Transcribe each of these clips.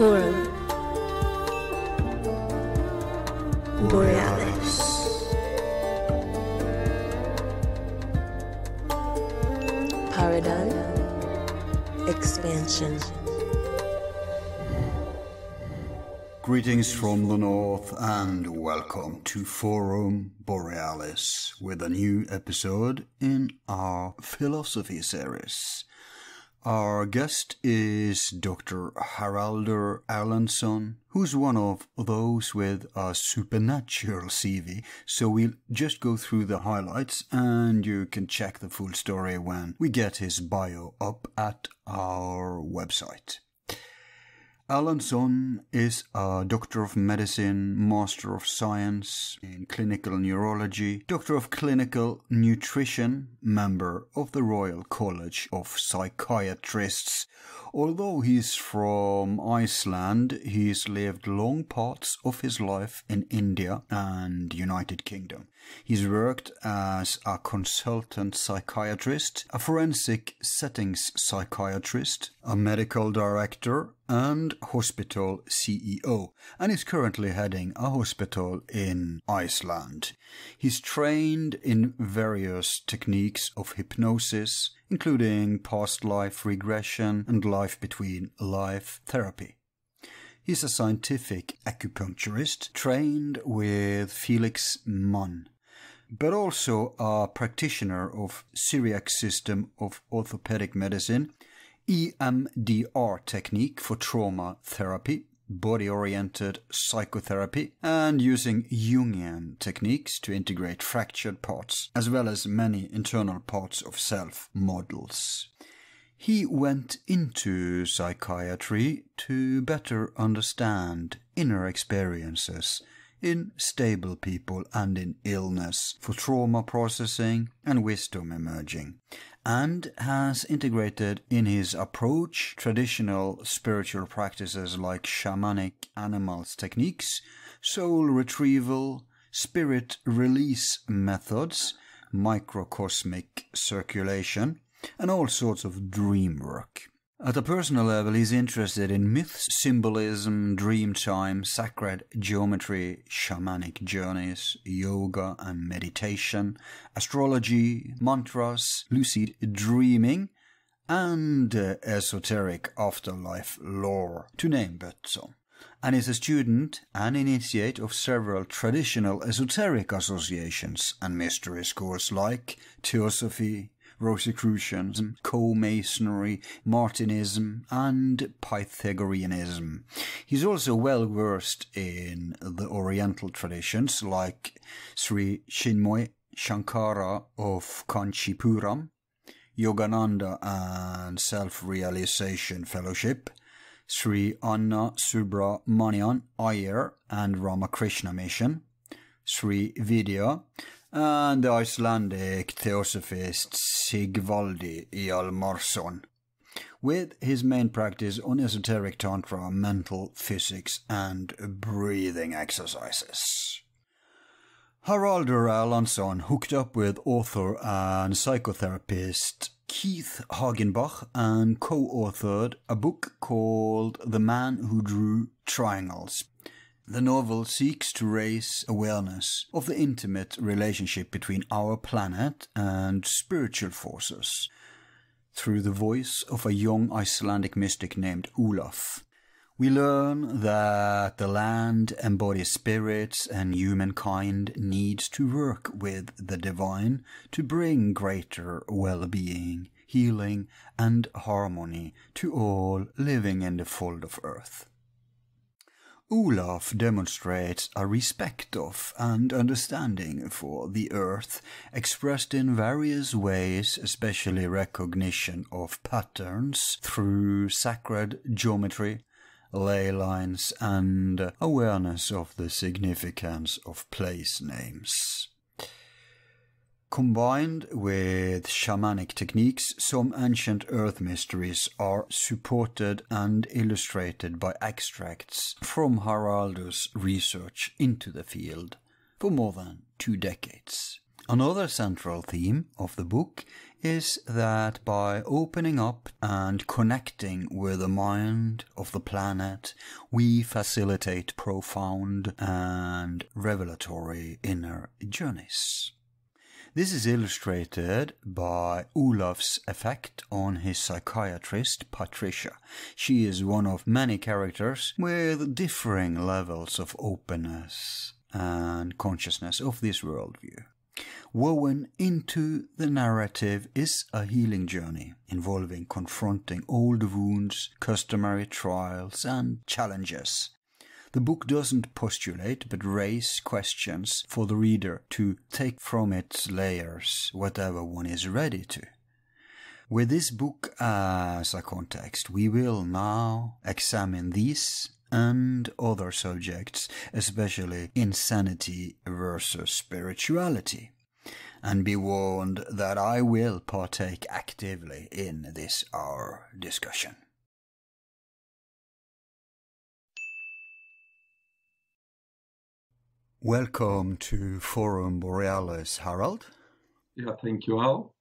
Forum Borealis Paradigm Expansion. Greetings from the north and welcome to Forum Borealis with a new episode in our philosophy series. Our guest is Dr. Haraldur Erlendsson, who's one of those with a supernatural CV, so we'll just go through the highlights and you can check the full story when we get his bio up at our website. Erlendsson is a Doctor of Medicine, Master of Science in Clinical Neurology, Doctor of Clinical Nutrition, member of the Royal College of Psychiatrists. Although he's from Iceland, he's lived long parts of his life in India and United Kingdom. He's worked as a consultant psychiatrist, a forensic settings psychiatrist, a medical director, and hospital CEO, and is currently heading a hospital in Iceland. He's trained in various techniques of hypnosis, including past life regression and life between life therapy. He's a scientific acupuncturist trained with Felix Mann, but also a practitioner of Syriac system of orthopedic medicine, EMDR technique for trauma therapy, body-oriented psychotherapy, and using Jungian techniques to integrate fractured parts, as well as many internal parts of self models. He went into psychiatry to better understand inner experiences in stable people and in illness, for trauma processing and wisdom emerging, and has integrated in his approach traditional spiritual practices like shamanic animals techniques, soul retrieval, spirit release methods, microcosmic circulation, and all sorts of dream work. At a personal level, he's interested in myths, symbolism, dream time, sacred geometry, shamanic journeys, yoga and meditation, astrology, mantras, lucid dreaming, and esoteric afterlife lore, to name but some. And is a student and initiate of several traditional esoteric associations and mystery schools like Theosophy, Rosicrucianism, Co-Masonry, Martinism, and Pythagoreanism. He's also well versed in the Oriental traditions like Sri Chinmoy Shankara of Kanchipuram, Yogananda and Self-Realization Fellowship, Sri Anna Subramanian Iyer and Ramakrishna Mission, Sri Vidya, and the Icelandic theosophist Sigvaldi Hjalmarsson, with his main practice on esoteric Tantra, mental physics, and breathing exercises. Haraldur Erlendsson hooked up with author and psychotherapist Keith Hagenbach and co-authored a book called The Man Who Drew Triangles. The novel seeks to raise awareness of the intimate relationship between our planet and spiritual forces through the voice of a young Icelandic mystic named Olaf. We learn that the land embodies spirits and humankind needs to work with the divine to bring greater well-being, healing and harmony to all living in the fold of earth. Olaf demonstrates a respect of and understanding for the earth, expressed in various ways, especially recognition of patterns through sacred geometry, ley lines, and awareness of the significance of place names. Combined with shamanic techniques, some ancient earth mysteries are supported and illustrated by extracts from Haraldur's research into the field for more than 2 decades. Another central theme of the book is that by opening up and connecting with the mind of the planet, we facilitate profound and revelatory inner journeys. This is illustrated by Olaf's effect on his psychiatrist Patricia. She is one of many characters with differing levels of openness and consciousness of this worldview. Woven into the narrative is a healing journey involving confronting old wounds, customary trials, and challenges. The book doesn't postulate but raise questions for the reader to take from its layers whatever one is ready to. With this book as a context, we will now examine these and other subjects, especially insanity versus spirituality. And be warned that I will partake actively in this our discussion. Welcome to Forum Borealis, Harald. Yeah, thank you, Al.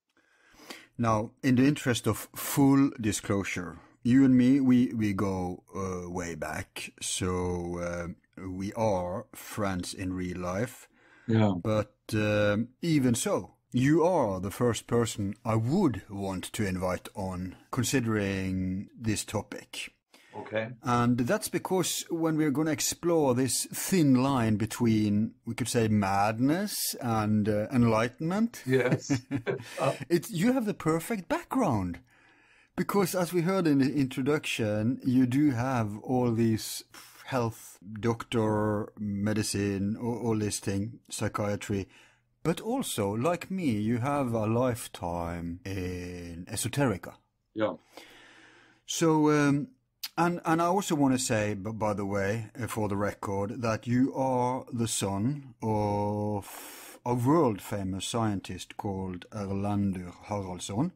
Now, in the interest of full disclosure, you and me, we go way back, so we are friends in real life. Yeah. But even so, you are the first person I would want to invite on, considering this topic. Okay. And that's because when we're going to explore this thin line between, we could say, madness and enlightenment. Yes. You have the perfect background. Because as we heard in the introduction, you do have all these health, doctor, medicine, all this thing, psychiatry. But also, like me, you have a lifetime in esoterica. Yeah. So, and I also want to say, by the way, for the record, that you are the son of a world-famous scientist called Haraldur Erlendsson,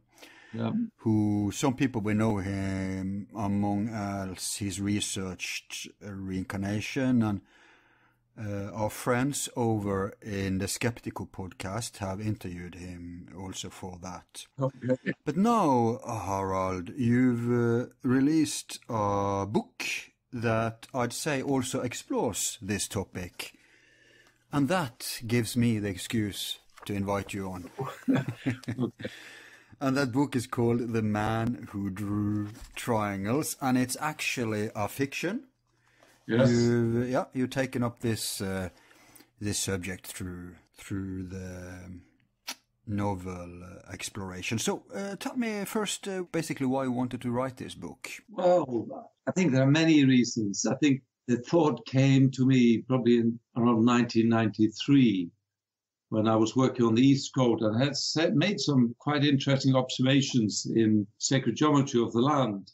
who some people will know him, among else he's researched reincarnation, and our friends over in the Skeptical podcast have interviewed him also for that. Okay. But now, Harald, you've released a book that I'd say also explores this topic. And that gives me the excuse to invite you on. Okay. And that book is called The Man Who Drew Triangles, and it's actually a fiction. Yes. You've taken up this subject through the novel exploration. So tell me first, basically, why you wanted to write this book. Well, I think there are many reasons. I think the thought came to me probably around 1993 when I was working on the East Coast and had made some quite interesting observations in sacred geometry of the land.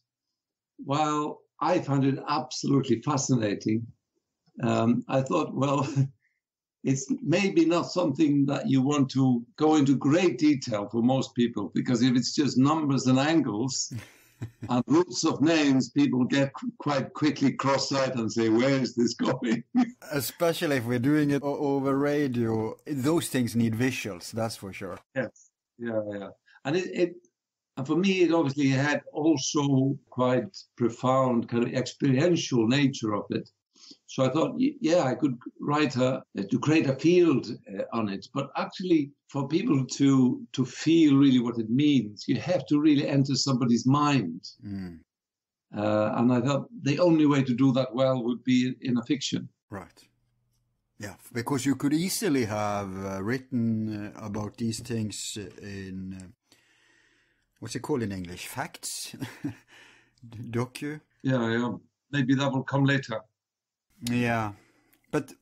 While I found it absolutely fascinating, I thought, well, it's maybe not something that you want to go into great detail for most people, because if it's just numbers and angles and roots of names, people get quite quickly cross-eyed and say, where is this going? Especially if we're doing it over radio, those things need visuals, that's for sure. Yes, yeah. And and for me, it obviously had also quite profound kind of experiential nature of it. So I thought, yeah, I could write to create a field on it. But actually, for people to feel really what it means, you have to really enter somebody's mind. Mm. And I thought the only way to do that well would be in a fiction. Right. Yeah, because you could easily have written about these things in, what's it called in English? Facts? Docu? Yeah. Maybe that will come later. Yeah, but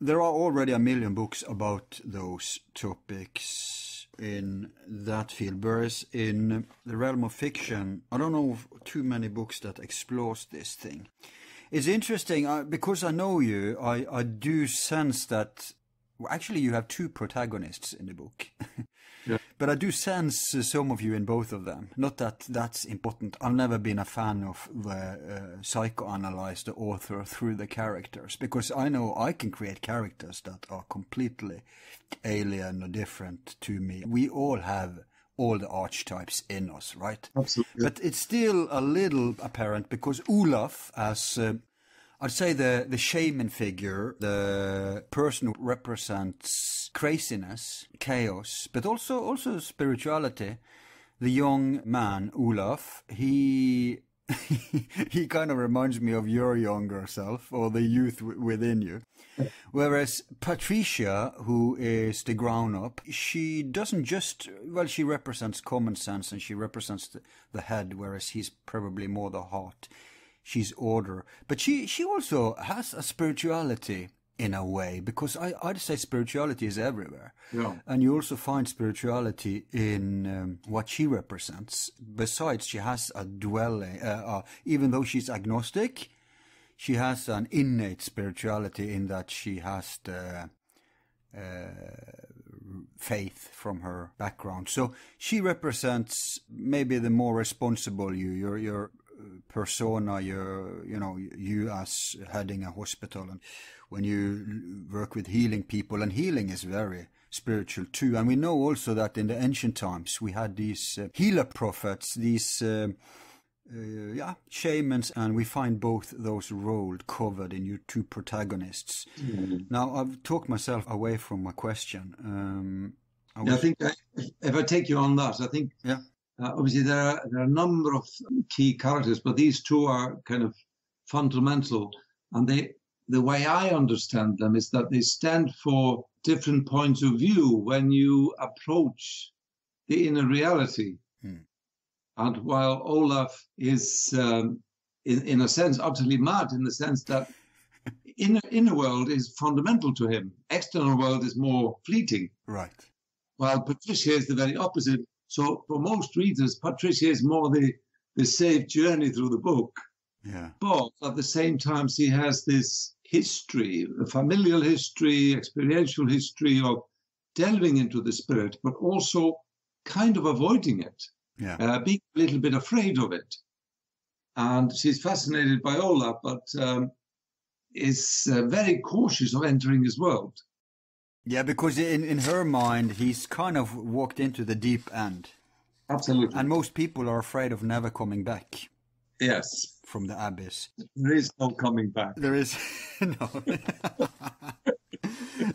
there are already a million books about those topics in that field, whereas in the realm of fiction, I don't know of too many books that explores this thing. It's interesting, because I know you, I do sense that, well, actually you have two protagonists in the book. Yeah. But I do sense some of you in both of them. Not that that's important. I've never been a fan of the psychoanalyze the author through the characters, because I know I can create characters that are completely alien or different to me. We all have all the archetypes in us, right? Absolutely. But it's still a little apparent because Olaf, as I'd say the shaman figure, the person who represents craziness, chaos, but also spirituality, the young man, Olaf, he kind of reminds me of your younger self or the youth within you. Whereas Patricia, who is the grown-up, she doesn't just, well, she represents common sense and she represents the head, whereas he's probably more the heart. She's order. But she also has a spirituality in a way, because I'd say spirituality is everywhere. Yeah. And you also find spirituality in what she represents. Besides, she has a dwelling, even though she's agnostic, she has an innate spirituality in that she has the faith from her background. So she represents maybe the more responsible your persona, you as heading a hospital, and when you work with healing people, and healing is very spiritual too. And we know also that in the ancient times we had these healer prophets, these shamans, and we find both those roles covered in your two protagonists. Mm-hmm. Now, I've talked myself away from my question. I think if I take you on that, I think obviously there are a number of key characters, but these two are kind of fundamental, and the way I understand them is that they stand for different points of view when you approach the inner reality. And while Olaf is, in a sense, utterly mad, in the sense that inner world is fundamental to him, external world is more fleeting. Right. While Patricia is the very opposite. So for most readers, Patricia is more the safe journey through the book. Yeah. But at the same time, she has this history, a familial history, experiential history of delving into the spirit, but also kind of avoiding it. Yeah. Being a little bit afraid of it. And she's fascinated by Olaf, but is very cautious of entering his world. Yeah, because in her mind, he's kind of walked into the deep end. Absolutely. And most people are afraid of never coming back. Yes. From the abyss. There is no coming back. There is no.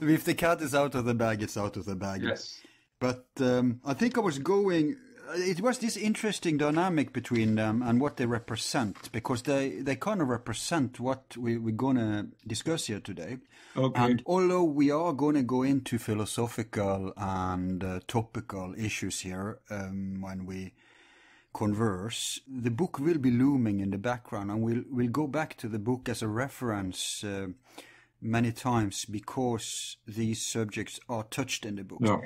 If the cat is out of the bag, it's out of the bag. Yes. But I think I was going... It was this interesting dynamic between them and what they represent, because they kind of represent what we're going to discuss here today. Okay. And although we are going to go into philosophical and topical issues here when we converse, the book will be looming in the background, and we'll go back to the book as a reference many times because these subjects are touched in the book. No.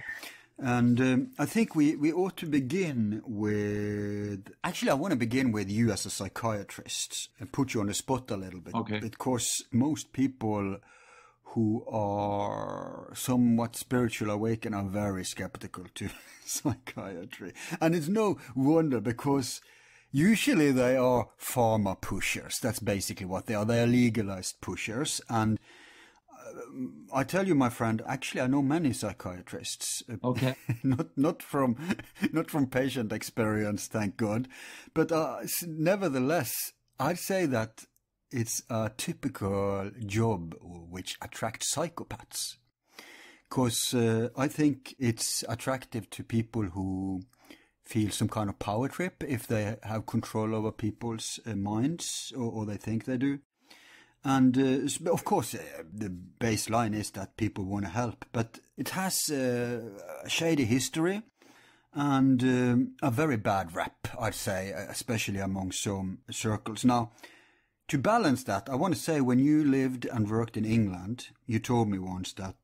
And I think we ought to begin with... Actually, I want to begin with you as a psychiatrist and put you on the spot a little bit. Okay. Because most people who are somewhat spiritual awakened are very skeptical to psychiatry. And it's no wonder, because usually they are pharma pushers. That's basically what they are. They are legalized pushers. And I tell you, my friend, actually, I know many psychiatrists. Okay. not from patient experience, thank God, but nevertheless, I'd say that it's a typical job which attracts psychopaths, because I think it's attractive to people who feel some kind of power trip if they have control over people's minds, or they think they do. And of course, the baseline is that people want to help, but it has a shady history and a very bad rap, I'd say, especially among some circles. Now, to balance that, I want to say, when you lived and worked in England, you told me once that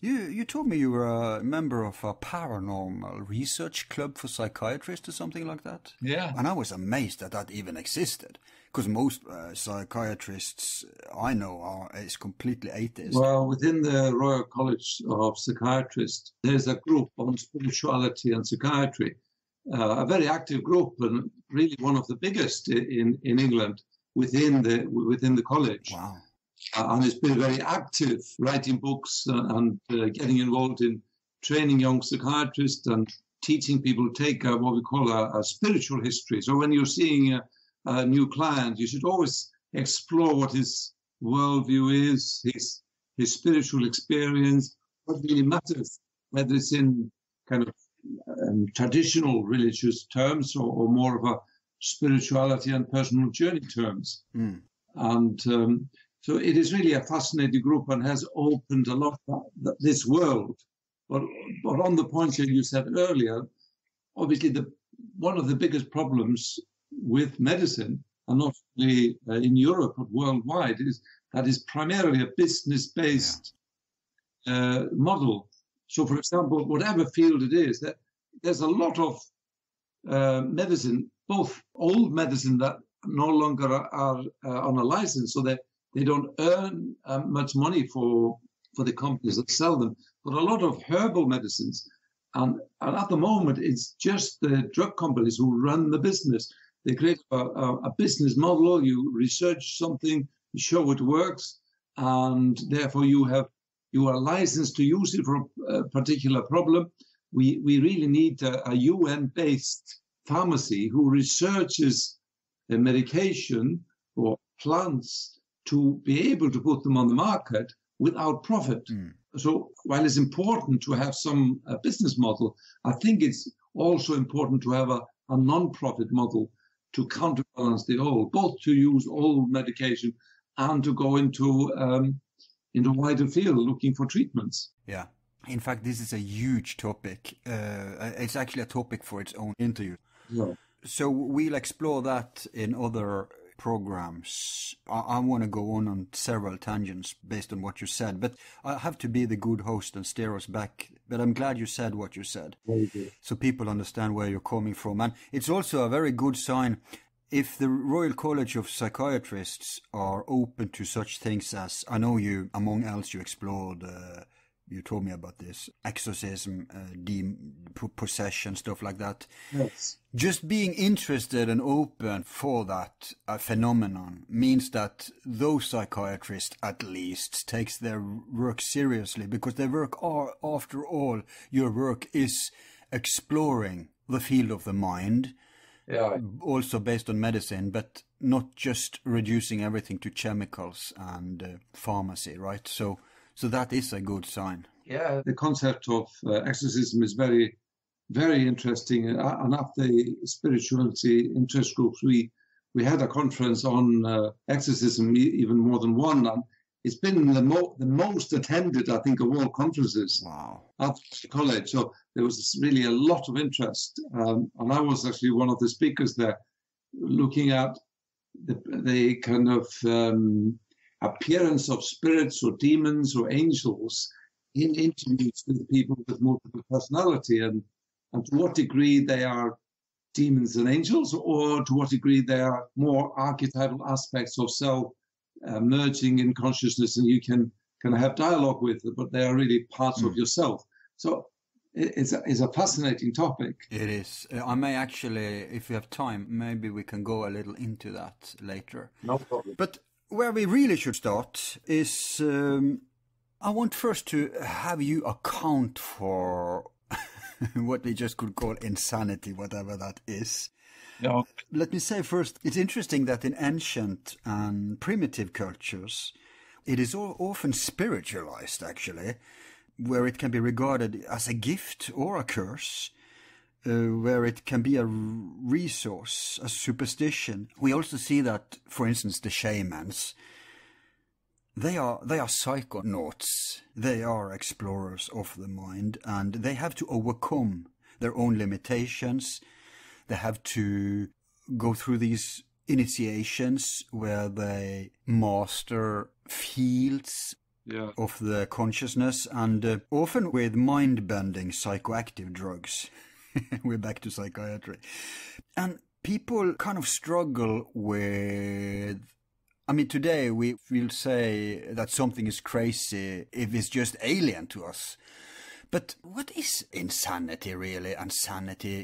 you told me you were a member of a paranormal research club for psychiatrists or something like that. Yeah. And I was amazed that even existed. Because most psychiatrists I know is completely atheist. Well, within the Royal College of Psychiatrists, there's a group on spirituality and psychiatry, a very active group, and really one of the biggest in England within the college. Wow. And it's been very active, writing books and getting involved in training young psychiatrists and teaching people to take what we call a spiritual history. So when you're seeing a new client, you should always explore what his worldview is, his spiritual experience, what really matters, whether it's in kind of traditional religious terms or more of a spirituality and personal journey terms. And so it is really a fascinating group and has opened a lot of this world. But on the point that you said earlier, obviously one of the biggest problems with medicine, and not only in Europe but worldwide, is that is primarily a business-based model. So, for example, whatever field it is, that there's a lot of medicine, both old medicine that no longer are on a license, so that they don't earn much money for the companies that sell them, but a lot of herbal medicines. And at the moment, it's just the drug companies who run the business. They create a business model, you research something, you show it works, and therefore you are licensed to use it for a particular problem. We really need a UN-based pharmacy who researches the medication or plants to be able to put them on the market without profit. So while it's important to have some business model, I think it's also important to have a non-profit model to counterbalance the old, both to use old medication and to go into wider field looking for treatments. Yeah. In fact, this is a huge topic. It's actually a topic for its own interview. Yeah. So we'll explore that in other programs. I want to go on several tangents based on what you said, but I have to be the good host and steer us back. But I'm glad you said what you said, so people understand where you're coming from. And it's also a very good sign if the Royal College of Psychiatrists are open to such things as, I know you, among else, you explored, you told me about this, exorcism, possession, stuff like that. Yes. Just being interested and open for that phenomenon means that those psychiatrists, at least, takes their work seriously, because their work are, after all, your work is exploring the field of the mind, also based on medicine, but not just reducing everything to chemicals and pharmacy, right? So that is a good sign. Yeah, the concept of exorcism is very, very interesting. And after the spirituality interest groups, we had a conference on exorcism, even more than one. And it's been the most attended, I think, of all conferences. Wow. At the college. So there was really a lot of interest. And I was actually one of the speakers there, looking at the kind of appearance of spirits or demons or angels in interviews with people with multiple personality, and to what degree they are demons and angels, or to what degree they are more archetypal aspects of self merging in consciousness, and you can have dialogue with them, but they are really parts of yourself. So it's a fascinating topic. It is. I may actually, if we have time, maybe we can go a little into that later. No problem. But where we really should start is, I want first to have you account for what we just could call insanity, whatever that is. Yeah. Let me say first, it's interesting that in ancient and primitive cultures, it is often spiritualized, actually, where it can be regarded as a gift or a curse, where it can be a resource, a superstition. We also see that, for instance, the shamans, they are psychonauts. They are explorers of the mind, and they have to overcome their own limitations. They have to go through these initiations where they master fields of the consciousness, and often with mind-bending psychoactive drugs. We're back to psychiatry. And people kind of struggle with, I mean, today we will say that something is crazy if it's just alien to us. But what is insanity really, and sanity?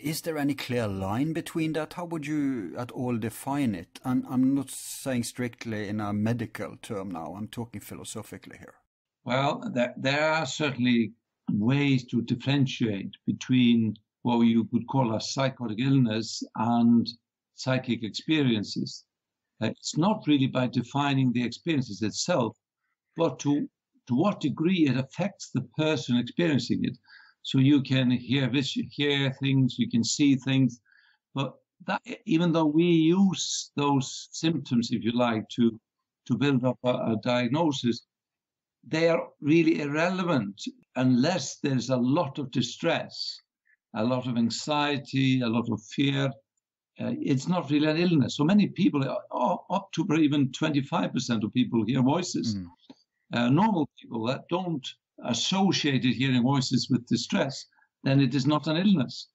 Is there any clear line between that? How would you at all define it? And I'm not saying strictly in a medical term now. I'm talking philosophically here. Well, there are certainly ways to differentiate between what you could call a psychotic illness and psychic experiences. It's not really by defining the experiences itself, but to what degree it affects the person experiencing it. So you can hear things, you can see things, but that, even though we use those symptoms, if you like, to build up a diagnosis, they are really irrelevant unless there's a lot of distress, a lot of anxiety, a lot of fear. It's not really an illness. So many people, up to even 25% of people hear voices. Normal people that don't associate hearing voices with distress, then it is not an illness.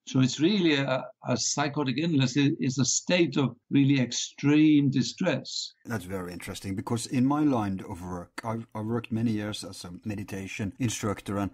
So it's really a psychotic illness. It is a state of really extreme distress. That's very interesting, because in my line of work, I've worked many years as a meditation instructor, and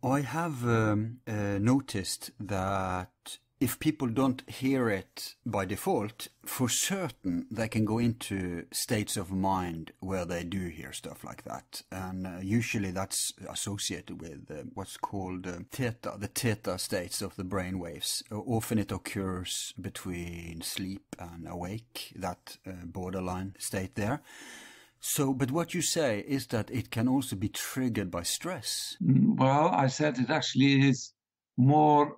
I have noticed that if people don't hear it by default, for certain they can go into states of mind where they do hear stuff like that. And usually that's associated with what's called theta, the theta states of the brain waves. Often it occurs between sleep and awake, that borderline state there. So, but what you say is that it can also be triggered by stress. Well, I said it actually is more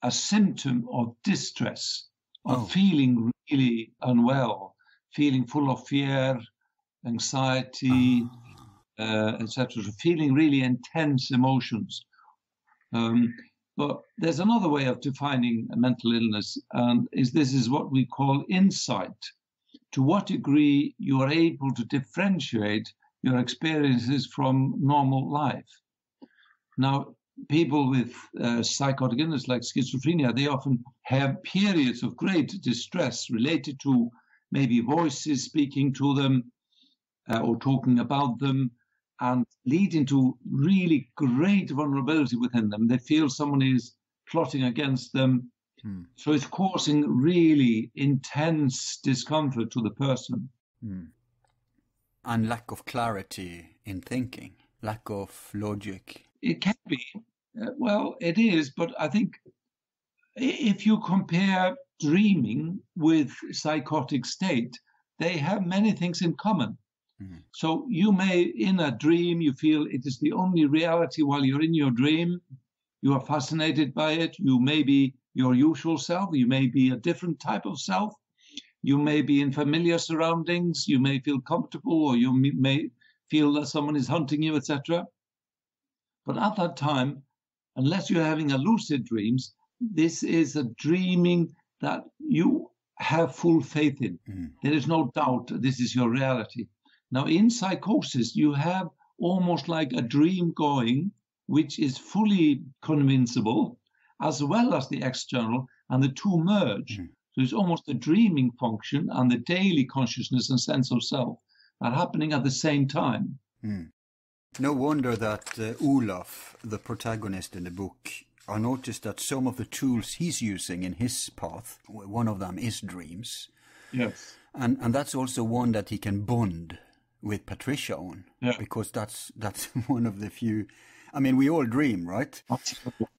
a symptom of distress, of feeling really unwell, feeling full of fear, anxiety, etc. So feeling really intense emotions. But there's another way of defining a mental illness, and this is what we call insight. To what degree you are able to differentiate your experiences from normal life. Now, people with psychotic illness like schizophrenia, they often have periods of great distress related to maybe voices speaking to them or talking about them, and leading to really great vulnerability within them. They feel someone is plotting against them. So it's causing really intense discomfort to the person. And lack of clarity in thinking, lack of logic. It can be. Well, it is, but I think if you compare dreaming with psychotic state, they have many things in common. So you may, in a dream, you feel it is the only reality while you're in your dream. You are fascinated by it. You may be your usual self. You may be a different type of self. You may be in familiar surroundings. You may feel comfortable, or you may feel that someone is hunting you, etc. But at that time, unless you're having a lucid dreams, this is a dreaming that you have full faith in. There is no doubt this is your reality. Now, in psychosis, you have almost like a dream going, which is fully convincible, as well as the external, and the two merge. So it's almost the dreaming function and the daily consciousness and sense of self are happening at the same time. No wonder that Olaf, the protagonist in the book, I noticed that some of the tools he's using in his path, one of them is dreams. Yes. And that's also one that he can bond with Patricia on, because that's one of the few. I mean, we all dream, right?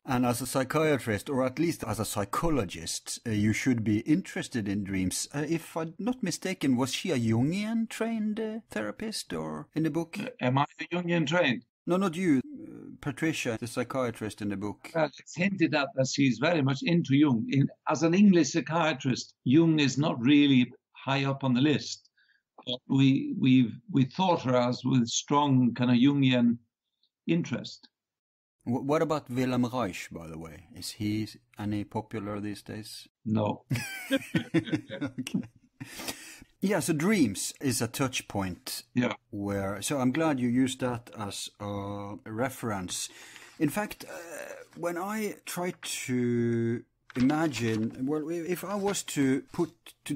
And as a psychiatrist, or at least as a psychologist, you should be interested in dreams. If I'm not mistaken, was she a Jungian trained therapist, or in the book? Am I a Jungian trained? No, not you. Patricia, the psychiatrist in the book. Well, it's hinted at that she's very much into Jung. As an English psychiatrist, Jung is not really high up on the list. But we thought her as with strong kind of Jungian interest. What about Wilhelm Reich, by the way? Is he any popular these days? No. Okay. Yeah, so dreams is a touch point. Yeah. So I'm glad you used that as a reference. In fact, when I try to imagine, well, if I was to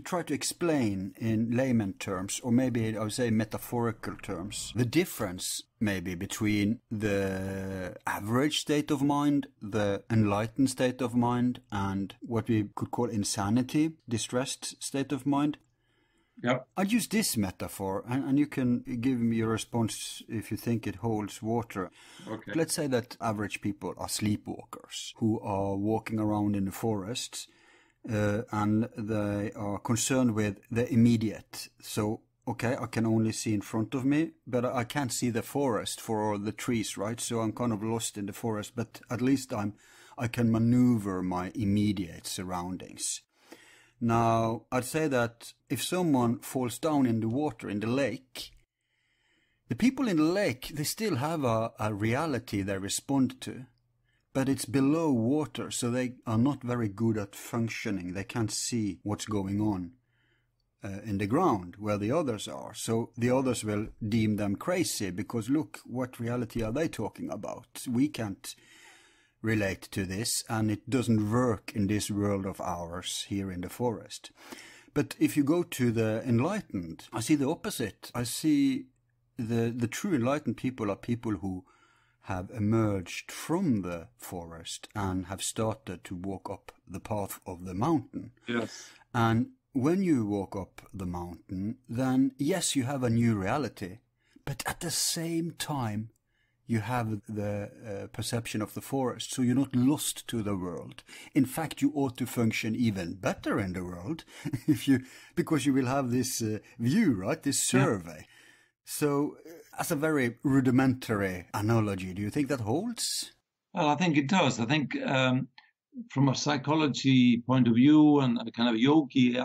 try to explain in layman terms, or maybe I would say metaphorical terms, the difference maybe between the average state of mind, the enlightened state of mind, and what we could call insanity, distressed state of mind. Yeah. I'd use this metaphor, and you can give me your response if you think it holds water. Okay. Let's say that average people are sleepwalkers who are walking around in the forests, and they are concerned with the immediate. So, okay, I can only see in front of me, but I can't see the forest for all the trees, right? So I'm kind of lost in the forest, but at least I can maneuver my immediate surroundings. Now, I'd say that if someone falls down in the water, in the lake, the people in the lake, they still have a reality they respond to, but it's below water, so they are not very good at functioning. They can't see what's going on in the ground where the others are. So the others will deem them crazy because, look, what reality are they talking about? We can't relate to this, and it doesn't work in this world of ours here in the forest. But if you go to the enlightened, I see the opposite. I see the true enlightened people are people who have emerged from the forest and have started to walk up the path of the mountain. Yes. And when you walk up the mountain, then yes, you have a new reality, but at the same time you have the perception of the forest, so you're not lost to the world. In fact, you ought to function even better in the world because you will have this view, right? This survey. Yeah. So, as a very rudimentary analogy, do you think that holds? Well, I think it does. I think from a psychology point of view and a kind of yogi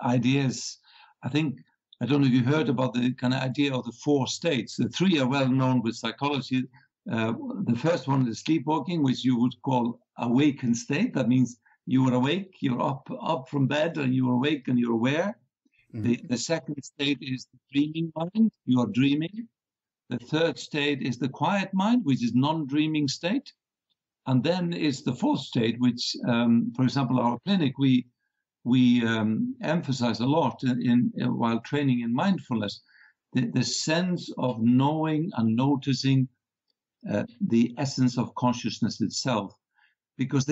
ideas, I don't know if you heard about the kind of idea of the 4 states. The 3 are well known with psychology. The first one is sleepwalking, which you would call awakened state. That means you are awake, you're up from bed, and you're awake and you're aware. Mm-hmm. The second state is the dreaming mind. You are dreaming. The third state is the quiet mind, which is non-dreaming state. And then is the 4th state, which, for example, our clinic, we emphasize a lot while training in mindfulness, the sense of knowing and noticing the essence of consciousness itself. Because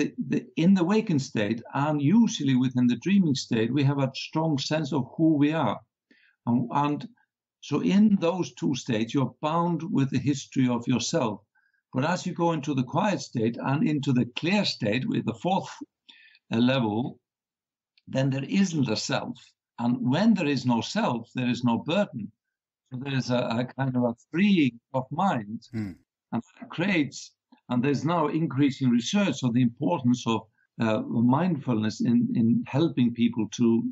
in the wakened state, and usually within the dreaming state, we have a strong sense of who we are. And so in those 2 states, you're bound with the history of yourself. But as you go into the quiet state and into the clear state with the 4th level, then there isn't a self. And when there is no self, there is no burden. So there is a kind of a freeing of mind. And that creates, and there's now increasing research on the importance of mindfulness in helping people to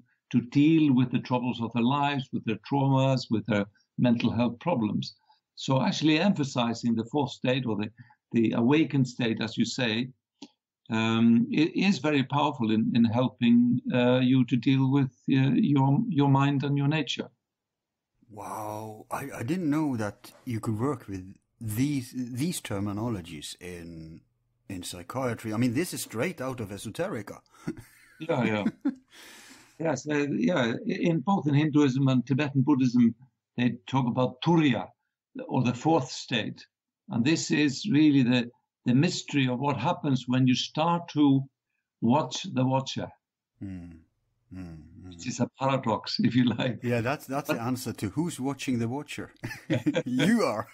deal with the troubles of their lives, with their traumas, with their mental health problems. So actually emphasizing the 4th state or the awakened state, as you say, it is very powerful in helping you to deal with your mind and your nature. Wow, I didn't know that you could work with these terminologies in psychiatry. I mean, this is straight out of Esoterica. Yeah. Yes, in both in Hinduism and Tibetan Buddhism, they talk about Turiya, or the 4th state. And this is really the mystery of what happens when you start to watch the watcher. Which is a paradox, if you like. Yeah, that's the answer to who's watching the watcher. You are.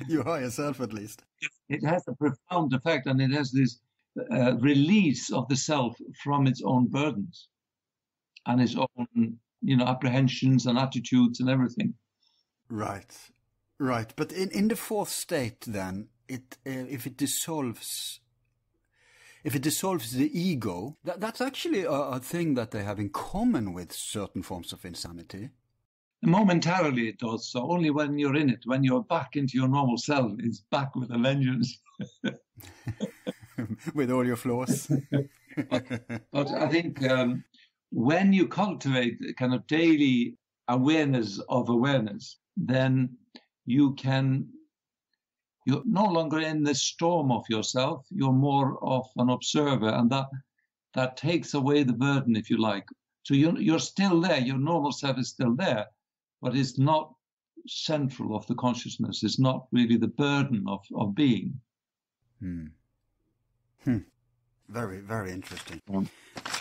You are yourself, at least. It has a profound effect, and it has this release of the self from its own burdens and its own, apprehensions and attitudes and everything. Right. But in the 4th state, then, if it dissolves the ego, that's actually a thing that they have in common with certain forms of insanity. Momentarily it does, so only when you're in it, when you're back into your normal self, it's back with a vengeance. With all your flaws. But I think when you cultivate a kind of daily awareness of awareness, then you're no longer in the storm of yourself, you're more of an observer, and that takes away the burden, if you like. So you're still there, your normal self is still there, but it's not central of the consciousness. It's not really the burden of being. Very, very interesting. Yeah.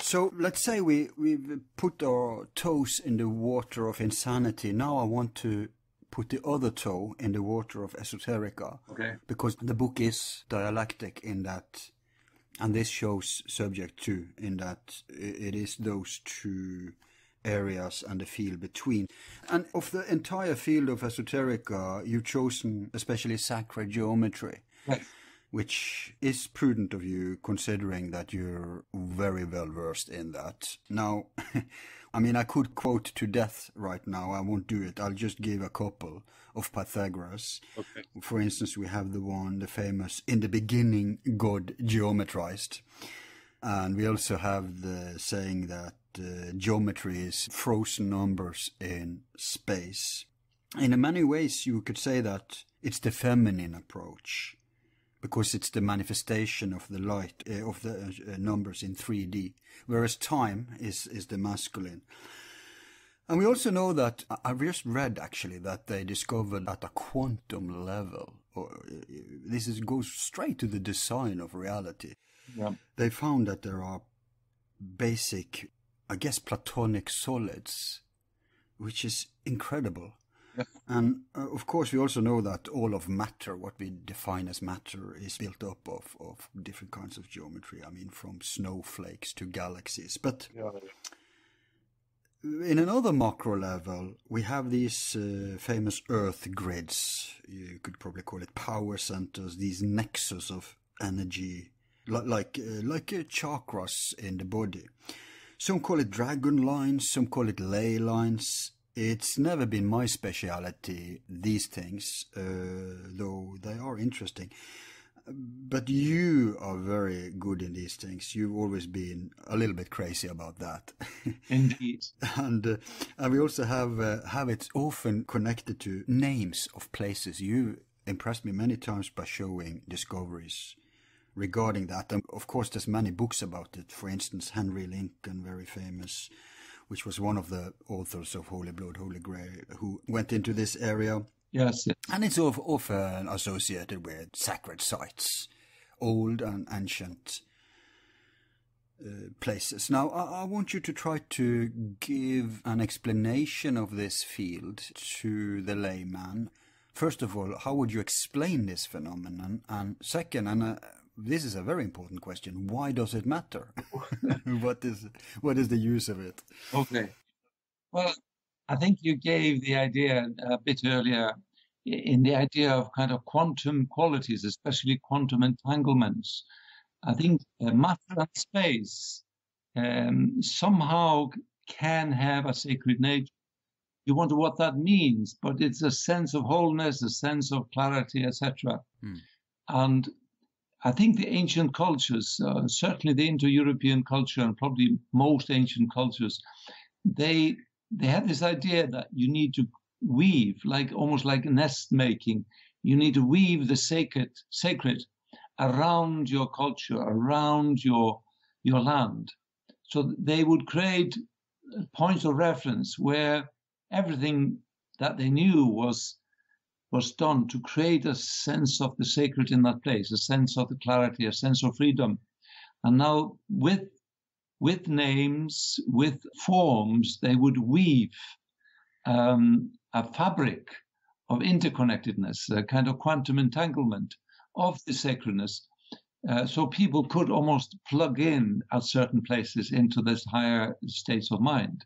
So let's say we've put our toes in the water of insanity. Now I want to put the other toe in the water of esoterica. Okay. Because the book is dialectic in that, and this shows subject too, in that it is those two areas and the field between. And of the entire field of esoterica, you've chosen especially sacred geometry. Right. Which is prudent of you, considering that you're very well versed in that. Now, I mean, I could quote to death right now. I won't do it. I'll just give a couple of Pythagoras. Okay. For instance, we have the famous, in the beginning, God geometrized. And we also have the saying that geometry is frozen numbers in space. In many ways, you could say that it's the feminine approach, because it's the manifestation of the light, of the numbers in 3D, whereas time is the masculine. And we also know that, I've just read actually, that they discovered at a quantum level, goes straight to the design of reality. Yeah. They found that there are basic, I guess, Platonic solids, which is incredible. Yeah. And of course, we also know that all of matter, what we define as matter, is built up of different kinds of geometry. I mean, from snowflakes to galaxies. But in another macro level, we have these famous Earth grids. You could probably call it power centers, these nexus of energy, like chakras in the body. Some call it dragon lines, some call it ley lines. It's never been my speciality, these things, though they are interesting. But you are very good in these things. You've always been a little bit crazy about that. Indeed. And we also have it often connected to names of places. You impressed me many times by showing discoveries regarding that. And of course, there's many books about it. For instance, Henry Lincoln, very famous, which was one of the authors of Holy Blood, Holy Grail, who went into this area. Yes. And it's often associated with sacred sites, old and ancient places. Now, I want you to try to give an explanation of this field to the layman. First of all, how would you explain this phenomenon? And second, this is a very important question, why does it matter? What is the use of it? Okay. Well, I think you gave the idea a bit earlier, in the idea of kind of quantum qualities, especially quantum entanglements. I think matter and space somehow can have a sacred nature. You wonder what that means, but it's a sense of wholeness, a sense of clarity, etc. And I think the ancient cultures, certainly the Indo-European culture and probably most ancient cultures, they had this idea that you need to weave, almost like nest making. You need to weave the sacred around your culture, around your land. So they would create points of reference where everything that they knew was done to create a sense of the sacred in that place, a sense of the clarity, a sense of freedom. And now with names, with forms, they would weave a fabric of interconnectedness, a kind of quantum entanglement of the sacredness. So people could almost plug in at certain places into this higher states of mind.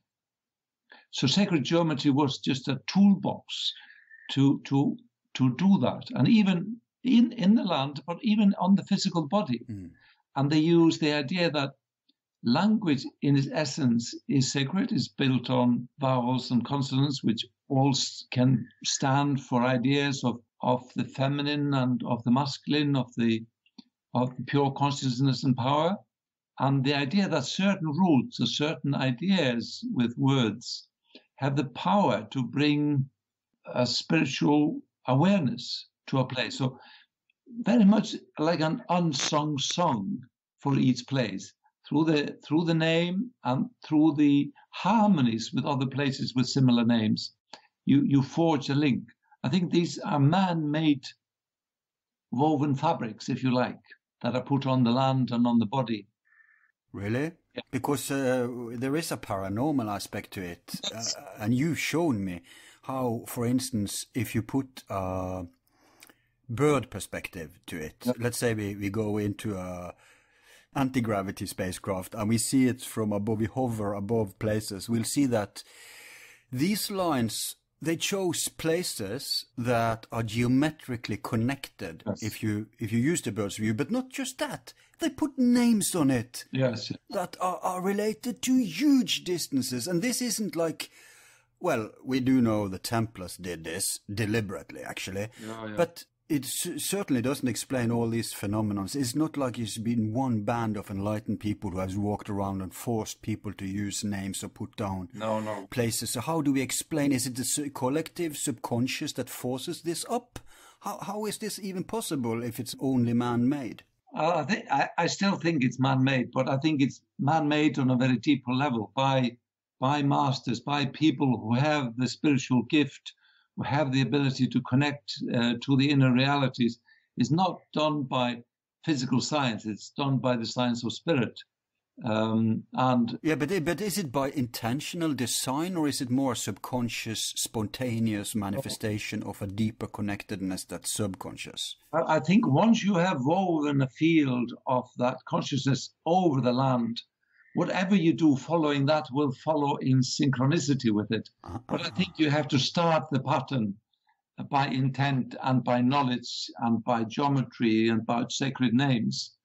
So sacred geometry was just a toolbox to do that, and even in the land, but even on the physical body. And they use the idea that language in its essence is sacred, is built on vowels and consonants, which all can stand for ideas of the feminine and of the masculine, of the pure consciousness and power. And the idea that certain roots or certain ideas with words have the power to bring a spiritual awareness to a place. So very much like an unsung song for each place, through the name and through the harmonies with other places with similar names, you forge a link. I think these are man-made woven fabrics, if you like, that are put on the land and on the body. Really? Yeah. Because there is a paranormal aspect to it. And you've shown me how, for instance, if you put a bird perspective to it, Yeah. let's say we go into a anti-gravity spacecraft and we see it from above, we hover above places, we'll see that these lines, they chose places that are geometrically connected. Yes. If you use the bird's view, but not just that, they put names on it. Yes. That are related to huge distances. And this isn't like, well, we do know the Templars did this deliberately, actually. Yeah. But it certainly doesn't explain all these phenomena. It's not like it's been one band of enlightened people who has walked around and forced people to use names or put down places. So how do we explain? Is it the collective subconscious that forces this up? How is this even possible if it's only man-made? I still think it's man-made, but I think it's man-made on a very deeper level by masters, by people who have the spiritual gift, who have the ability to connect to the inner realities. Is not done by physical science. It's done by the science of spirit. But is it by intentional design, or is it more subconscious, spontaneous manifestation of a deeper connectedness that's subconscious? I think once you have woven a field of that consciousness over the land, whatever you do following that will follow in synchronicity with it. But I think you have to start the pattern by intent and by knowledge and by geometry and by sacred names.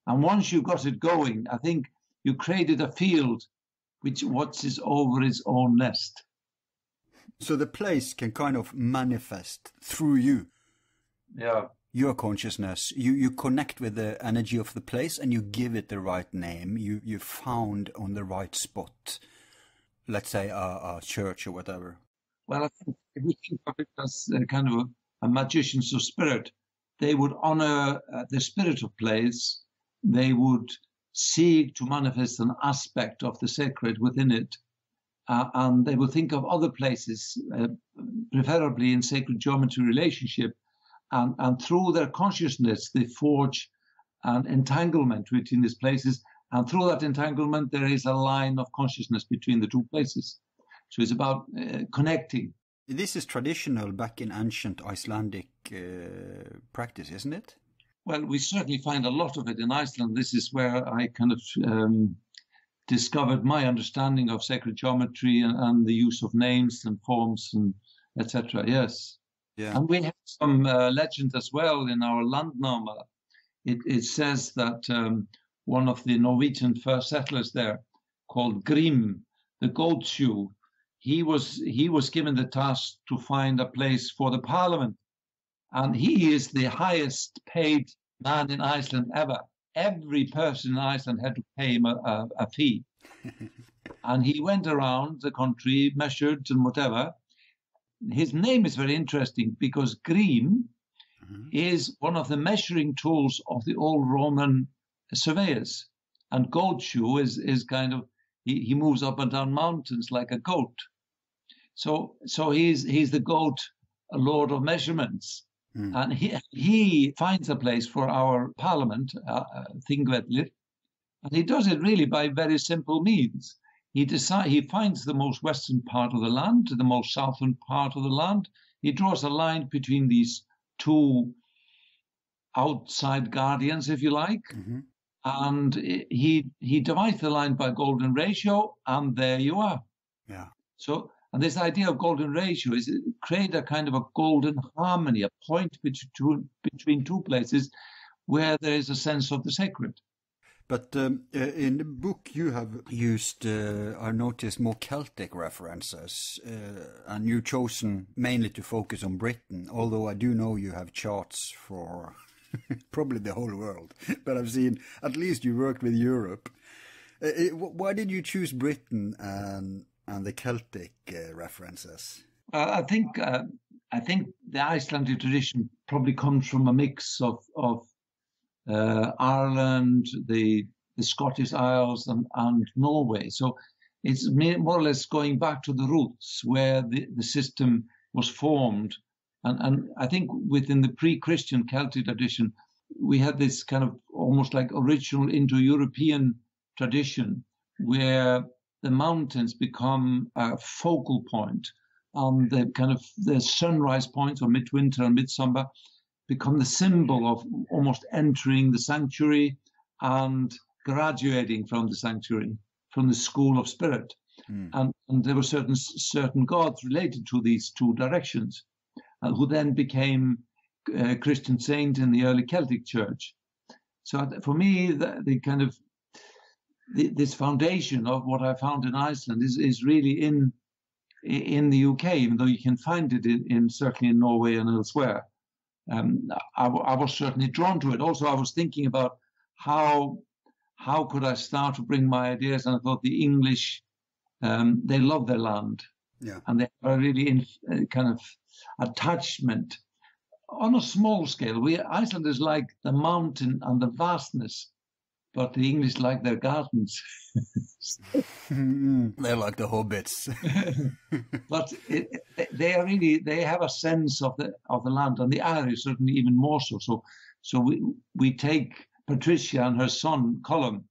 And once you got it going, I think you created a field which watches over its own nest. So the place can kind of manifest through you. Yeah. Your consciousness, you connect with the energy of the place and you give it the right name. You found on the right spot, let's say a church or whatever. Well, I think if we think of it as kind of a magicians of spirit, they would honor the spirit of place. They would seek to manifest an aspect of the sacred within it. And they would think of other places, preferably in sacred geometry relationship. And through their consciousness, they forge an entanglement between these places. And through that entanglement, there is a line of consciousness between the two places. So it's about connecting. This is traditional back in ancient Icelandic practice, isn't it? Well, we certainly find a lot of it in Iceland. This is where I kind of discovered my understanding of sacred geometry and the use of names and forms and etc. Yes. Yeah. And we have some legend as well in our Landnáma. It says that one of the Norwegian first settlers there, called Grim, the goat shoe, he was given the task to find a place for the parliament. And he is the highest paid man in Iceland ever. Every person in Iceland had to pay him a fee. And he went around the country, measured and whatever. His name is very interesting because Grim is one of the measuring tools of the old Roman surveyors. And goat shoe is kind of, he moves up and down mountains like a goat. So he's the goat, a lord of measurements. And he finds a place for our parliament, Thingvellir, and he does it really by very simple means. He finds the most western part of the land, the most southern part of the land. He draws a line between these two outside guardians, if you like, and he divides the line by golden ratio, and there you are. Yeah. So, and this idea of golden ratio is create a kind of a golden harmony, a point between two places where there is a sense of the sacred. But in the book you have used, I noticed, more Celtic references, and you've chosen mainly to focus on Britain, although I do know you have charts for probably the whole world. But I've seen, at least you worked with Europe. Why did you choose Britain and the Celtic references? I think the Icelandic tradition probably comes from a mix of Ireland, the Scottish Isles, and Norway. So it's more or less going back to the roots where the system was formed. And I think within the pre-Christian Celtic tradition, we had this kind of almost like original Indo-European tradition where the mountains become a focal point, and the kind of the sunrise points of midwinter and midsummer become the symbol of almost entering the sanctuary and graduating from the sanctuary, from the school of spirit. And there were certain gods related to these two directions, who then became Christian saints in the early Celtic Church. So for me, the kind of this foundation of what I found in Iceland is really in the UK, even though you can find it certainly in Norway and elsewhere. I was certainly drawn to it. Also, I was thinking about how could I start to bring my ideas, and I thought the English, they love their land, and they are really kind of attachment on a small scale. Icelanders like the mountain and the vastness, but the English like their gardens. They like the hobbits. But they have a sense of the land, and the Irish certainly even more so. So we take Patricia and her son Colum,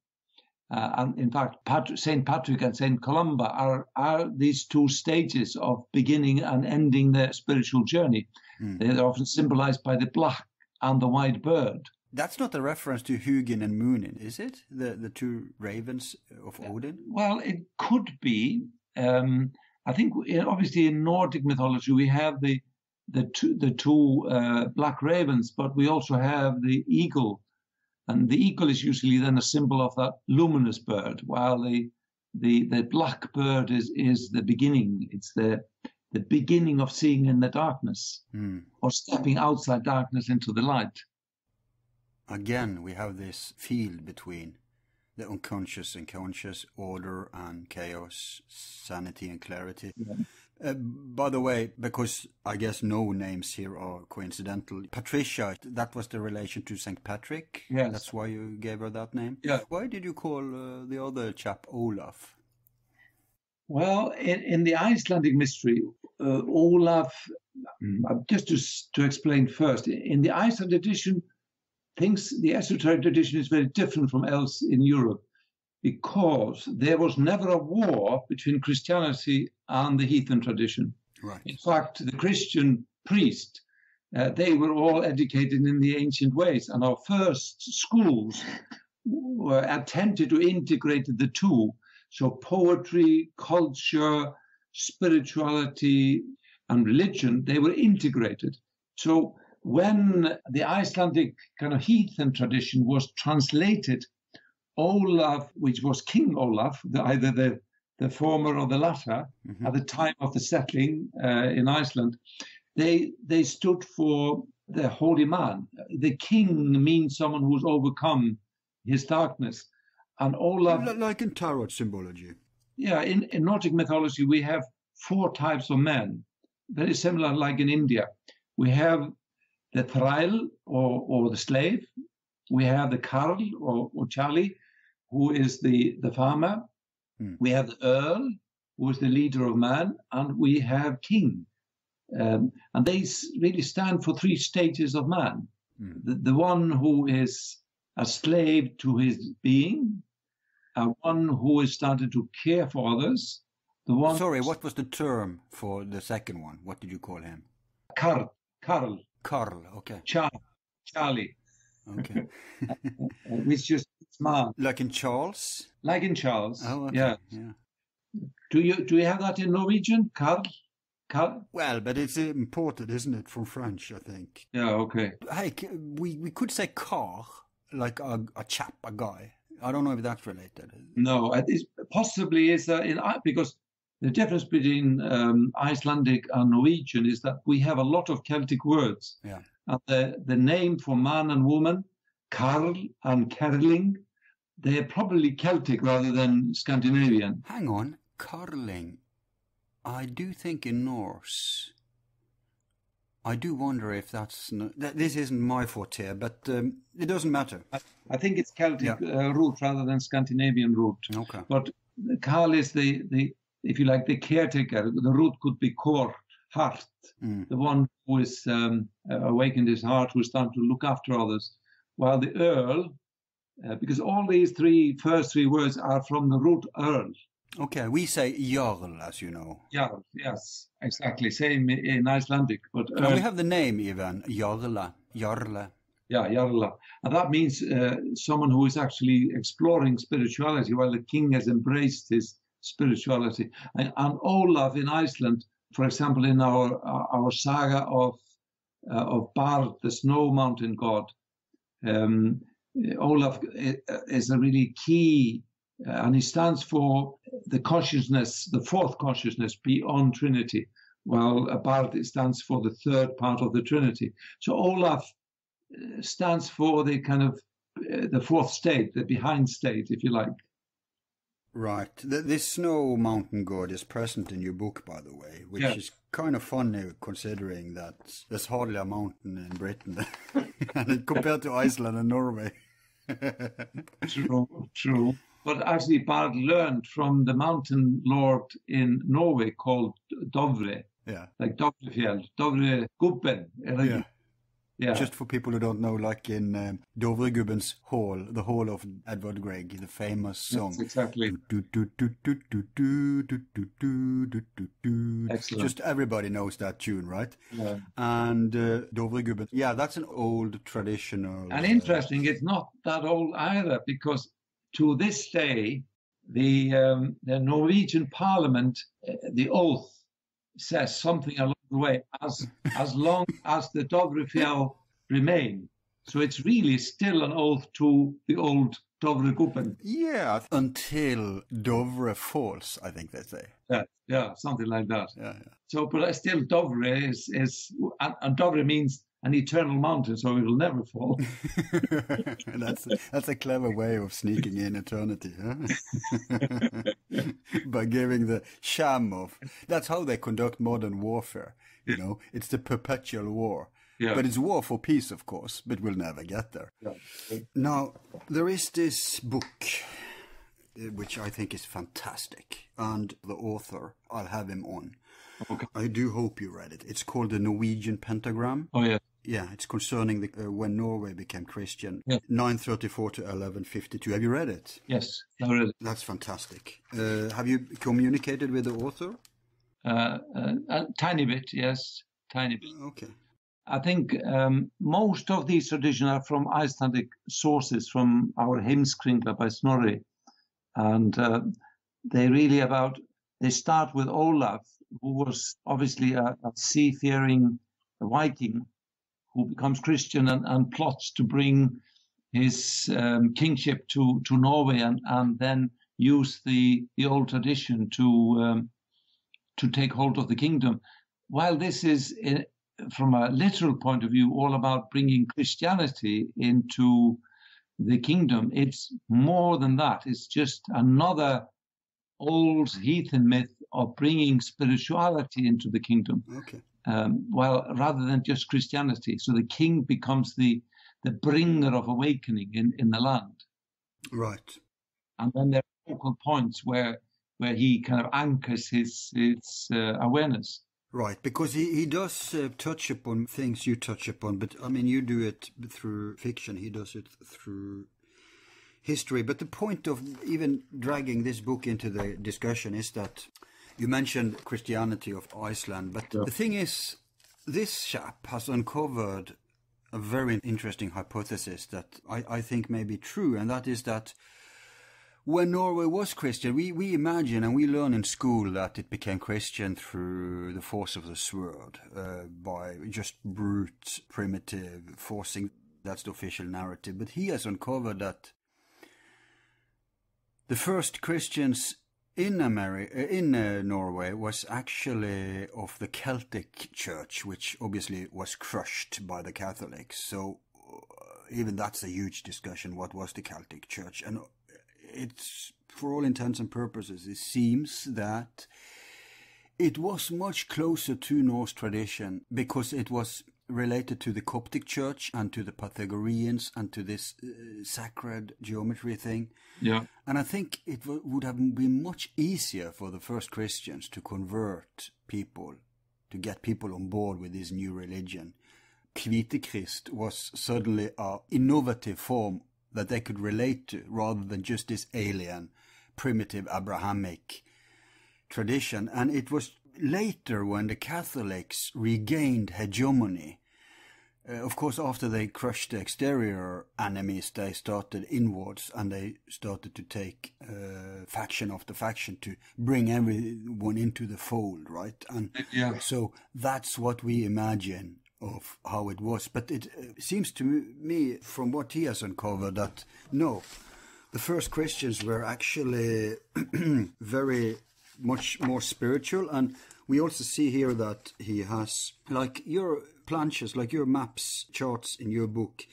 and in fact Saint Patrick and Saint Columba are these two stages of beginning and ending their spiritual journey. They're often symbolized by the black and the white bird. That's not a reference to Hugin and Munin, is it? The two ravens of Odin? Well, it could be. I think obviously in Nordic mythology we have the two black ravens, but we also have the eagle, and the eagle is usually then a symbol of that luminous bird, while the black bird is the beginning. It's the beginning of seeing in the darkness, or stepping outside darkness into the light. Again, we have this field between the unconscious and conscious, order and chaos, sanity and clarity. By the way, because I guess no names here are coincidental, Patricia, that was the relation to St. Patrick? Yes. That's why you gave her that name? Yeah. Why did you call the other chap Olaf? Well, in the Icelandic mystery, Olaf, just to explain first, in the Icelandic tradition, the esoteric tradition is very different from else in Europe, because there was never a war between Christianity and the heathen tradition. Right. In fact, the Christian priest, they were all educated in the ancient ways, and our first schools were attempted to integrate the two. So poetry, culture, spirituality, and religion, they were integrated. So when the Icelandic kind of heathen tradition was translated, Olaf, which was King Olaf, either the former or the latter, at the time of the settling in Iceland, they stood for the holy man. The king means someone who's overcome his darkness. And Olaf, like in tarot symbology. Yeah, in Nordic mythology, we have 4 types of men, very similar like in India. We have the thrall or the slave. We have the carl or Charlie, who is the farmer. We have the earl, who is the leader of man, and we have king. And they really stand for 3 stages of man. The one who is a slave to his being, one who is starting to care for others. Sorry, what was the term for the second one? What did you call him? Carl, okay. Charlie. Okay. Which just man. Like in Charles? Like in Charles. Oh, okay. Yeah. Do you have that in Norwegian? Carl? Well, but it's imported, isn't it, from French, I think. Yeah, okay. Hey, we could say car, like a chap, a guy. I don't know if that's related. No, it possibly is because the difference between Icelandic and Norwegian is that we have a lot of Celtic words. Yeah. And the name for man and woman, Karl and Kerling, they're probably Celtic rather than Scandinavian. Hang on, Karling. I do think in Norse. I do wonder if this isn't my forte, but it doesn't matter. I think it's Celtic root rather than Scandinavian root. Okay. But Karl is the if you like, the caretaker. The root could be kor, heart, the one who is awakened his heart, who is starting to look after others. While the earl because all these first three words are from the root Earl. Okay, we say Jarl, as you know. Jarl, yes, exactly. Same in Icelandic. But and we have the name even, Jarla. Jarla. Yeah, Jarla. And that means someone who is actually exploring spirituality, while the king has embraced his spirituality. And Olaf in Iceland, for example, in our saga of Bard, the snow mountain god, Olaf is a really key, and he stands for the consciousness, the fourth consciousness beyond Trinity, while Bard stands for the third part of the Trinity. So Olaf stands for the kind of the fourth state, the behind state, if you like. Right. This snow mountain god is present in your book, by the way, which is kind of funny considering that there's hardly a mountain in Britain and compared to Iceland and Norway. True. But actually, Bard learned from the mountain lord in Norway called Doble. Yeah. Like Dovrefjell, Dovregubben. Yeah. Just for people who don't know, like in Dovregubben's Hall, the Hall of Edvard Grieg, the famous song. Yes, exactly. Excellent. Just everybody knows that tune, right? Yeah. And Dovregubben, that's an old traditional. And interesting, it's not that old either, because to this day, the Norwegian Parliament, the oath says something along the way, as long as the Dovrefjell remain. So it's really still an oath to the old Dovregubben. Yeah, until Dovre falls, I think they say. Yeah, something like that. Yeah. So, but still Dovre is and Dovre means an eternal mountain, so it will never fall. That's a clever way of sneaking in eternity, huh? By giving the sham of. That's how they conduct modern warfare. You know, it's the perpetual war. Yeah. But it's war for peace, of course, but we'll never get there. Yeah. Now, there is this book, which I think is fantastic, and the author, I'll have him on. Okay. I do hope you read it. It's called The Norwegian Pentagram. Oh, yeah. Yeah, it's concerning when Norway became Christian, 934 to 1152. Have you read it? Yes, I read it. That's fantastic. Have you communicated with the author? A tiny bit, yes, tiny bit. Okay. I think most of these traditions are from Icelandic sources, from our Heimskringla by Snorri. And they start with Olaf, who was obviously a sea-faring Viking, who becomes Christian and plots to bring his kingship to Norway and then use the old tradition to take hold of the kingdom. While this is, from a literal point of view, all about bringing Christianity into the kingdom, it's more than that. It's just another old heathen myth of bringing spirituality into the kingdom. Okay. Rather than just Christianity. So the king becomes the bringer of awakening in the land. Right. And then there are focal points where he kind of anchors his awareness. Right, because he does touch upon things you touch upon, but I mean, you do it through fiction, he does it through history. But the point of even dragging this book into the discussion is that you mentioned Christianity of Iceland, but the thing is, this chap has uncovered a very interesting hypothesis that I think may be true, and that is that when Norway was Christian, we imagine and we learn in school that it became Christian through the force of the sword, by just brute, primitive forcing. That's the official narrative. But he has uncovered that the first Christians in Norway was actually of the Celtic Church, which obviously was crushed by the Catholics. So even that's a huge discussion. What was the Celtic Church? And it's, for all intents and purposes, it seems that it was much closer to Norse tradition because it was related to the Coptic Church and to the Pythagoreans and to this sacred geometry thing. Yeah. And I think it would have been much easier for the first Christians to convert people, to get people on board with this new religion. Kvitekrist was suddenly an innovative form that they could relate to, rather than just this alien, primitive Abrahamic tradition. And it was later when the Catholics regained hegemony. Of course, after they crushed the exterior enemies, they started inwards, and they started to take faction after faction to bring everyone into the fold, right? And so that's what we imagine of how it was. But it seems to me, from what he has uncovered, that no, the first Christians were actually very much more spiritual. And we also see here that he has, like your planches, like your maps, charts in your book,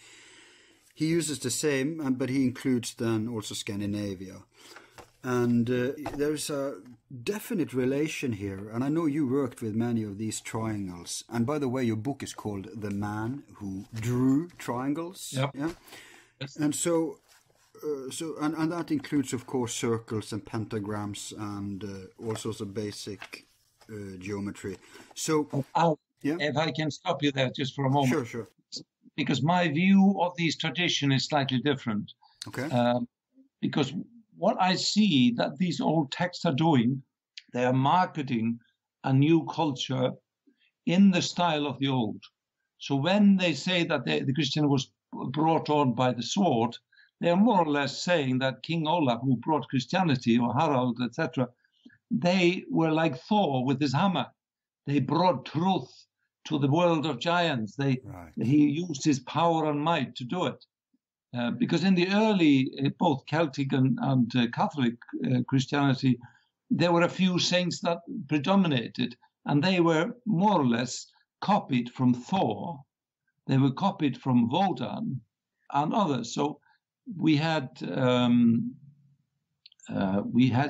he uses the same, but he includes then also Scandinavia. And there's a definite relation here. And I know you worked with many of these triangles. And by the way, your book is called The Man Who Drew Triangles. Yep. Yeah. Yes. And so that includes, of course, circles and pentagrams and all sorts of basic geometry. So, if I can stop you there just for a moment. Sure. Because my view of these traditions is slightly different. Okay. Because what I see that these old texts are doing, they are marketing a new culture in the style of the old. So when they say that the Christian was brought on by the sword, they are more or less saying that King Olaf, who brought Christianity, or Harald, etc., they were like Thor with his hammer. They brought truth to the world of giants. He used his power and might to do it. Because in the early, both Celtic and Catholic Christianity, there were a few saints that predominated, and they were more or less copied from Thor. They were copied from Wodan and others. So we had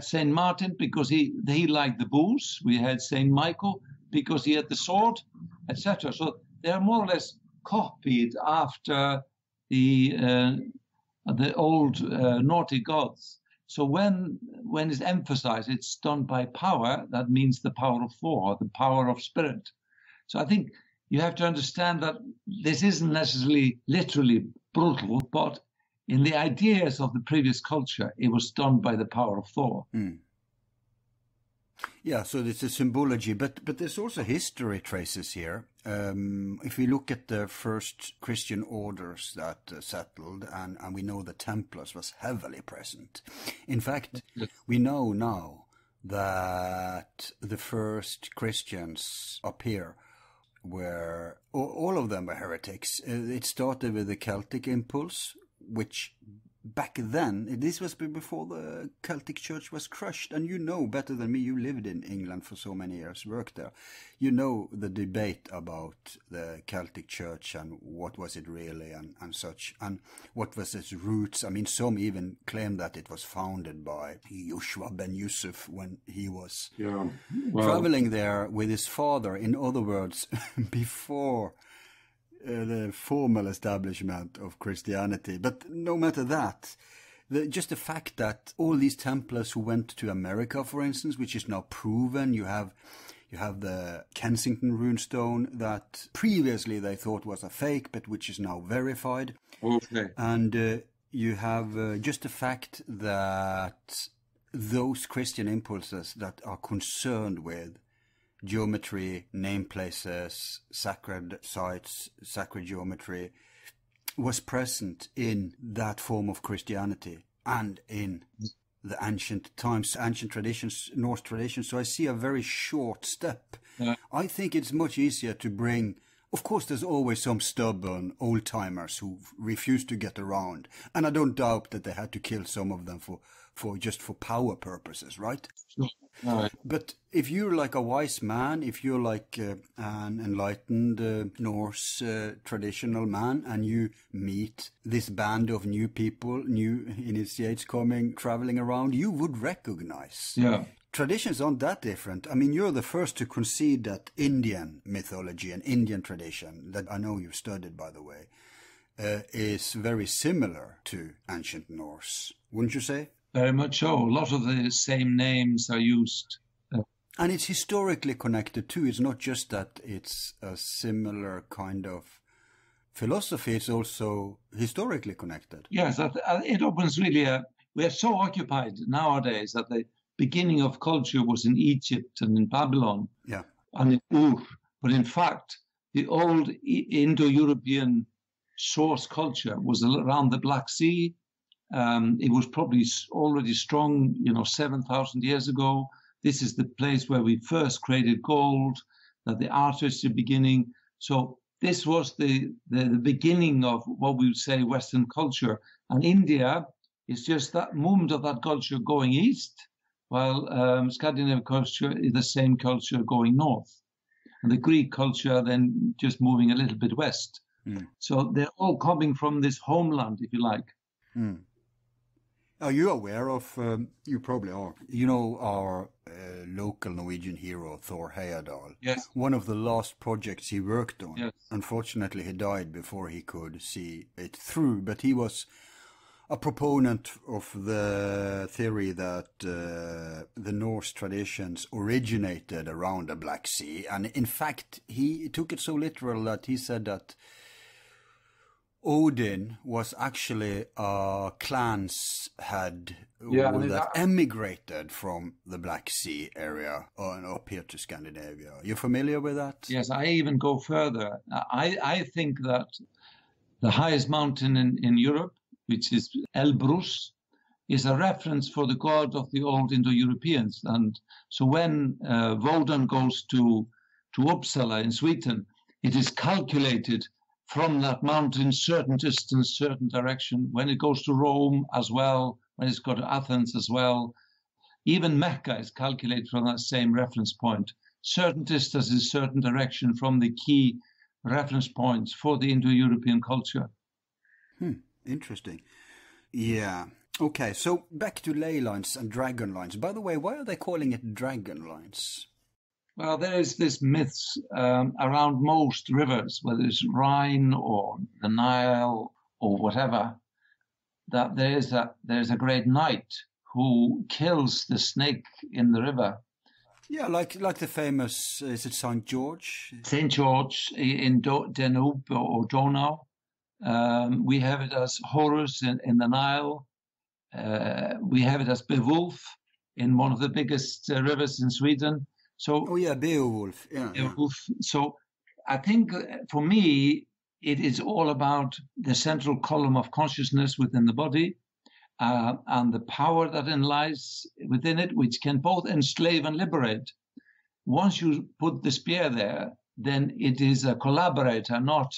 Saint Martin because he liked the booze. We had Saint Michael because he had the sword, etc. So they are more or less copied after the old Nordic gods. So when it's emphasized, it's done by power. That means the power of Thor, the power of spirit. So I think you have to understand that this isn't necessarily literally brutal, but in the ideas of the previous culture, it was done by the power of Thor. Mm. Yeah, so it's a symbology, but there's also history traces here. If we look at the first Christian orders that settled, and we know the Templars was heavily present. In fact, we know now that the first Christians up here were, all of them were heretics. It started with the Celtic impulse, which back then, this was before the Celtic Church was crushed, and you know better than me, you lived in England for so many years, worked there. You know the debate about the Celtic Church and what was it really and such, and what was its roots. I mean, some even claim that it was founded by Joshua ben Yusuf when he was traveling there with his father. In other words, before the formal establishment of Christianity. But no matter that, just the fact that all these Templars who went to America, for instance, which is now proven, you have the Kensington runestone that previously they thought was a fake, but which is now verified. Okay. And you have just the fact that those Christian impulses that are concerned with geometry, name places, sacred sites, sacred geometry, was present in that form of Christianity and in the ancient times, ancient traditions, Norse traditions. So I see a very short step. Yeah. I think it's much easier to bring, of course there's always some stubborn old-timers who refuse to get around. And I don't doubt that they had to kill some of them for just for power purposes, right? Right. But if you're like a wise man, if you're like an enlightened Norse traditional man, and you meet this band of new people, new initiates traveling around, you would recognize. Yeah. Traditions aren't that different. I mean, you're the first to concede that Indian mythology and Indian tradition, that I know you've studied, by the way, is very similar to ancient Norse, wouldn't you say? Very much so. A lot of the same names are used. And it's historically connected too. It's not just that it's a similar kind of philosophy is also historically connected. Yes, it opens really we are so occupied nowadays that the beginning of culture was in Egypt and in Babylon and in Ur. But in fact, the old Indo-European source culture was around the Black Sea. It was probably already strong, 7,000 years ago. This is the place where we first created gold, that the artists are beginning. So this was the beginning of what we would say Western culture. And India is just that movement of that culture going east, while Scandinavian culture is the same culture going north. And the Greek culture then just moving a little bit west. So they're all coming from this homeland, if you like. Are you aware of, you probably are, our local Norwegian hero, Thor Heyerdahl? Yes. One of the last projects he worked on. Yes. Unfortunately, he died before he could see it through, but he was a proponent of the theory that the Norse traditions originated around the Black Sea. And in fact, he took it so literal that he said that Odin was actually a clan's head that emigrated from the Black Sea area up here to Scandinavia. You familiar with that? Yes, I even go further. I think that the highest mountain in Europe, which is Elbrus, is a reference for the god of the old Indo-Europeans. And so when Woden goes to Uppsala in Sweden, it is calculated from that mountain, certain distance, certain direction. When it goes to Rome as well, when it's got to Athens as well, even Mecca is calculated from that same reference point. Certain distance is certain direction from the key reference points for the Indo-European culture. Interesting. Yeah. Okay, so back to ley lines and dragon lines. By the way, why are they calling it dragon lines? Well, there is this myths around most rivers, whether it's Rhine or the Nile or whatever, that there's a great knight who kills the snake in the river. Yeah, like the famous, is it St. George? St. George in Danube or Donau. We have it as Horus in the Nile. We have it as Beowulf in one of the biggest rivers in Sweden. So, Beowulf. Yeah. Beowulf. So I think for me, it is all about the central column of consciousness within the body and the power that lies within it, which can both enslave and liberate. Once you put the spear there, then it is a collaborator, not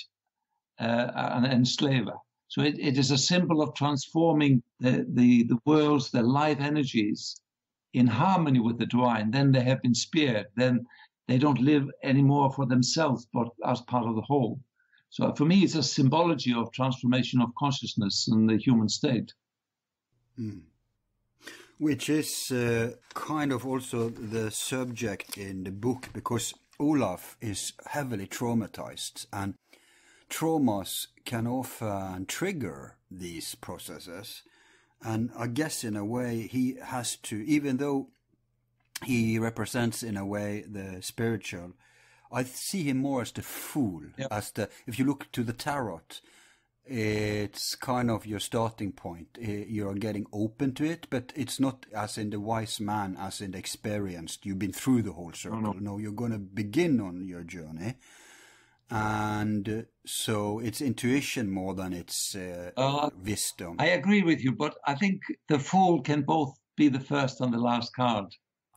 an enslaver. So it is a symbol of transforming the worlds, the life energies in harmony with the divine. Then they have been speared. Then they don't live anymore for themselves, but as part of the whole. So for me, it's a symbology of transformation of consciousness in the human state. Which is kind of also the subject in the book, because Olaf is heavily traumatized, and traumas can often trigger these processes. And I guess in a way he has to, even though he represents in a way the spiritual, I see him more as the fool. Yep. If you look to the tarot, it's kind of your starting point. You're getting open to it, but it's not as in the wise man, as in the experienced. You've been through the whole circle. No, you're going to begin on your journey. And so it's intuition more than it's wisdom. I agree with you, but I think the fool can both be the first and the last card.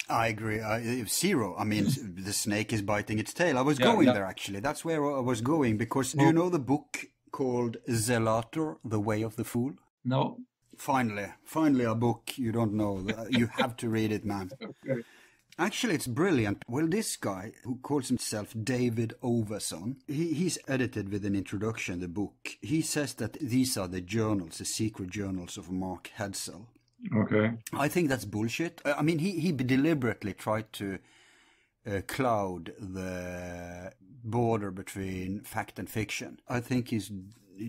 I agree. Zero. I mean, the snake is biting its tail. I was going there, actually. That's where I was going, because do you know the book called Zelator, The Way of the Fool? No. Finally a book you don't know. You have to read it, man. Okay. Actually, it's brilliant. Well, this guy, who calls himself David Overson, he's edited with an introduction, the book. He says that these are the journals, the secret journals of Mark Hetzel. Okay. I think that's bullshit. I mean, he deliberately tried to cloud the border between fact and fiction. I think he's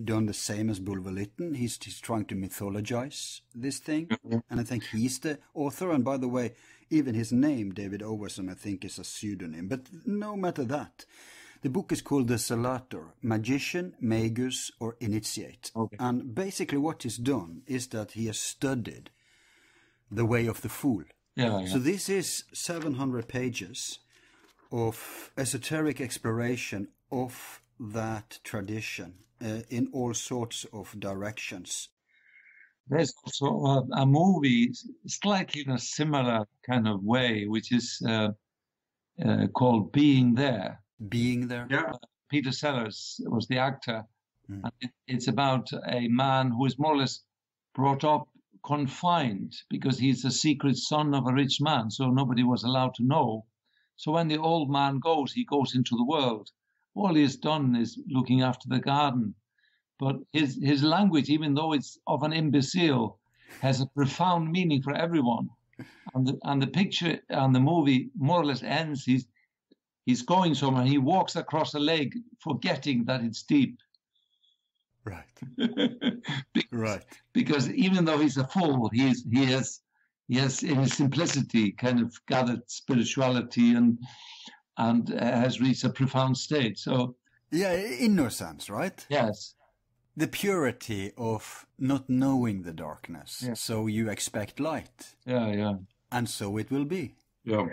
done the same as Bulwer Lytton. He's trying to mythologize this thing. Mm-hmm. And I think he's the author. And by the way, even his name, David Overson, I think is a pseudonym. But no matter that, The book is called The Salator, Magician, Magus, or Initiate. Okay. And basically what he's done is that he has studied the way of the fool. Yeah. So this is 700 pages of esoteric exploration of that tradition in all sorts of directions. There's also a movie slightly in a similar kind of way, which is called Being There. Being There? Yeah. Peter Sellers was the actor. And it's about a man who is more or less brought up confined because he's a secret son of a rich man, so nobody was allowed to know. So when the old man goes, he goes into the world. All he has done is looking after the garden. But his language, even though it's of an imbecile, has a profound meaning for everyone. And the picture and the movie more or less ends. He's going somewhere. He walks across a lake, forgetting that it's deep. Right. Because even though he's a fool, he has in his simplicity kind of gathered spirituality and has reached a profound state. So yeah, innocence, right? Yes. The purity of not knowing the darkness. Yeah. So you expect light. Yeah. And so it will be. Yeah.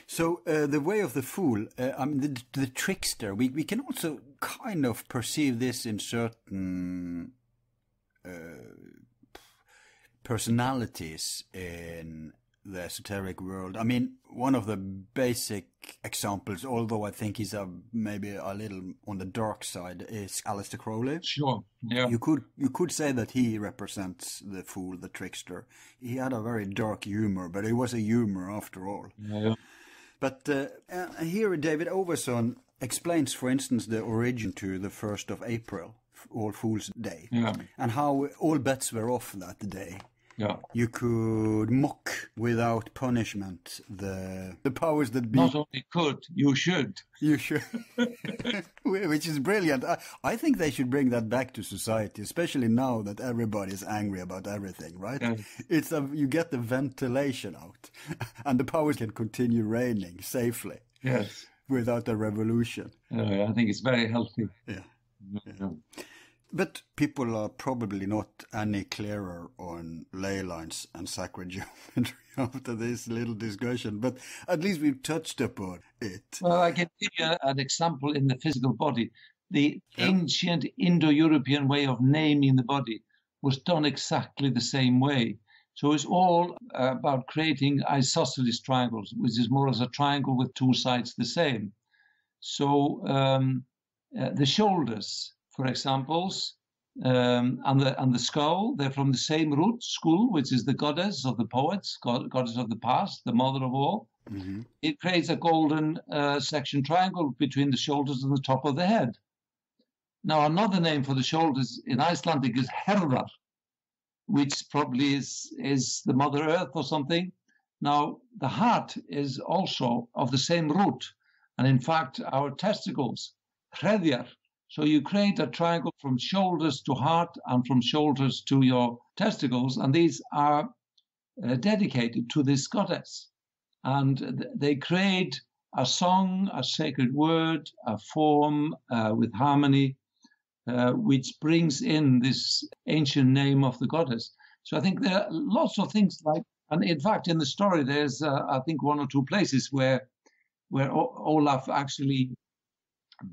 So the way of the fool, I mean, the trickster, we can also kind of perceive this in certain personalities in the esoteric world. I mean, one of the basic examples, although I think he's maybe a little on the dark side, is Aleister Crowley. Sure. Yeah. You could say that he represents the fool, the trickster. He had a very dark humor, but it was a humor after all. Yeah. But here David Overson explains, for instance, the origin to the 1st of April, All Fool's Day, and how all bets were off that day. Yeah. You could mock without punishment the powers that be. Not only could, you should. You should. Which is brilliant. I think they should bring that back to society, especially now that everybody is angry about everything, right? Yes. You get the ventilation out, and the powers can continue reigning safely. Yes. Without a revolution. I think it's very healthy. Yeah. But people are probably not any clearer on ley lines and sacred geometry after this little discussion, but at least we've touched upon it. Well, I can give you an example in the physical body. The ancient Indo-European way of naming the body was done exactly the same way. So it's all about creating isosceles triangles, which is more or less a triangle with two sides the same. So the shoulders, for examples, and the skull, they're from the same root, Skuld, which is the goddess of the poets, goddess of the past, the mother of all. Mm-hmm. It creates a golden section triangle between the shoulders and the top of the head. Now, another name for the shoulders in Icelandic is Herðar, which probably is the Mother Earth or something. Now, the heart is also of the same root, and in fact, our testicles, Hreðjar. So you create a triangle from shoulders to heart and from shoulders to your testicles, and these are dedicated to this goddess. And they create a song, a sacred word, a form with harmony, which brings in this ancient name of the goddess. So I think there are lots of things like, and in fact, in the story, there's, I think, one or two places where Olaf actually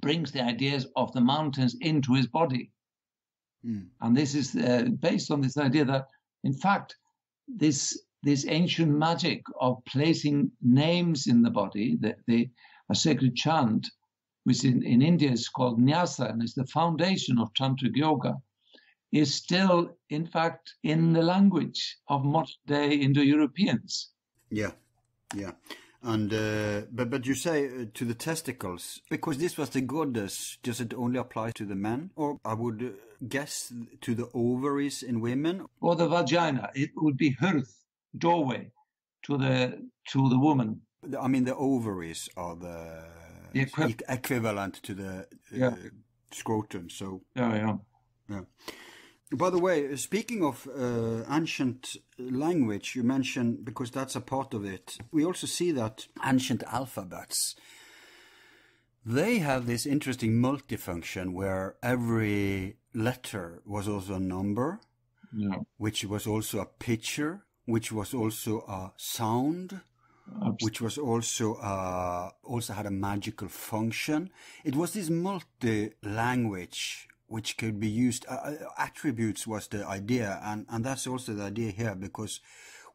brings the ideas of the mountains into his body. And this is based on this idea that, in fact, this ancient magic of placing names in the body, a sacred chant, which in India is called Nyasa and is the foundation of Tantric yoga, is still, in fact, in the language of modern-day Indo-Europeans. Yeah. And but you say to the testicles, because this was the goddess, does it only apply to the men? Or I would guess to the ovaries in women? Or the vagina, it would be hurth, doorway, to the woman. I mean, the ovaries are the equivalent to the scrotum. So Yeah. By the way, speaking of ancient language, you mentioned, because that's a part of it, we also see that ancient alphabets, They have this interesting multifunction where every letter was also a number, which was also a picture, which was also a sound, which was also had a magical function. It was this multi-language which could be used. Attributes was the idea, and that's also the idea here, because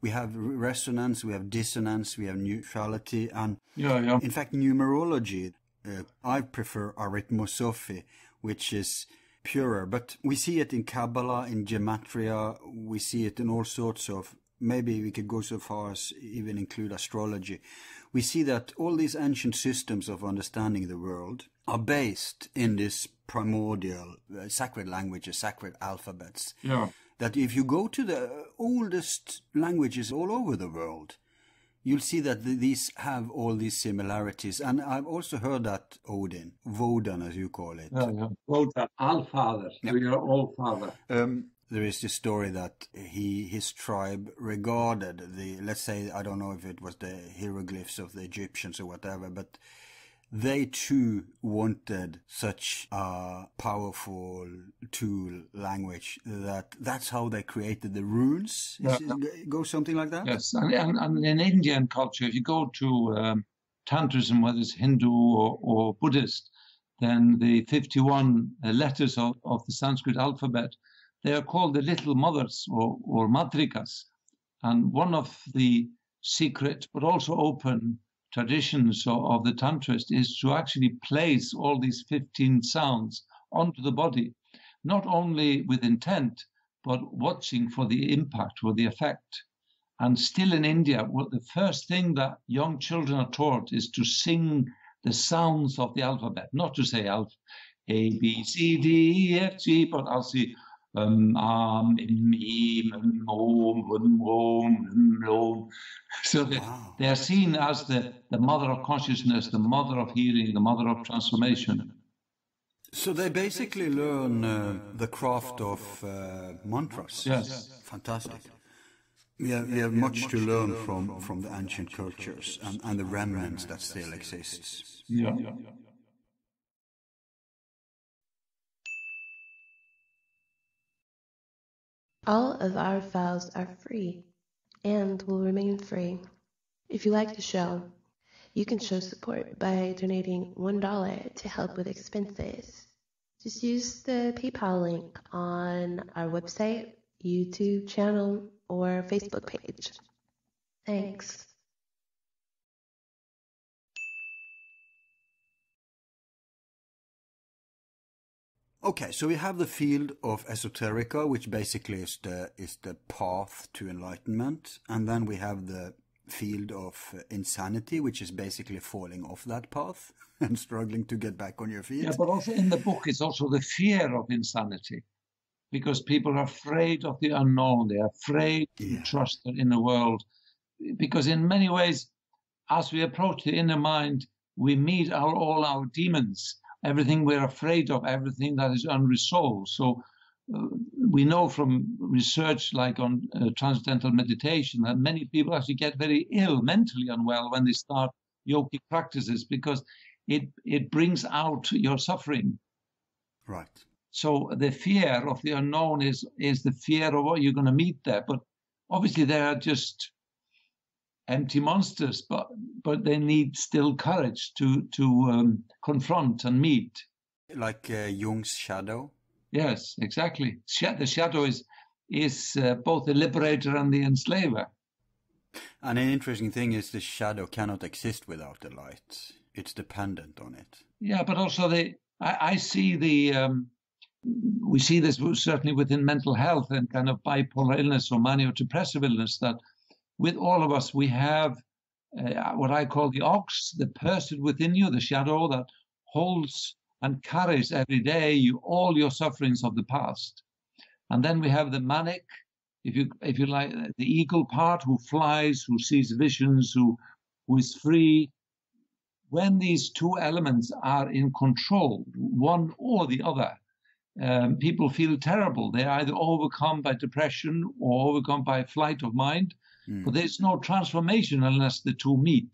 we have resonance, we have dissonance, we have neutrality, and in fact numerology. I prefer arithmosophy, which is purer, but we see it in Kabbalah, in Gematria, we see it in all sorts of, maybe we could go so far as even include astrology. We see that all these ancient systems of understanding the world are based in this primordial sacred languages, sacred alphabets. That if you go to the oldest languages all over the world, you'll see that these have all these similarities. And I've also heard that Odin, Wodan as you call it. Wodan, Allfather. We are all father. There is this story that his tribe regarded let's say, I don't know if it was the hieroglyphs of the Egyptians or whatever, but they too wanted such a powerful tool language that's how they created the runes. It goes something like that? Yes, and in Indian culture, if you go to Tantrism, whether it's Hindu or Buddhist, then the 51 letters of the Sanskrit alphabet, they are called the little mothers or madrikas. And one of the secret but also open traditions of the Tantrists is to actually place all these 15 sounds onto the body, not only with intent, but watching for the impact or the effect. And still in India, the first thing that young children are taught is to sing the sounds of the alphabet, not to say A, B, C, D, E, F, G, but I'll see so they are seen as the mother of consciousness, the mother of healing, the mother of transformation. So they basically learn the craft of mantras. Yes. Fantastic. We have much to learn from the ancient cultures and the remnants that still exists. Yeah. All of our files are free and will remain free. If you like the show, you can show support by donating $1 to help with expenses. Just use the PayPal link on our website, YouTube channel, or Facebook page. Thanks. Okay, so we have the field of esoterica, which basically is the path to enlightenment, and then we have the field of insanity, which is basically falling off that path and struggling to get back on your feet. Yeah, but also in the book, it's also the fear of insanity, because people are afraid of the unknown. They are afraid to trust the inner world, because in many ways, as we approach the inner mind, we meet all our demons. Everything we're afraid of, everything that is unresolved. So we know from research like on transcendental meditation that many people actually get very ill, mentally unwell, when they start yogic practices, because it brings out your suffering. Right. So the fear of the unknown is the fear of what you're going to meet there. But obviously they are just empty monsters, but they need still courage to confront and meet. Like Jung's shadow? Yes, exactly. The shadow is both the liberator and the enslaver. And an interesting thing is the shadow cannot exist without the light. It's dependent on it. Yeah, but also I see we see this certainly within mental health and kind of bipolar illness or manio-depressive illness, that with all of us, we have what I call the ox, the person within you, the shadow that holds and carries every day all your sufferings of the past. And then we have the manic, if you like, the eagle part, who flies, who sees visions, who is free. When these two elements are in control, one or the other, people feel terrible. They're either overcome by depression or overcome by flight of mind. But there's no transformation unless the two meet.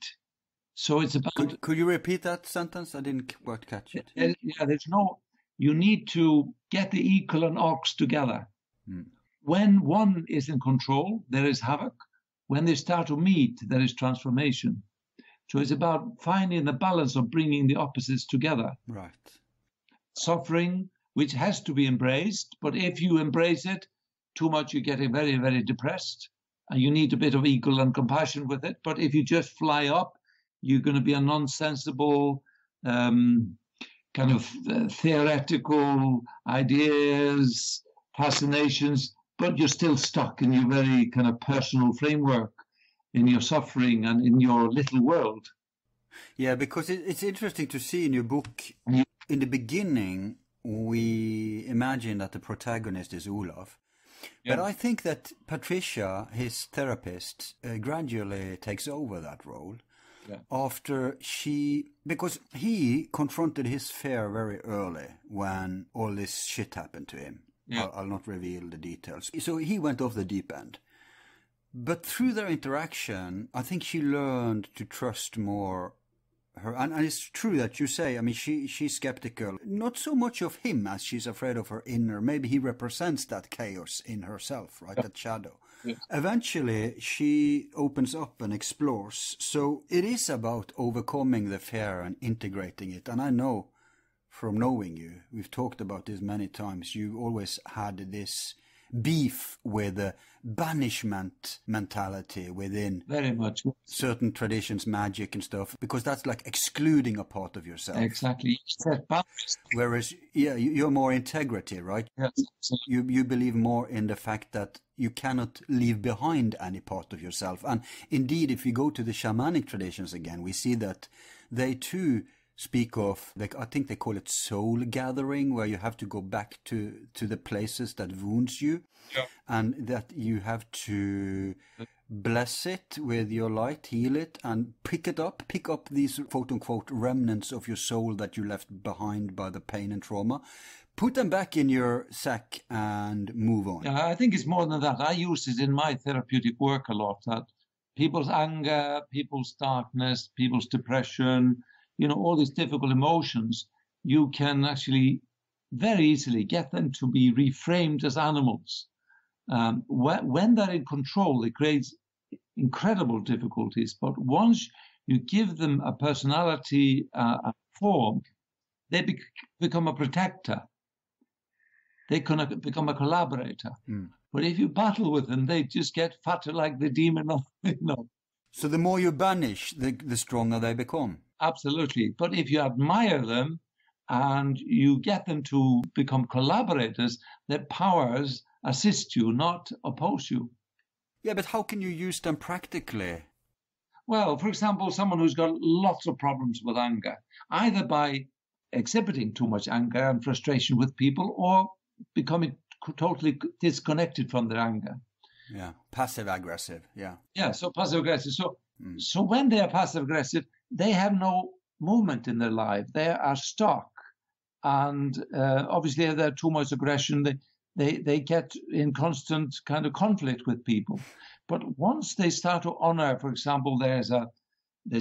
So it's about... Could you repeat that sentence? I didn't quite catch it. You need to get the equal and ox together. When one is in control, there is havoc. When they start to meet, there is transformation. So it's about finding the balance of bringing the opposites together. Right. Suffering, which has to be embraced, but if you embrace it too much, you get very, very depressed, and you need a bit of equal and compassion with it. But if you just fly up, you're going to be a nonsensible, kind of theoretical ideas, fascinations, but you're still stuck in your very kind of personal framework, in your suffering and in your little world. Yeah, because it's interesting to see in your book, in the beginning, we imagine that the protagonist is Olaf. Yeah. But I think that Patricia, his therapist, gradually takes over that role. Yeah. After because he confronted his fear very early when all this shit happened to him. Yeah. I'll not reveal the details. So he went off the deep end. But through their interaction, I think she learned to trust more her. And it's true that you say, I mean, she's skeptical. Not so much of him as she's afraid of her inner. Maybe he represents that chaos in herself, right? Yeah. That shadow. Yes. Eventually, she opens up and explores. So it is about overcoming the fear and integrating it. And I know from knowing you, we've talked about this many times, you always had this beef with the banishment mentality within very much certain traditions, magic and stuff, because that's like excluding a part of yourself. Exactly. Whereas, yeah, you're more integrity, right? Yes. You believe more in the fact that you cannot leave behind any part of yourself. And indeed, if you go to the shamanic traditions again, we see that they too speak of, like, I think they call it soul gathering, where you have to go back to the places that wounds you, yeah. And that you have to bless it with your light, heal it, and pick up these quote-unquote remnants of your soul that you left behind by the pain and trauma, put them back in your sack and move on. Yeah, I think it's more than that. I use it in my therapeutic work a lot, that people's anger, people's darkness, people's depression, you know, all these difficult emotions, you can actually very easily get them to be reframed as animals. When they're in control, it creates incredible difficulties. But once you give them a personality, a form, they become a protector. They can become a collaborator. Mm. But if you battle with them, they just get fatter like the demon of, you know. So the more you banish, the stronger they become. Absolutely. But if you admire them and you get them to become collaborators, their powers assist you, not oppose you. Yeah, but how can you use them practically? Well, for example, someone who's got lots of problems with anger, either by exhibiting too much anger and frustration with people or becoming totally disconnected from their anger. Yeah, passive-aggressive, yeah. Yeah, so passive-aggressive. So when they are passive-aggressive, they have no movement in their life. They are stuck. And obviously, if there's too much aggression, they get in constant kind of conflict with people. But once they start to honor, for example, there's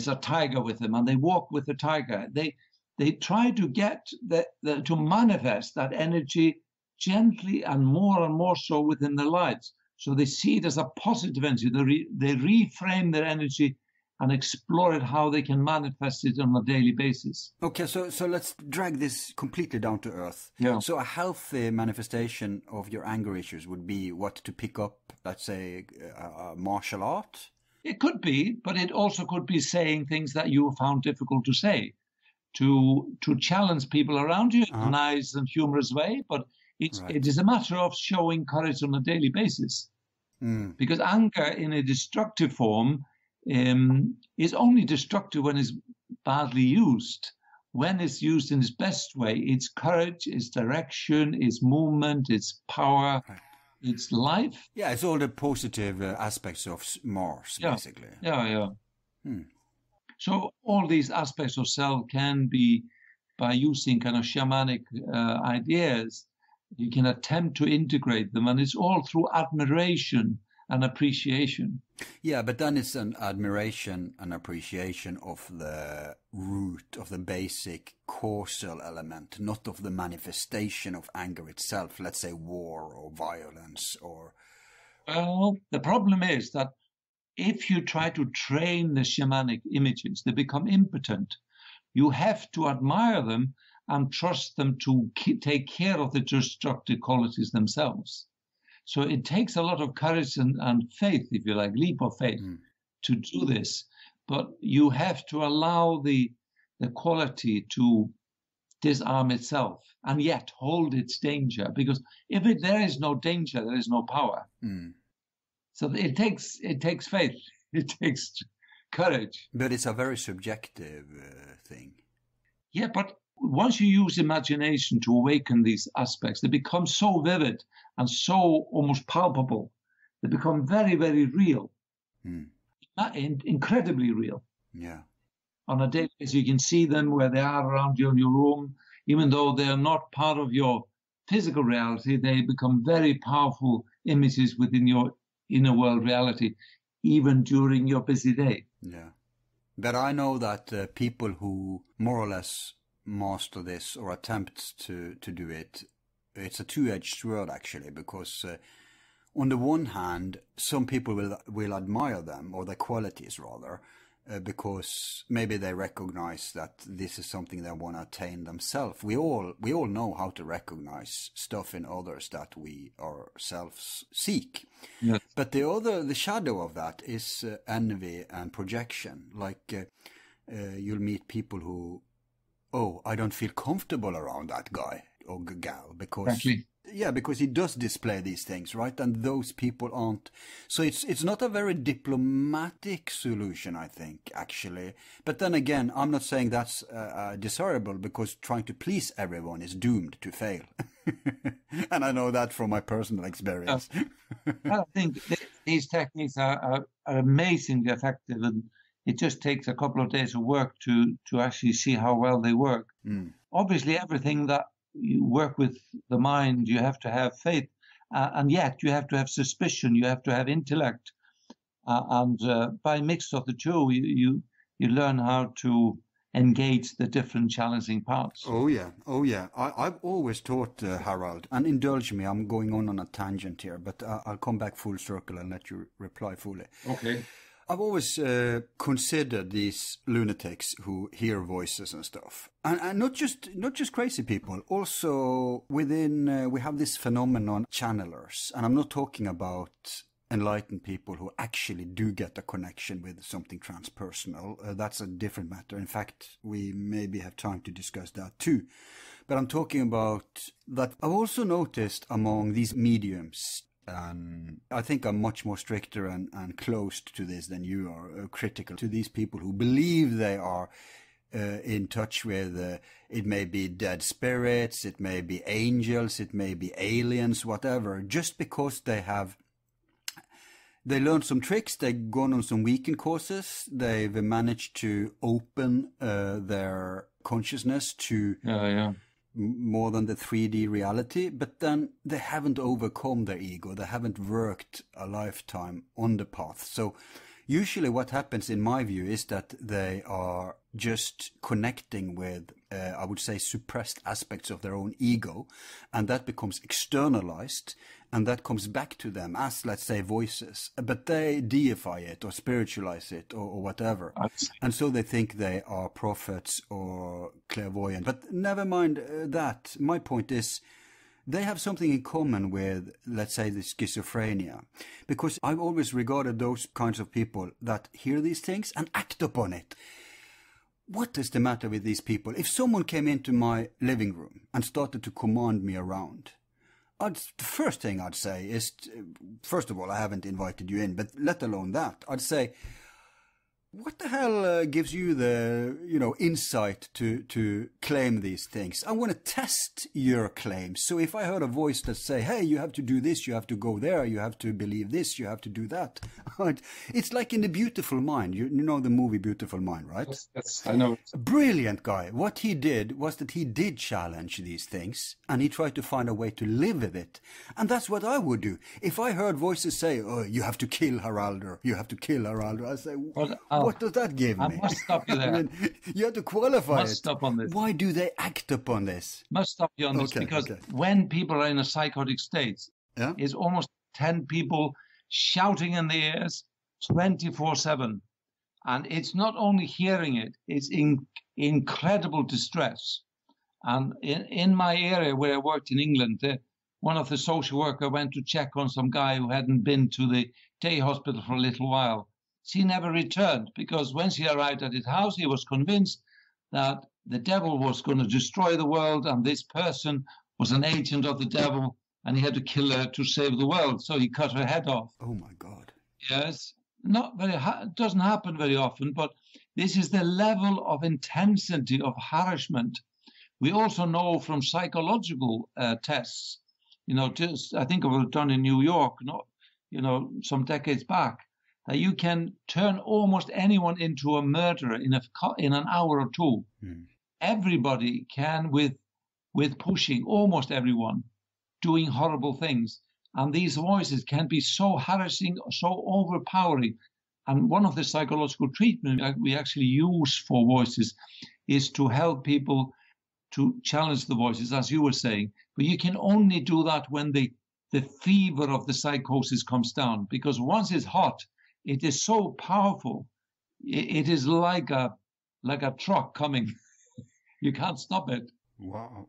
a tiger with them, and they walk with the tiger, they try to get to manifest that energy gently and more so within their lives. So they see it as a positive energy. They reframe their energy and explore it, how they can manifest it on a daily basis. Okay, so let's drag this completely down to earth. Yeah. So a healthy manifestation of your anger issues would be what, to pick up, let's say, martial art? It could be, but it also could be saying things that you found difficult to say, to challenge people around you in a nice and humorous way, but it is a matter of showing courage on a daily basis. Mm. Because anger in a destructive form is only destructive when it's badly used. When it's used in its best way, it's courage, it's direction, it's movement, it's power, it's life. Yeah, it's all the positive aspects of Mars, basically. Yeah. Hmm. So all these aspects of self can be, by using kind of shamanic ideas, you can attempt to integrate them, and it's all through admiration an appreciation. Yeah, but then it's an admiration and appreciation of the root, of the basic causal element, not of the manifestation of anger itself, let's say war or violence or... Well, the problem is that if you try to train the shamanic images, they become impotent. You have to admire them and trust them to take care of the destructive qualities themselves. So it takes a lot of courage and faith, if you like, leap of faith, to do this. But you have to allow the quality to disarm itself and yet hold its danger. Because if there is no danger, there is no power. So it takes faith. It takes courage. But it's a very subjective thing. Yeah, but once you use imagination to awaken these aspects, they become so vivid and so almost palpable. They become very, very real. Incredibly real. Yeah. On a daily basis, you can see them where they are around you in your room. Even though they are not part of your physical reality, they become very powerful images within your inner world reality, even during your busy day. Yeah. But I know that people who more or less master this or attempt to do it, it's a two-edged sword actually, because on the one hand, some people will admire them, or their qualities rather, because maybe they recognize that this is something they want to attain themselves. We all know how to recognize stuff in others that we ourselves seek. Yes. But the shadow of that is envy and projection. Like you'll meet people who, I don't feel comfortable around that guy or gal because... Exactly. Yeah, because he does display these things, right? And those people aren't. So it's not a very diplomatic solution, I think, actually. But then again, I'm not saying that's desirable, because trying to please everyone is doomed to fail. And I know that from my personal experience. I think these techniques are amazingly effective, and it just takes a couple of days of work to actually see how well they work. Obviously, everything that you work with the mind, you have to have faith, and yet you have to have suspicion, you have to have intellect, and by mix of the two, you learn how to engage the different challenging parts. Oh yeah. I've always taught, Harald, and indulge me, I'm going on a tangent here, but I'll come back full circle and let you reply fully. Okay. I've always considered these lunatics who hear voices and stuff, and not just crazy people. Also, within we have this phenomenon, channelers, and I'm not talking about enlightened people who actually do get a connection with something transpersonal. That's a different matter. In fact, we maybe have time to discuss that too. But I'm talking about that. I've also noticed among these mediums. I think I'm much more stricter and closed to this than you are, critical to these people who believe they are in touch with, it may be dead spirits, it may be angels, it may be aliens, whatever, just because they learned some tricks, they've gone on some weekend courses, they've managed to open their consciousness to... more than the 3D reality, but then they haven't overcome their ego. They haven't worked a lifetime on the path. So usually what happens in my view is that they are just connecting with, I would say, suppressed aspects of their own ego, and that becomes externalized, and that comes back to them as, let's say, voices. But they deify it or spiritualize it or whatever. And so they think they are prophets or clairvoyant. But never mind that. My point is, they have something in common with, let's say, the schizophrenia. Because I've always regarded those kinds of people that hear these things and act upon it. What is the matter with these people? If someone came into my living room and started to command me around, the first thing I'd say is, first of all, I haven't invited you in, but let alone that, I'd say, What the hell gives you the, insight to claim these things? I want to test your claims. So if I heard a voice that say, hey, you have to do this, you have to go there, you have to believe this, you have to do that. It's like in The Beautiful Mind. You know the movie Beautiful Mind, right? Yes, I know. Brilliant guy. What he did was that he did challenge these things and he tried to find a way to live with it. And that's what I would do. If I heard voices say, oh, you have to kill Haraldur, you have to kill Haraldur, I say, what does that give me? I must stop you there. I mean, you have to qualify must stop on this. Why do they act upon this? Must stop you on this because when people are in a psychotic state, it's almost 10 people shouting in the ears 24/7. And it's not only hearing it, it's incredible distress. And in my area where I worked in England, one of the social workers went to check on some guy who hadn't been to the day hospital for a little while. She never returned because when she arrived at his house, he was convinced that the devil was going to destroy the world and this person was an agent of the devil and he had to kill her to save the world. So he cut her head off. Oh, my God. Yes. It doesn't happen very often, but this is the level of intensity of harassment. We also know from psychological tests, I think it was done in New York, some decades back, that you can turn almost anyone into a murderer in an hour or two. Everybody can, with pushing, almost everyone, doing horrible things. And these voices can be so harassing, so overpowering. And one of the psychological treatments we actually use for voices is to help people to challenge the voices, as you were saying. But you can only do that when the fever of the psychosis comes down, because once it's hot, it is so powerful. It is like a truck coming. You can't stop it. Wow.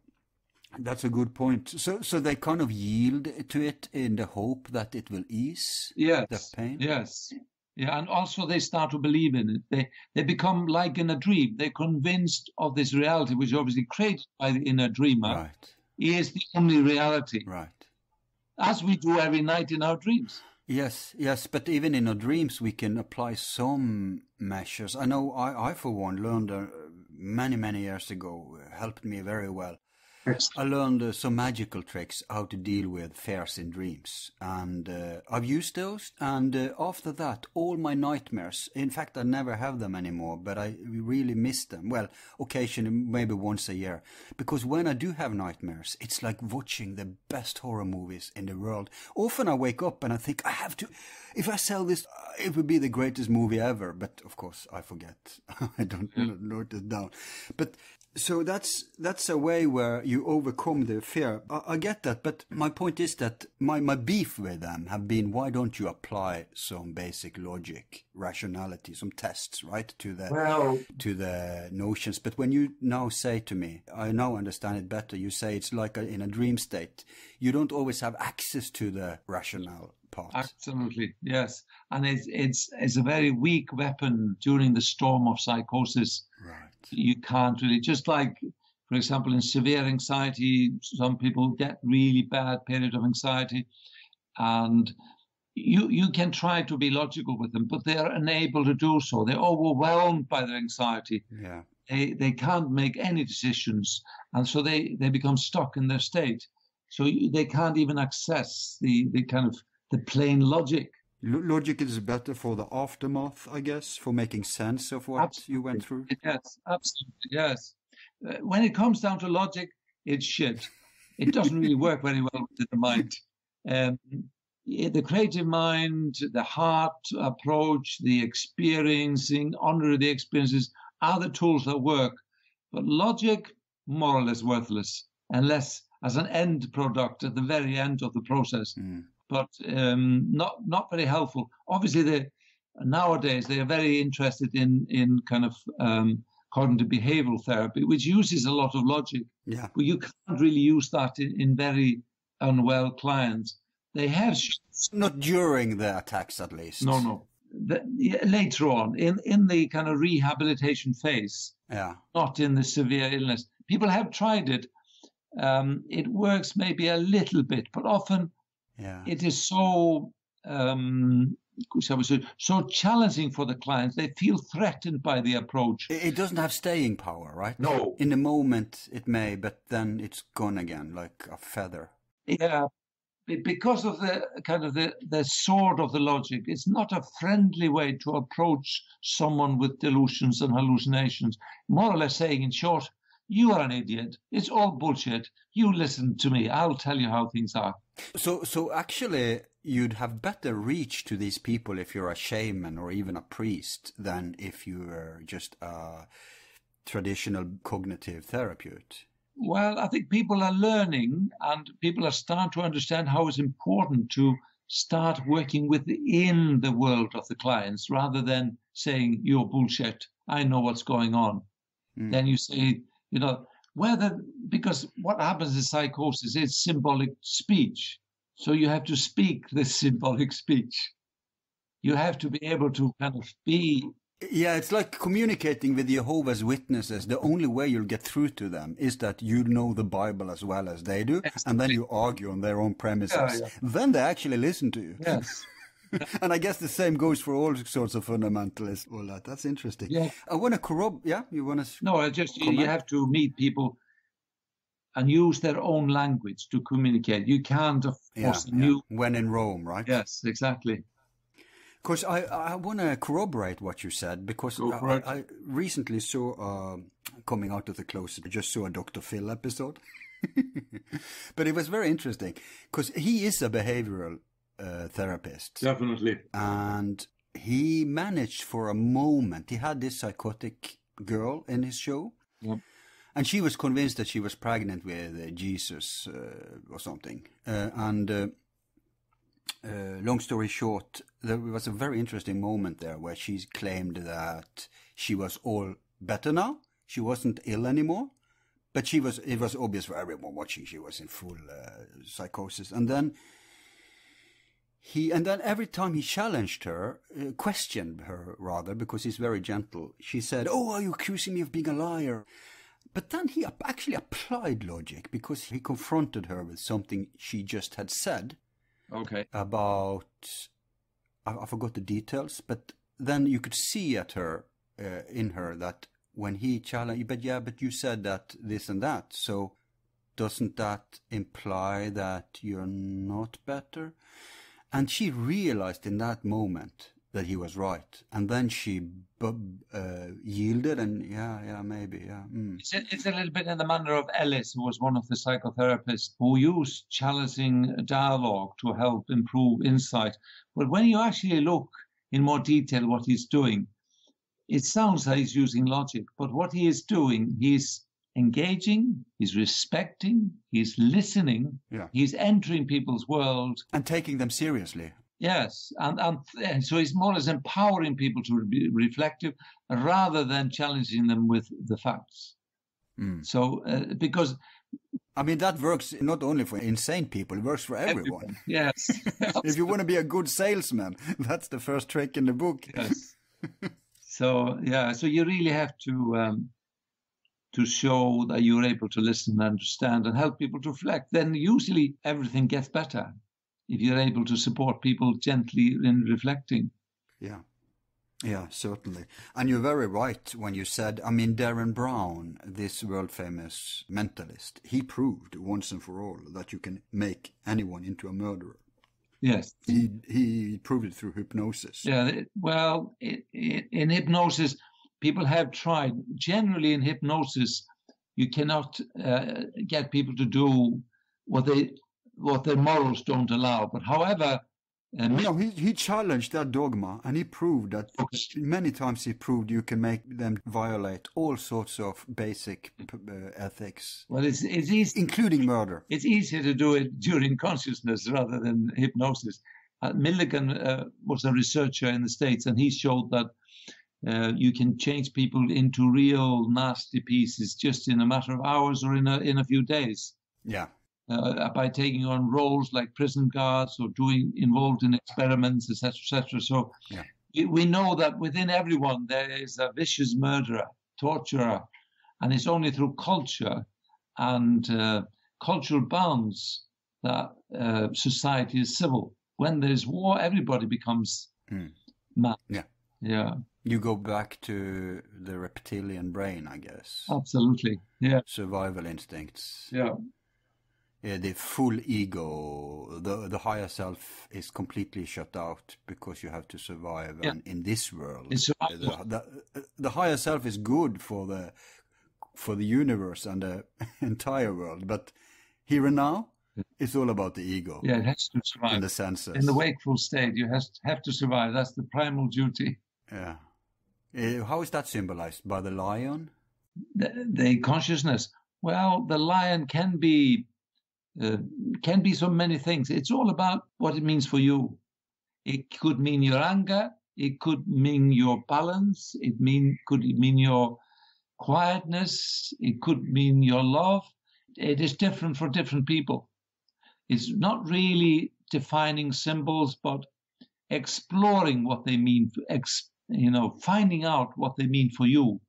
That's a good point. So they kind of yield to it in the hope that it will ease the pain? Yes. Yeah, and also they start to believe in it. They become like in a dream. They're convinced of this reality, which is obviously created by the inner dreamer, right, is the only reality. Right. As we do every night in our dreams. Yes, but even in our dreams we can apply some measures. I know I for one, learned many, many years ago, helped me very well. I learned some magical tricks how to deal with fears in dreams, and I've used those, and after that all my nightmares, in fact I never have them anymore, but I really miss them. Well, occasionally, maybe once a year, because when I do have nightmares, it's like watching the best horror movies in the world. Often I wake up and I think, I have to, if I sell this, it would be the greatest movie ever, but of course I forget. I don't note it down. But so that's a way where you overcome the fear. I get that, but my point is that my beef with them have been, why don't you apply some basic logic, rationality, some tests, right, to the notions? But when you now say to me, I now understand it better, you say it's like in a dream state. You don't always have access to the rationale part. Absolutely, yes. And it's a very weak weapon during the storm of psychosis. Right. You can't really, just like, for example, in severe anxiety, some people get really bad period of anxiety, and you can try to be logical with them, but they are unable to do so. They're overwhelmed by their anxiety. Yeah. They can't make any decisions, and so they become stuck in their state. So they can't even access the kind of the plain logic. Logic is better for the aftermath, I guess, for making sense of what you went through. Yes, absolutely, yes. When it comes down to logic, it's shit. It doesn't really work very well with the mind. The creative mind, the heart approach, the experiencing, under the experiences are the tools that work. But logic, more or less worthless, unless as an end product at the very end of the process. But not very helpful. Obviously, nowadays they are very interested in kind of cognitive behavioral therapy, which uses a lot of logic. Yeah. But you can't really use that in very unwell clients. They have not during the attacks, at least. No. Later on, in the kind of rehabilitation phase. Yeah. Not in the severe illness. People have tried it. It works maybe a little bit, but often. Yeah. It is so shall we say, so challenging for the clients. They feel threatened by the approach. It doesn't have staying power, right? No. In the moment it may, but then it's gone again, like a feather. Yeah, because of the kind of the sword of the logic. It's not a friendly way to approach someone with delusions and hallucinations. More or less saying, in short, you are an idiot. It's all bullshit. You listen to me. I'll tell you how things are. So actually, you'd have better reach to these people if you're a shaman or even a priest than if you were just a traditional cognitive therapist. Well, I think people are learning and people are starting to understand how it's important to start working within the world of the clients rather than saying, you're bullshit, I know what's going on. Then you say, you know, because what happens in psychosis is symbolic speech. So you have to speak this symbolic speech. You have to be able to kind of be... Yeah, it's like communicating with Jehovah's Witnesses. The only way you'll get through to them is that you know the Bible as well as they do, and then you argue on their own premises. Yeah. Then they actually listen to you. Yes. And I guess the same goes for all sorts of fundamentalists. All that. That's interesting. Yeah. I want to corroborate. Yeah, you want to? No, you have to meet people and use their own language to communicate. You can't, of course, when in Rome, right? Yes, exactly. Because I want to corroborate what you said, because I recently saw, coming out of the closet, I just saw a Dr. Phil episode. But it was very interesting, because he is a behavioral therapist. Definitely. And he managed for a moment, he had this psychotic girl in his show. Yep. And she was convinced that she was pregnant with Jesus or something. Long story short, there was a very interesting moment there where she claimed that she was all better now. She wasn't ill anymore, but it was obvious for everyone watching. She was in full psychosis. And then every time he challenged her, questioned her rather, because he's very gentle, she said, "Oh, are you accusing me of being a liar?" But then he actually applied logic, because he confronted her with something she just had said. Okay. About, I forgot the details, but then you could see at her, in her, that when he challenged, but you said that this and that, so doesn't that imply that you're not better? And she realized in that moment that he was right, and then she yielded, and maybe. It's a little bit in the manner of Ellis, who was one of the psychotherapists who used challenging dialogue to help improve insight. But when you actually look in more detail what he's doing, it sounds like he's using logic, but what he is doing, he's engaging, he's respecting, he's listening, he's entering people's world. And taking them seriously. Yes, and so he's more or less empowering people to be reflective rather than challenging them with the facts. So, because... I mean, that works not only for insane people, it works for everyone. Yes. If you want to be a good salesman, that's the first trick in the book. Yes. So you really have to show that you're able to listen and understand and help people to reflect. Then usually everything gets better if you're able to support people gently in reflecting. Yeah, certainly. And you're very right when you said, I mean, Darren Brown, this world-famous mentalist, he proved once and for all that you can make anyone into a murderer. Yes. He proved it through hypnosis. Yeah, well, in hypnosis, people have tried. Generally in hypnosis, you cannot get people to do what their morals don't allow. But however... he challenged that dogma, and he proved that many times he proved you can make them violate all sorts of basic ethics. Well, it's easy, including murder. It's easier to do it during consciousness rather than hypnosis. Milligan was a researcher in the States, and he showed that you can change people into real nasty pieces just in a matter of hours or in a few days. Yeah. By taking on roles like prison guards or involved in experiments, etc., etc. So we know that within everyone there is a vicious murderer, torturer, and it's only through culture and cultural bonds that society is civil. When there's war, everybody becomes man. Yeah. Yeah. You go back to the reptilian brain, I guess. Absolutely. Yeah. Survival instincts. Yeah. The full ego, the higher self is completely shut out because you have to survive. Yeah. And in this world, It's the higher self is good for the universe and the entire world, but here and now, it's all about the ego. Yeah, it has to survive. In the senses. In the wakeful state, you have to survive. That's the primal duty. Yeah. How is that symbolized? By the lion? The consciousness. Well, the lion can be so many things. It's all about what it means for you. It could mean your anger. It could mean your balance. Could mean your quietness. It could mean your love. It is different for different people. It's not really defining symbols, but exploring what they mean, finding out what they mean for you.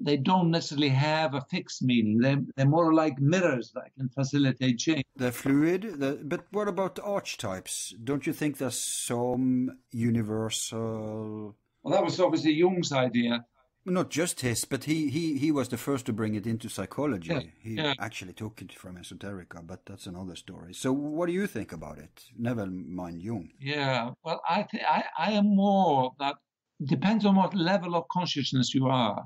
They don't necessarily have a fixed meaning. They're more like mirrors that can facilitate change. They're fluid. But what about the archetypes? Don't you think there's some universal... Well, that was obviously Jung's idea. Not just his, but he was the first to bring it into psychology. Yeah. He actually took it from Esoterica, but that's another story. So what do you think about it? Never mind Jung. Yeah, well, I am more that depends on what level of consciousness you are.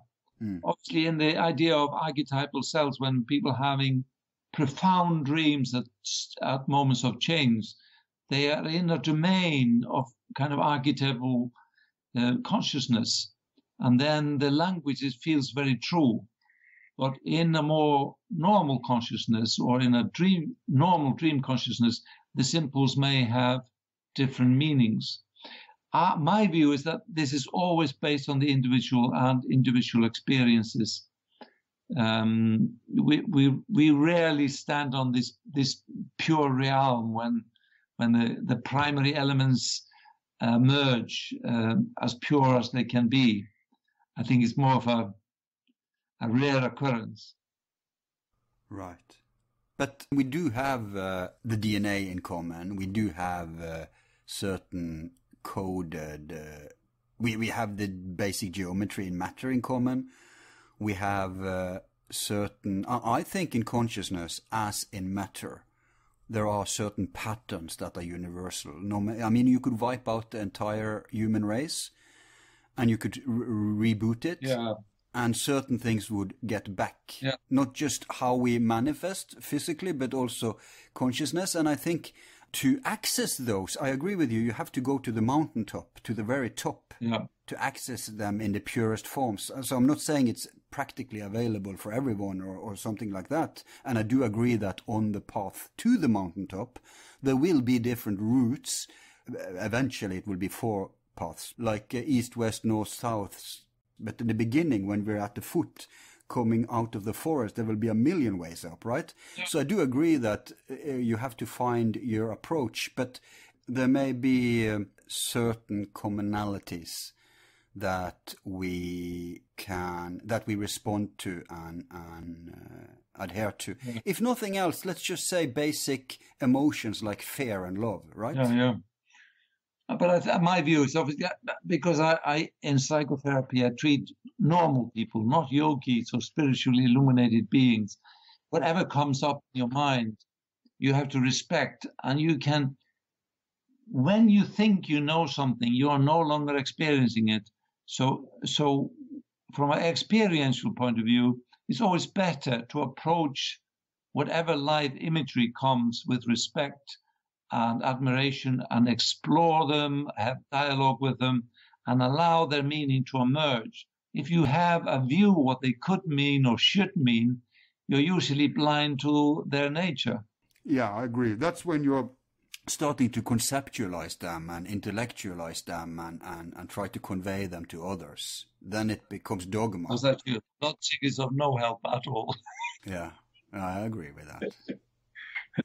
Obviously, in the idea of archetypal selves, when people having profound dreams at moments of change, they are in a domain of kind of archetypal consciousness. And then the language, it feels very true. But in a more normal consciousness or in a normal dream consciousness, the symbols may have different meanings. My view is that this is always based on the individual and individual experiences. We rarely stand on this pure realm when the primary elements merge as pure as they can be. I think it's more of a rare occurrence. Right. But we do have the DNA in common. We do have certain coded... we have the basic geometry in matter in common. We have certain... I think in consciousness, as in matter, there are certain patterns that are universal. I mean, you could wipe out the entire human race, and you could reboot it, and certain things would get back. Yeah. Not just how we manifest physically, but also consciousness. And I think to access those, I agree with you, you have to go to the mountaintop, to the very top, to access them in the purest forms. So I'm not saying it's practically available for everyone or something like that. And I do agree that on the path to the mountaintop, there will be different routes. Eventually it will be 4 paths, like east, west, north, south. But in the beginning, when we're at the foot, coming out of the forest, there will be a million ways up, right? Yeah. So I do agree that you have to find your approach, but there may be certain commonalities that we respond to and adhere to. Yeah. If nothing else, let's just say basic emotions like fear and love, right? Yeah. But my view is obviously because I in psychotherapy I treat normal people, not yogis or spiritually illuminated beings. Whatever comes up in your mind, you have to respect, and you can. When you think you know something, you are no longer experiencing it. So from an experiential point of view, it's always better to approach whatever live imagery comes with respect and admiration, and explore them, have dialogue with them, and allow their meaning to emerge. If you have a view what they could mean or should mean, you're usually blind to their nature. Yeah, I agree. That's when you're starting to conceptualize them and intellectualize them and try to convey them to others. Then it becomes dogma. As that you, logic is of no help at all. Yeah, I agree with that.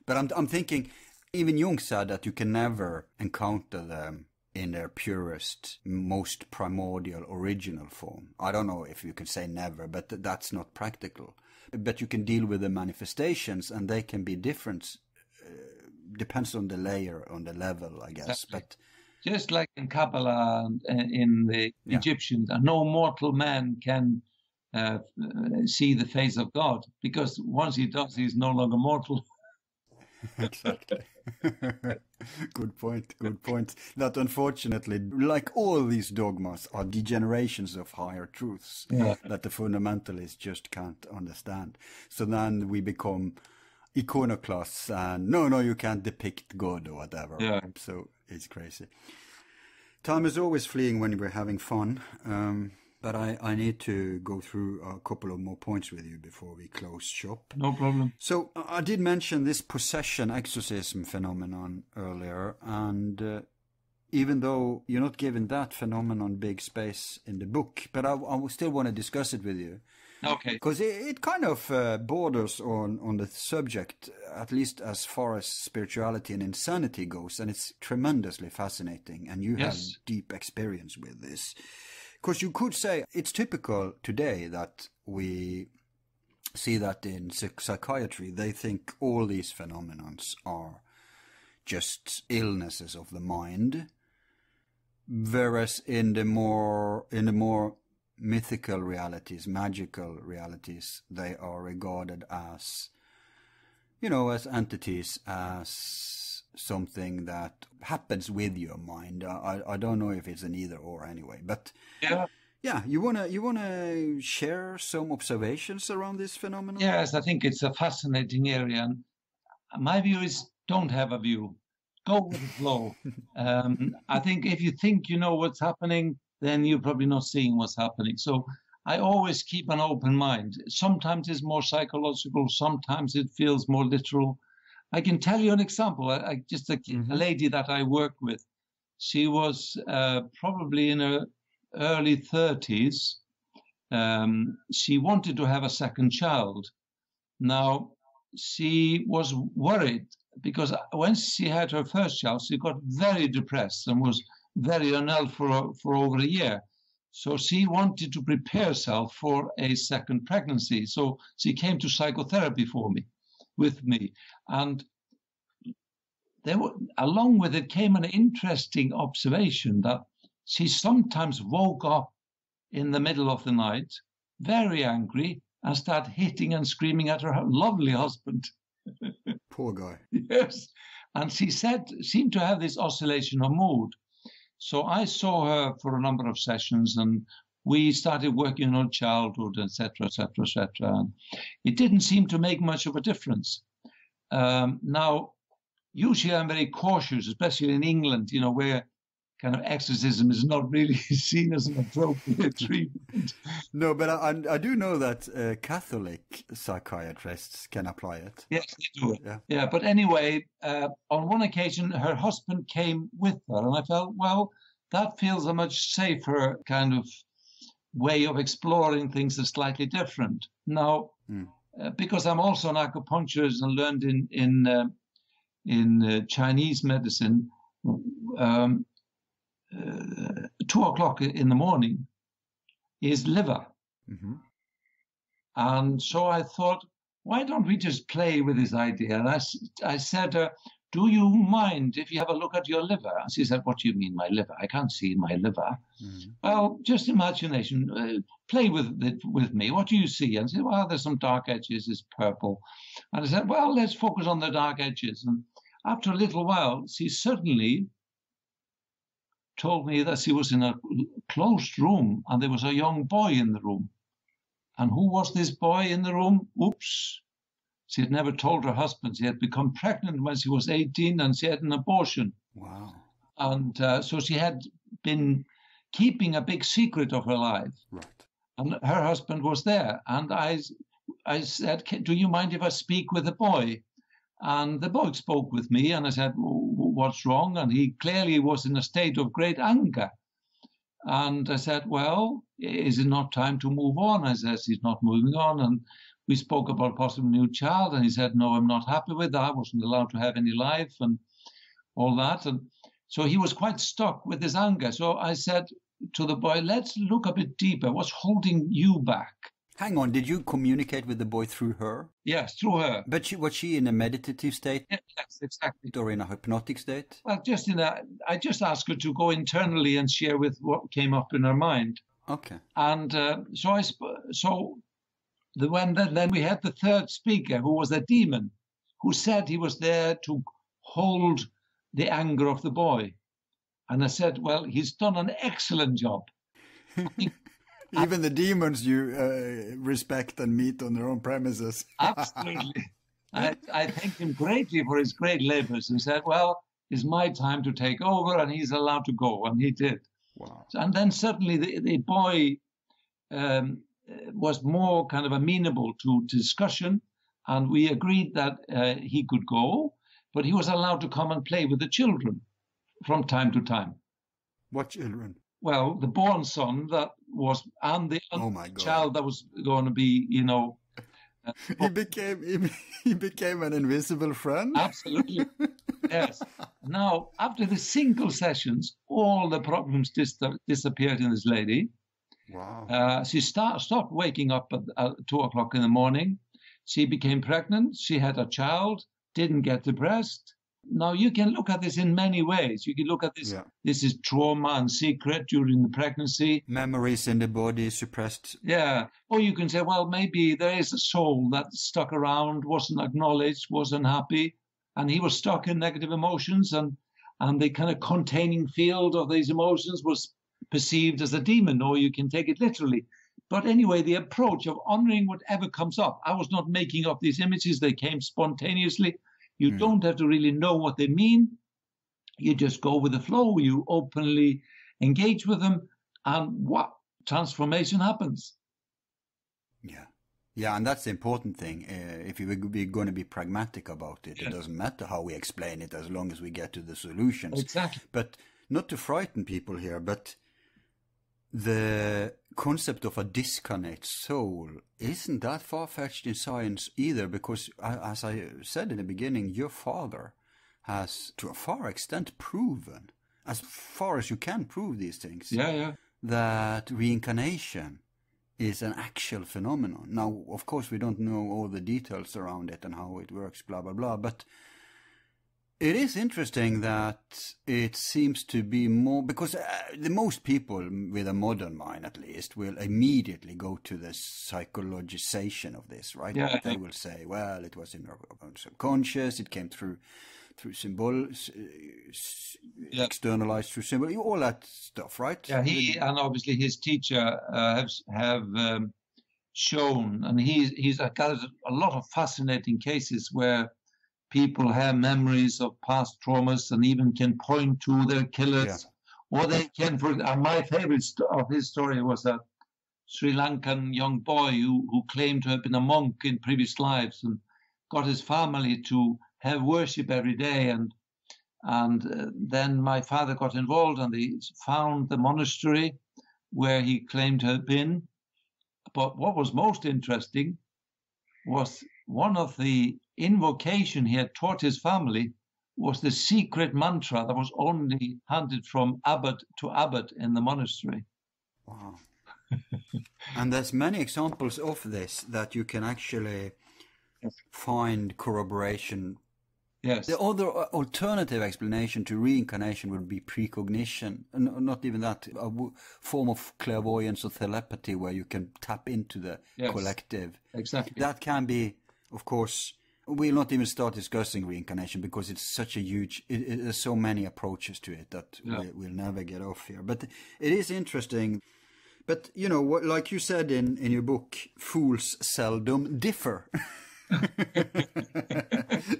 But I'm thinking... Even Jung said that you can never encounter them in their purest, most primordial, original form. I don't know if you can say never, but that's not practical. But you can deal with the manifestations, and they can be different. Depends on the layer, on the level, I guess. Exactly. just like in Kabbalah and in the Egyptians, no mortal man can see the face of God, because once he does, he's no longer mortal. Exactly. Good point. That unfortunately, like all these dogmas, are degenerations of higher truths that the fundamentalists just can't understand. So then we become iconoclasts and no, you can't depict God or whatever. Yeah. So it's crazy. Time is always fleeing when we're having fun. But I need to go through a couple of more points with you before we close shop. No problem. So I did mention this possession exorcism phenomenon earlier, and even though you're not giving that phenomenon big space in the book, but I still want to discuss it with you. Okay. Because it kind of borders on the subject, at least as far as spirituality and insanity goes, and it's tremendously fascinating, and you have deep experience with this. Because you could say it's typical today that we see that in psychiatry, they think all these phenomena are just illnesses of the mind, whereas in the more mythical realities, magical realities, they are regarded as, as entities, as something that happens with your mind. I don't know if it's an either or anyway, but you wanna share some observations around this phenomenon? Yes, I think it's a fascinating area, and my view is don't have a view, go with the flow. I think if you think you know what's happening, then you're probably not seeing what's happening. So I always keep an open mind. Sometimes it's more psychological, sometimes it feels more literal. I can tell you an example. A lady that I worked with, she was probably in her early 30s. She wanted to have a second child. Now, she was worried because when she had her first child, she got very depressed and was very unwell for over a year. So she wanted to prepare herself for a second pregnancy. So she came to psychotherapy with me. And along with it came an interesting observation that she sometimes woke up in the middle of the night, very angry, and started hitting and screaming at her lovely husband. Poor guy. Yes. And she seemed to have this oscillation of mood. So I saw her for a number of sessions, and we started working on childhood, etc., etc., etc. It didn't seem to make much of a difference. Now, usually I'm very cautious, especially in England, where kind of exorcism is not really seen as an appropriate treatment. No, but I do know that Catholic psychiatrists can apply it. Yes, they do. Yeah. But anyway, on one occasion, her husband came with her, and I felt, well, that feels a much safer kind of way of exploring things that's slightly different. Now, because I'm also an acupuncturist and learned in Chinese medicine, 2 o'clock in the morning is liver. Mm-hmm. And so I thought, why don't we just play with this idea? And I said, do you mind if you have a look at your liver? And she said, what do you mean, my liver? I can't see my liver. Mm-hmm. Well, just imagination, play with it with me. What do you see? And she said, well, there's some dark edges, it's purple. And I said, well, let's focus on the dark edges. And after a little while, she suddenly told me that she was in a closed room and there was a young boy in the room. And who was this boy in the room? Oops. She had never told her husband. She had become pregnant when she was 18 and she had an abortion. Wow. And so she had been keeping a big secret of her life. Right. And her husband was there. And I said, do you mind if I speak with the boy? And the boy spoke with me, and I said, what's wrong? And he clearly was in a state of great anger. And I said, well, is it not time to move on? I said, he's not moving on. And we spoke about possible new child, and he said, no, I'm not happy with that. I wasn't allowed to have any life and all that. And so he was quite stuck with his anger. So I said to the boy, let's look a bit deeper. What's holding you back? Hang on, did you communicate with the boy through her? Yes, through her. But was she in a meditative state? Yes, exactly. Or in a hypnotic state? Well, I just asked her to go internally and share with what came up in her mind. Okay. And then we had the third speaker, who was a demon, who said he was there to hold the anger of the boy. And I said, well, he's done an excellent job. Even the demons you respect and meet on their own premises. Absolutely. I thanked him greatly for his great labors and said, well, it's my time to take over and he's allowed to go. And he did. Wow. And then suddenly the boy was more kind of amenable to discussion. And we agreed that he could go, but he was allowed to come and play with the children from time to time. What children? Well, the born son that was, and the child that was going to be, he became an invisible friend? Absolutely. Yes. Now, after the single sessions, all the problems disappeared in this lady. Wow. She stopped waking up at 2 o'clock in the morning. She became pregnant. She had a child, didn't get depressed. Now, you can look at this in many ways. You can look at this. Yeah. This is trauma and secret during the pregnancy. Memories in the body suppressed. Yeah. Or you can say, well, maybe there is a soul that stuck around, wasn't acknowledged, wasn't happy, and he was stuck in negative emotions, and the kind of containing field of these emotions was perceived as a demon, or you can take it literally. But anyway, the approach of honoring whatever comes up. I was not making up these images. They came spontaneously. You don't have to really know what they mean. You just go with the flow. You openly engage with them, and what transformation happens? Yeah, and that's the important thing. If we're going to be pragmatic about it, It doesn't matter how we explain it as long as we get to the solutions. Exactly. But not to frighten people here, but the concept of a discarnate soul isn't that far-fetched in science either, because as I said in the beginning, your father has to a far extent proven, as far as you can prove these things, that reincarnation is an actual phenomenon. Now, of course, we don't know all the details around it and how it works, blah, blah, blah, but it is interesting that it seems to be more, because the most people with a modern mind, at least, will immediately go to the psychologization of this, right? Yeah. They will say, well, it was in our subconscious, it came through symbols, externalized through symbol, all that stuff, right? Yeah, he and obviously his teacher have shown, and he's gathered a lot of fascinating cases where people have memories of past traumas and even can point to their killers, or they can. My favorite of his story was a Sri Lankan young boy who claimed to have been a monk in previous lives and got his family to have worship every day, and then my father got involved and they found the monastery where he claimed to have been. But what was most interesting was one of the invocation he had taught his family was the secret mantra that was only handed from abbot to abbot in the monastery. Wow. And there's many examples of this that you can actually find corroboration. Yes. The other alternative explanation to reincarnation would be precognition, not even that, a form of clairvoyance or telepathy where you can tap into the collective. Exactly. That can be, of course, we'll not even start discussing reincarnation because it's such a huge, there's so many approaches to it that we'll never get off here. But it is interesting. But, you know, like you said in your book, fools seldom differ.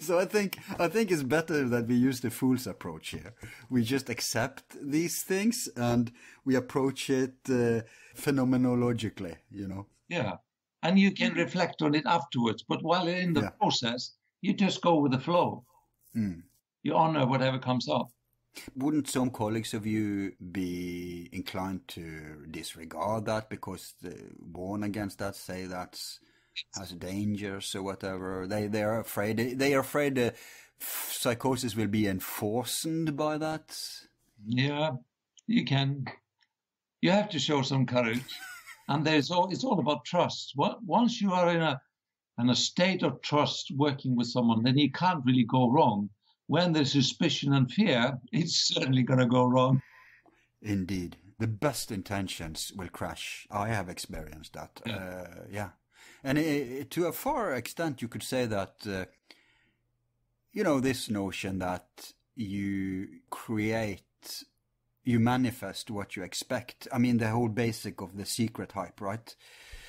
So I think it's better that we use the fool's approach here. We just accept these things and we approach it phenomenologically, you know. Yeah, and you can reflect on it afterwards. But while in the process, you just go with the flow. You honor whatever comes up. Wouldn't some colleagues of you be inclined to disregard that because warn against that, say that's has dangers or whatever? They are afraid psychosis will be enforced by that. Yeah, you have to show some courage. And it's all about trust. Once you are in a state of trust working with someone, then you can't really go wrong. When there's suspicion and fear, it's certainly going to go wrong. Indeed. The best intentions will crash. I have experienced that. Yeah. And to a far extent, you could say that, this notion that you manifest what you expect. I mean, the whole basic of the secret hype, right?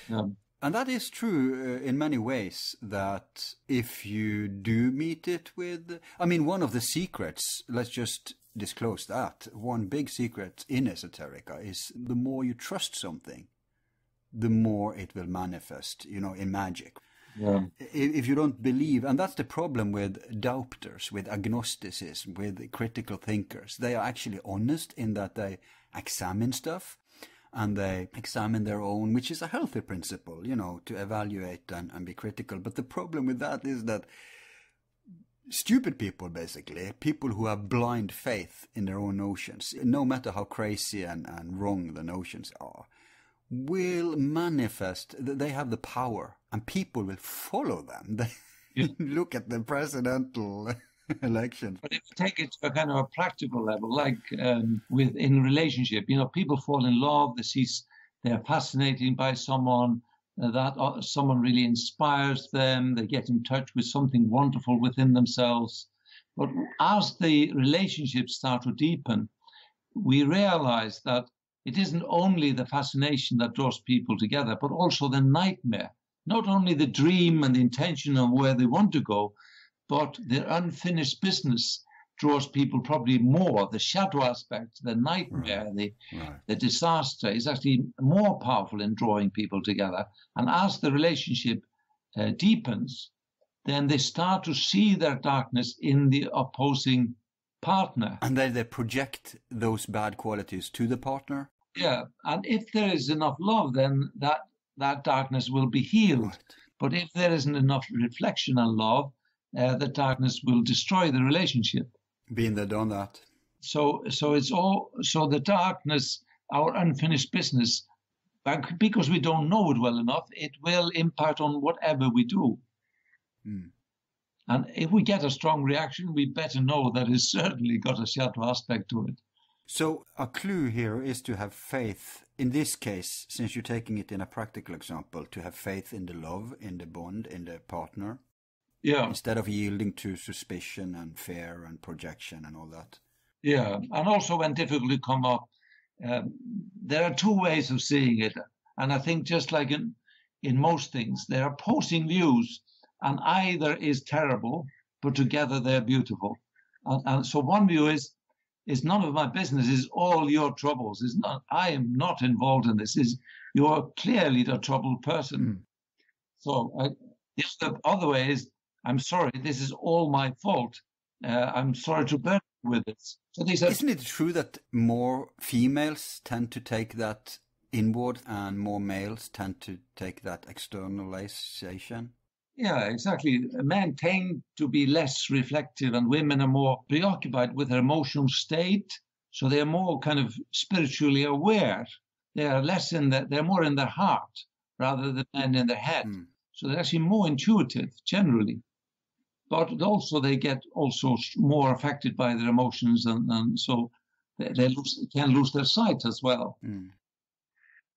Yeah. And that is true in many ways, that if you do meet it with... I mean, one of the secrets, let's just disclose that, one big secret in Esoterica is the more you trust something, the more it will manifest, in magic. Yeah. If you don't believe, and that's the problem with doubters, with agnosticism, with critical thinkers, they are actually honest in that they examine stuff. And they examine their own, which is a healthy principle, to evaluate and be critical. But the problem with that is that stupid people, basically, people who have blind faith in their own notions, no matter how crazy and wrong the notions are, will manifest. They have the power, and people will follow them. They look at the presidential elections. But if you take it to a kind of a practical level, like in relationship, people fall in love, they're fascinated by someone, that someone really inspires them, they get in touch with something wonderful within themselves. But as the relationships start to deepen, we realize that it isn't only the fascination that draws people together, but also the nightmare, not only the dream and the intention of where they want to go, but their unfinished business draws people probably more. The shadow aspect, the nightmare, the disaster is actually more powerful in drawing people together. And as the relationship deepens, then they start to see their darkness in the opposing partner. And then they project those bad qualities to the partner? Yeah, and if there is enough love, then that darkness will be healed. Right. But if there isn't enough reflection and love, the darkness will destroy the relationship. Been there, done that. So the darkness, our unfinished business, because we don't know it well enough, it will impact on whatever we do. Mm. And if we get a strong reaction, we better know that it's certainly got a shadow aspect to it. So a clue here is to have faith. In this case, since you're taking it in a practical example, to have faith in the love, in the bond, in the partner. Yeah. Instead of yielding to suspicion and fear and projection and all that. Yeah, and also when difficulty come up, there are two ways of seeing it. And I think just like in most things, there are opposing views, and either is terrible, but together they're beautiful. And so one view is none of my business, is all your troubles. Is not, I am not involved in this. You're clearly the troubled person. Mm. So the other way is, I'm sorry, this is all my fault. I'm sorry to burden you with this. So Isn't it true that more females tend to take that inward and more males tend to take that externalization? Yeah, exactly. Men tend to be less reflective and women are more preoccupied with their emotional state. So they are more kind of spiritually aware. They are they're more in their heart rather than men in their head. Mm. So they're actually more intuitive generally. But also they get also more affected by their emotions, and so they can lose their sight as well. Mm.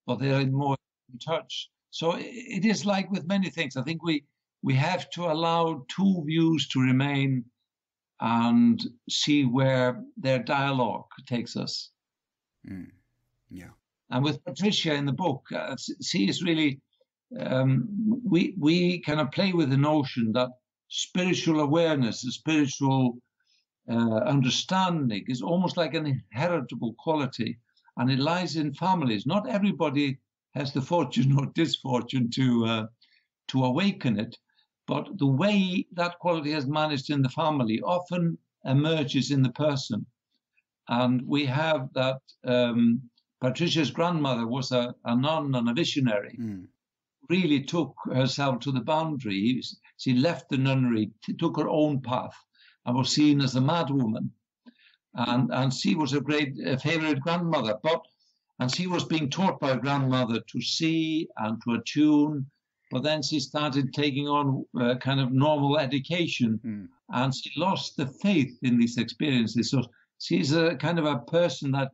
But they are more in touch. So it is like with many things. I think we have to allow two views to remain and see where their dialogue takes us. Mm. Yeah. And with Patricia in the book, she is really, we kind of play with the notion that spiritual awareness, the spiritual understanding is almost like an inheritable quality, and it lies in families. Not everybody has the fortune or disfortune to awaken it, but the way that quality has managed in the family often emerges in the person. And we have that Patricia's grandmother was a nun and a visionary. Mm. Really took herself to the boundary. She left the nunnery, took her own path, and was seen as a madwoman. And she was a great favorite grandmother. And she was being taught by her grandmother to see and to attune, but then she started taking on kind of normal education, and she lost the faith in these experiences. So she's a kind of a person that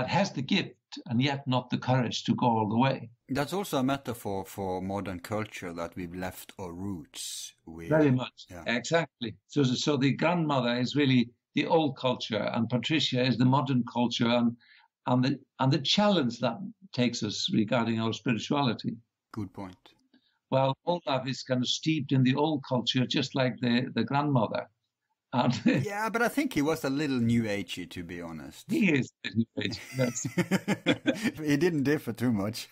has the gift and yet not the courage to go all the way. That's also a metaphor for modern culture, that we've left our roots. Very much, yeah. Exactly. So the grandmother is really the old culture, and Patricia is the modern culture, and the challenge that takes us regarding our spirituality. Good point. Well, Olaf is kind of steeped in the old culture, just like the grandmother. And yeah, but I think he was a little new agey, to be honest. He is a new agey, yes. He didn't differ too much.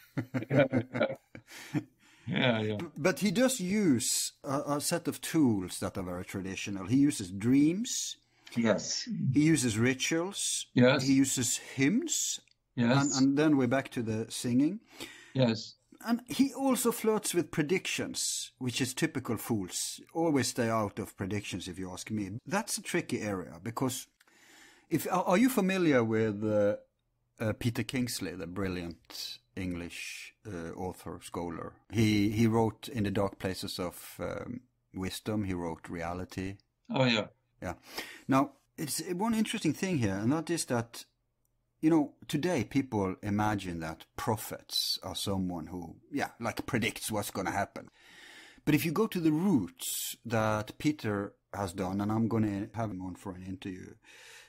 Yeah. But he does use a set of tools that are very traditional. He uses dreams. Yes. He uses rituals. Yes. He uses hymns. Yes. And then we're back to the singing. Yes. And he also flirts with predictions, which is typical fools. Always stay out of predictions, if you ask me. That's a tricky area, because are you familiar with Peter Kingsley, the brilliant English author, scholar? He wrote In the Dark Places of Wisdom. He wrote Reality. Oh, yeah. Yeah. Now, it's one interesting thing here, and that is that, you know, today people imagine that prophets are someone who, predicts what's going to happen. But if you go to the roots that Peter has done, and I'm going to have him on for an interview,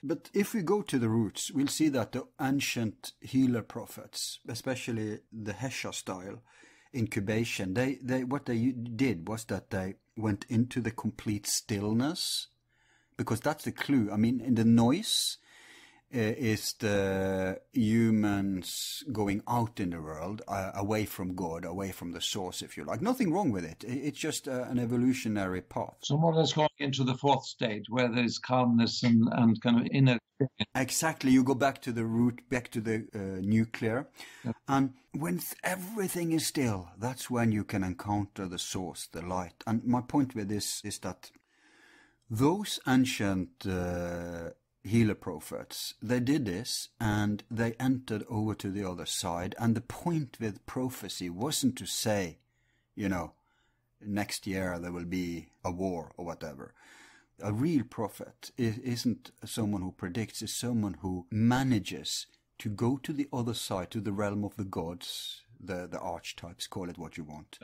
but if we go to the roots, we'll see that the ancient healer prophets, especially the Hesha style incubation, what they did was that they went into the complete stillness, because that's the clue. I mean, in the noise is the humans going out in the world, away from God, away from the source, if you like. Nothing wrong with it. It's just an evolutionary path. So more or less going into the fourth state, where there's calmness and kind of inner experience. Exactly. You go back to the root, back to the nuclear. Yeah. And when everything is still, that's when you can encounter the source, the light. And my point with this is that those ancient healer prophets, they did this and they entered over to the other side. And the point with prophecy wasn't to say, you know, next year there will be a war or whatever. A real prophet isn't someone who predicts, it's someone who manages to go to the other side, to the realm of the gods, the archetypes, call it what you want.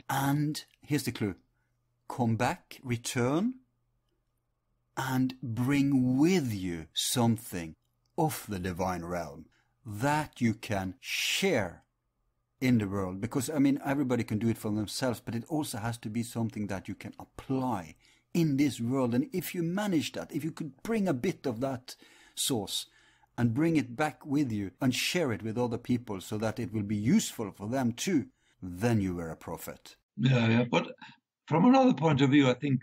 And here's the clue. Come back, return, and bring with you something of the divine realm that you can share in the world. Because, I mean, everybody can do it for themselves, but it also has to be something that you can apply in this world. And if you manage that, if you could bring a bit of that source and bring it back with you and share it with other people so that it will be useful for them too, then you were a prophet. Yeah. But from another point of view, I think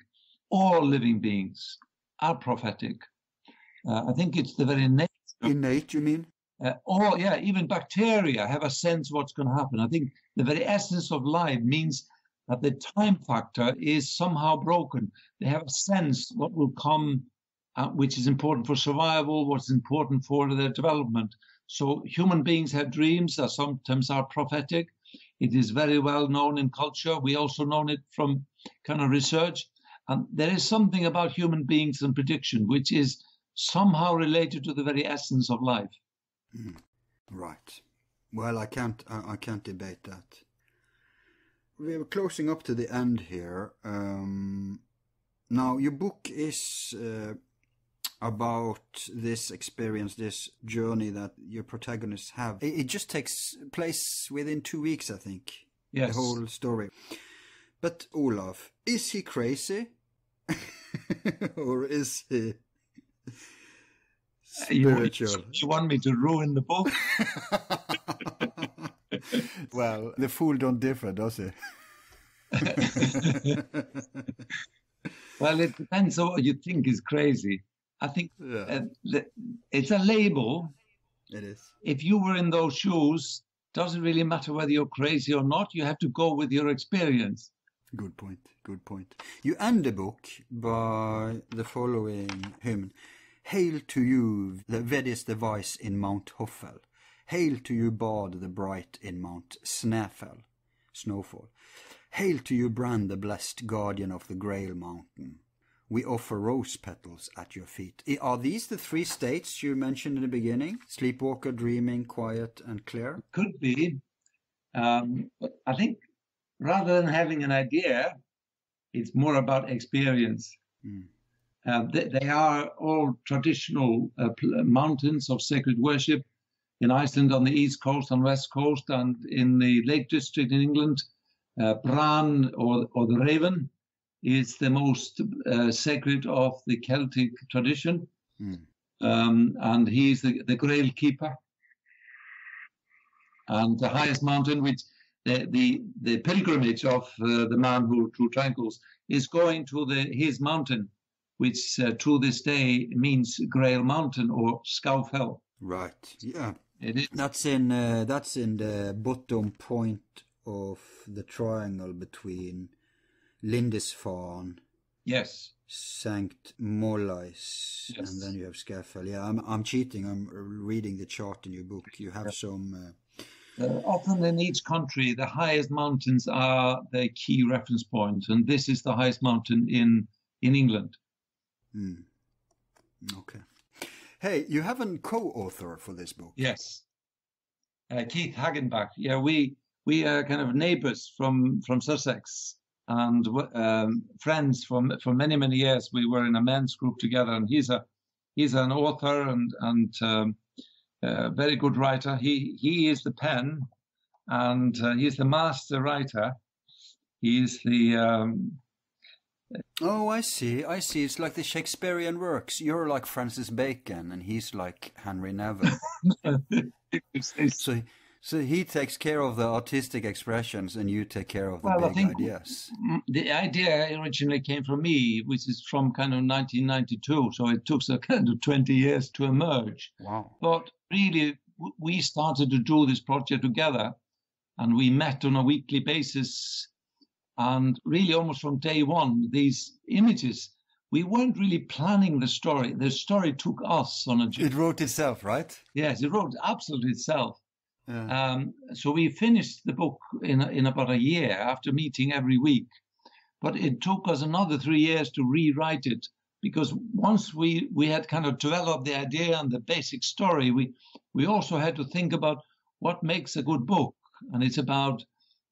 all living beings are prophetic. I think it's the very nature. Innate, you mean? Even bacteria have a sense of what's going to happen. I think the very essence of life means that the time factor is somehow broken. They have a sense what will come, which is important for survival, what's important for their development. So human beings have dreams that sometimes are prophetic. It is very well known in culture. We also know it from kind of research. And there is something about human beings and prediction which is somehow related to the very essence of life. Right. Well, I can't debate that. We're closing up to the end here. Now, your book is about this experience, this journey that your protagonists have. It just takes place within 2 weeks, I think. Yes. The whole story. But Olaf, is he crazy? Or is he spiritual? You want me to ruin the book? Well, the fool don't differ, does he? Well, it depends on what you think is crazy. I think it's a label. It is. If you were in those shoes, doesn't really matter whether you're crazy or not. You have to go with your experience. Good point. Good point. You end the book by the following hymn. Hail to you, the Vedis device in Mount Hoffel. Hail to you, Bard the bright in Mount Snæfell. Snowfall. Hail to you, Bran the blessed guardian of the Grail Mountain. We offer rose petals at your feet. Are these the 3 states you mentioned in the beginning? Sleepwalker, dreaming, quiet, and clear? Could be. But I think rather than having an idea, it's more about experience. They are all traditional mountains of sacred worship in Iceland, on the east coast and west coast, and in the Lake District in England. Bran, or the Raven, is the most sacred of the Celtic tradition, and he is the Grail Keeper. And the highest mountain, which the pilgrimage of the man who drew triangles, is going to his mountain, which to this day means Grail Mountain or Skaufell. Right. Yeah. It is. That's in the bottom point of the triangle between Lindisfarne, Yes, Sankt Mollais, yes, and then you have Skaffel. Yeah, I'm cheating. I'm reading the chart in your book. You have some. Often in each country, the highest mountains are the key reference point, and this is the highest mountain in England. Okay. Hey, you have a co-author for this book. Yes, Keith Hagenbach. Yeah, we are kind of neighbours from Sussex, and friends for many years. We were in a men's group together, and he's an author and very good writer. He is the pen, and he's the master writer. He's the. Oh, I see. It's like the Shakespearean works. You're like Francis Bacon, and he's like Henry Neville. So he takes care of the artistic expressions, and you take care of the big ideas. The idea originally came from me, which is from kind of 1992. So it took a kind of 20 years to emerge. Wow! But really, we started to do this project together, and we met on a weekly basis. And really, almost from day one, these images, we weren't really planning the story. The story took us on a journey. It wrote itself, right? Yes, it wrote absolutely itself. Yeah. So we finished the book in about a year after meeting every week. But it took us another 3 years to rewrite it, because once we had kind of developed the idea and the basic story, we also had to think about what makes a good book. And it's about,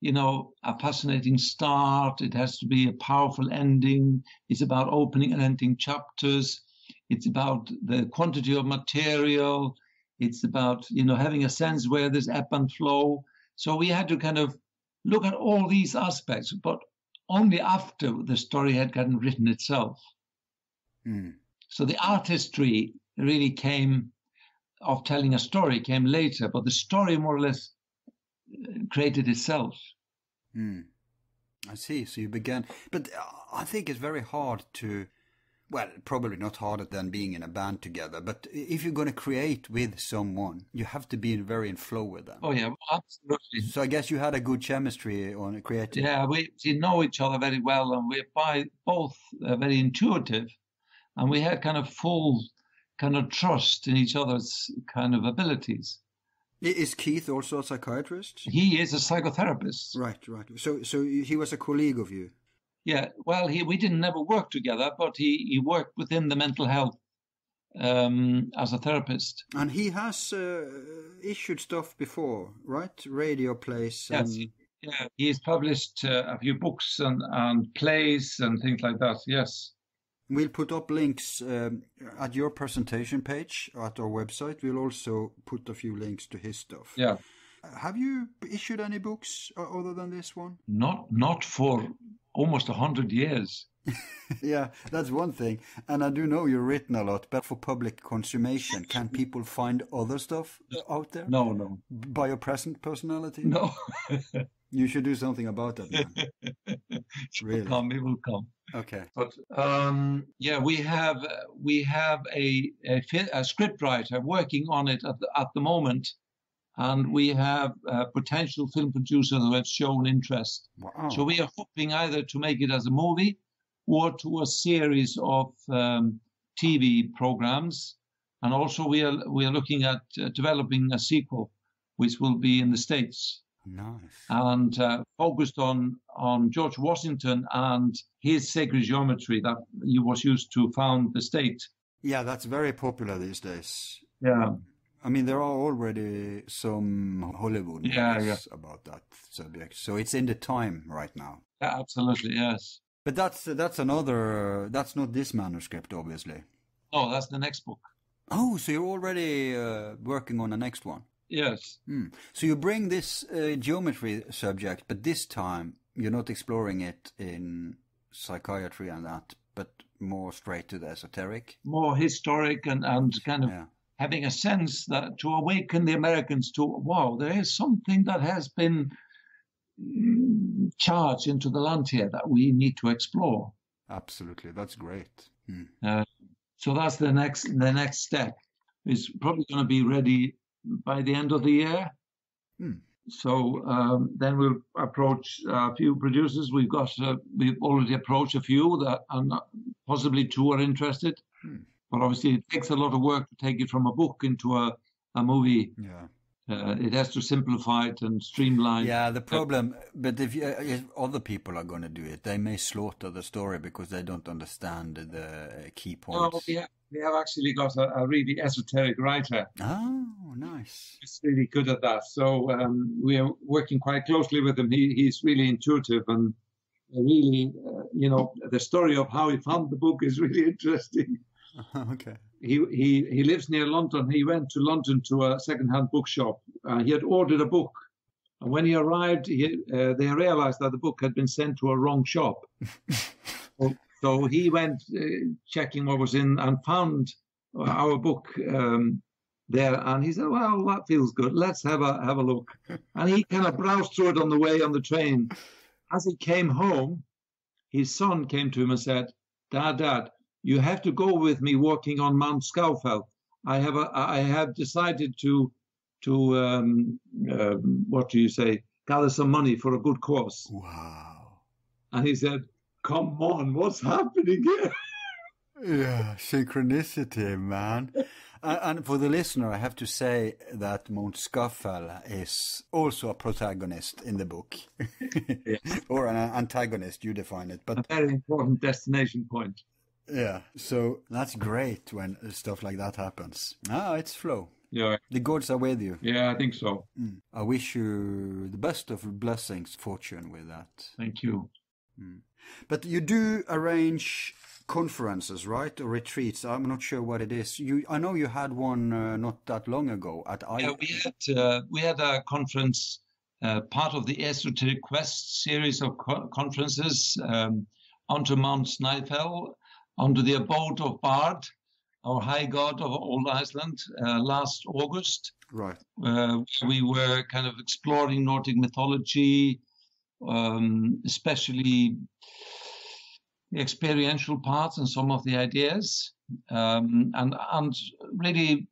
a fascinating start. It has to be a powerful ending. It's about opening and ending chapters. It's about the quantity of material. It's about, having a sense where there's ebb and flow. So we had to kind of look at all these aspects, but only after the story had gotten written itself. So the artistry really came of telling a story came later, but the story more or less created itself. I see. So you began, but I think it's very hard to, well, probably not harder than being in a band together, but if you're going to create with someone, you have to be very in flow with them. Oh yeah, absolutely. So I guess you had a good chemistry on creating. Yeah, we know each other very well, and we're both very intuitive, and we had kind of full kind of trust in each other's kind of abilities. Is Keith also a psychiatrist? He is a psychotherapist. Right. So he was a colleague of you? Yeah, well, we didn't never work together, but he worked within the mental health as a therapist. And he has issued stuff before, right? Radio plays. Yes, yeah, he's published a few books and plays and things like that, yes. We'll put up links at your presentation page at our website. We'll also put a few links to his stuff. Yeah. Have you issued any books other than this one? Not for almost 100 years. Yeah, that's one thing. And I do know you've written a lot, but for public consummation, can people find other stuff out there? No. By your present personality? No. You should do something about that, man. Really? It will come. Okay. But yeah, we have a script writer working on it at the moment, and we have a potential film producer who have shown interest. Wow. So we are hoping either to make it as a movie or to a series of TV programs, and also we are looking at developing a sequel, which will be in the States. Nice. And focused on George Washington and his sacred geometry that he was used to found the state. Yeah, that's very popular these days. Yeah. I mean, there are already some Hollywood movies about that subject, so it's in the time right now. Yeah, absolutely, yes. But that's another. That's not this manuscript, obviously. No, that's the next book. Oh, so you're already working on the next one? Yes. So you bring this geometry subject, but this time you're not exploring it in psychiatry and that, but more straight to the esoteric? More historic and kind of having a sense that to awaken the Americans to, wow, there is something that has been charged into the land here that we need to explore. Absolutely. That's great. So that's the next step. It's probably going to be ready by the end of the year. So then we'll approach a few producers. We've already approached a few that, and possibly two are interested. But obviously it takes a lot of work to take it from a book into a movie. Yeah. It has to simplify it and streamline. Yeah, the problem, but if other people are going to do it, they may slaughter the story because they don't understand the key points. No, we have actually got a really esoteric writer. Oh, nice. He's really good at that. So we are working quite closely with him. He's really intuitive and really, the story of how he found the book is really interesting. Okay. He lives near London. He went to London to a second-hand bookshop. He had ordered a book. And when he arrived, they realized that the book had been sent to a wrong shop. So he went checking what was in and found our book there. And he said, well, that feels good. Let's have a look. And he kind of browsed through it on the way on the train. As he came home, his son came to him and said, Dad, you have to go with me walking on Mount Scowfell. I have decided to what do you say, gather some money for a good cause. Wow. And he said, come on, what's happening here? Yeah, synchronicity, man. And for the listener, I have to say that Mount Scowfell is also a protagonist in the book. Yes. Or an antagonist, you define it. But a very important destination point. Yeah, so that's great when stuff like that happens. It's flow. Yeah. The gods are with you. Yeah, I think so. I wish you the best of blessings, fortune with that. Thank you. But you do arrange conferences, right? Or retreats. I'm not sure what it is. I know you had one not that long ago at we had a conference, part of the Esoteric Quest series of conferences onto Mount Snæfell, under the abode of Bard, our high god of old Iceland, last August. Right. We were kind of exploring Nordic mythology, especially the experiential parts and some of the ideas, and really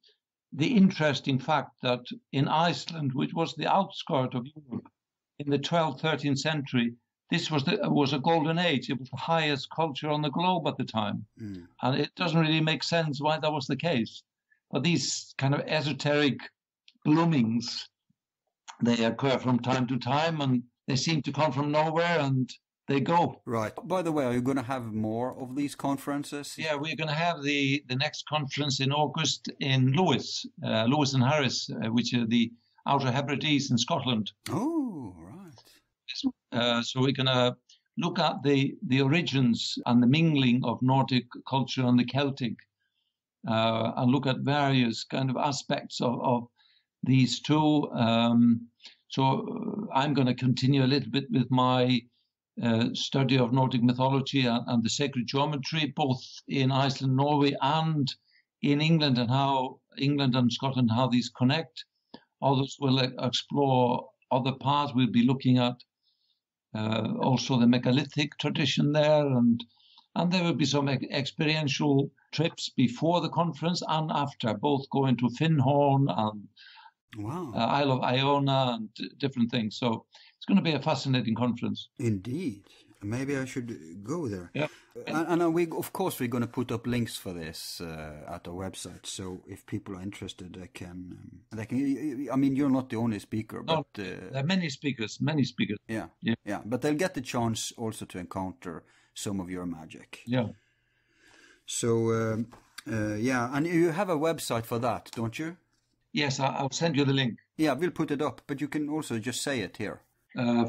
the interesting fact that in Iceland, which was the outskirt of Europe in the 12th, 13th century, this was a golden age. It was the highest culture on the globe at the time. And it doesn't really make sense why that was the case. But these kind of esoteric bloomings, they occur from time to time, and they seem to come from nowhere, and they go. Right. By the way, are you going to have more of these conferences? Yeah, we're going to have the next conference in August in Lewis and Harris, which are the Outer Hebrides in Scotland. Oh, right. So we're going to look at the origins and the mingling of Nordic culture and the Celtic, and look at various kind of aspects of these two. So I'm going to continue a little bit with my study of Nordic mythology and the sacred geometry, both in Iceland, Norway, and in England, and how England and Scotland, how these connect. Others will explore other parts. We'll be looking at also the megalithic tradition there, and there will be some experiential trips before the conference and after, both going to Finnhorn and Isle of Iona and different things. So it's going to be a fascinating conference. Indeed. Maybe I should go there. Yeah. And we, of course, we're going to put up links for this at our website. So if people are interested, they can. I mean, you're not the only speaker, but there are many speakers. Many speakers. Yeah. But they'll get the chance also to encounter some of your magic. Yeah. So and you have a website for that, don't you? Yes, I'll send you the link. Yeah, we'll put it up, but you can also just say it here.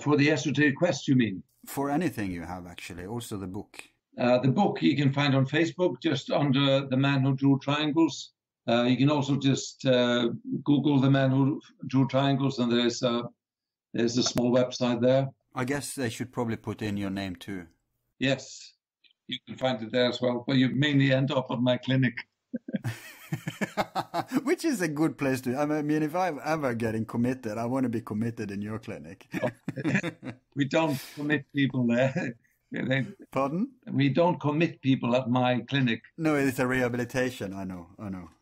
For the Esoteric Quest, you mean? For anything you have, actually, also the book. The book you can find on Facebook, just under The Man Who Drew Triangles. You can also just Google The Man Who Drew Triangles, and there's a small website there. I guess they should probably put in your name too. Yes, you can find it there as well, but you mainly end up at my clinic. Which is a good place to. I mean, if I'm ever getting committed, I want to be committed in your clinic. We don't commit people there. Pardon? We don't commit people at my clinic. No, it's a rehabilitation. I know.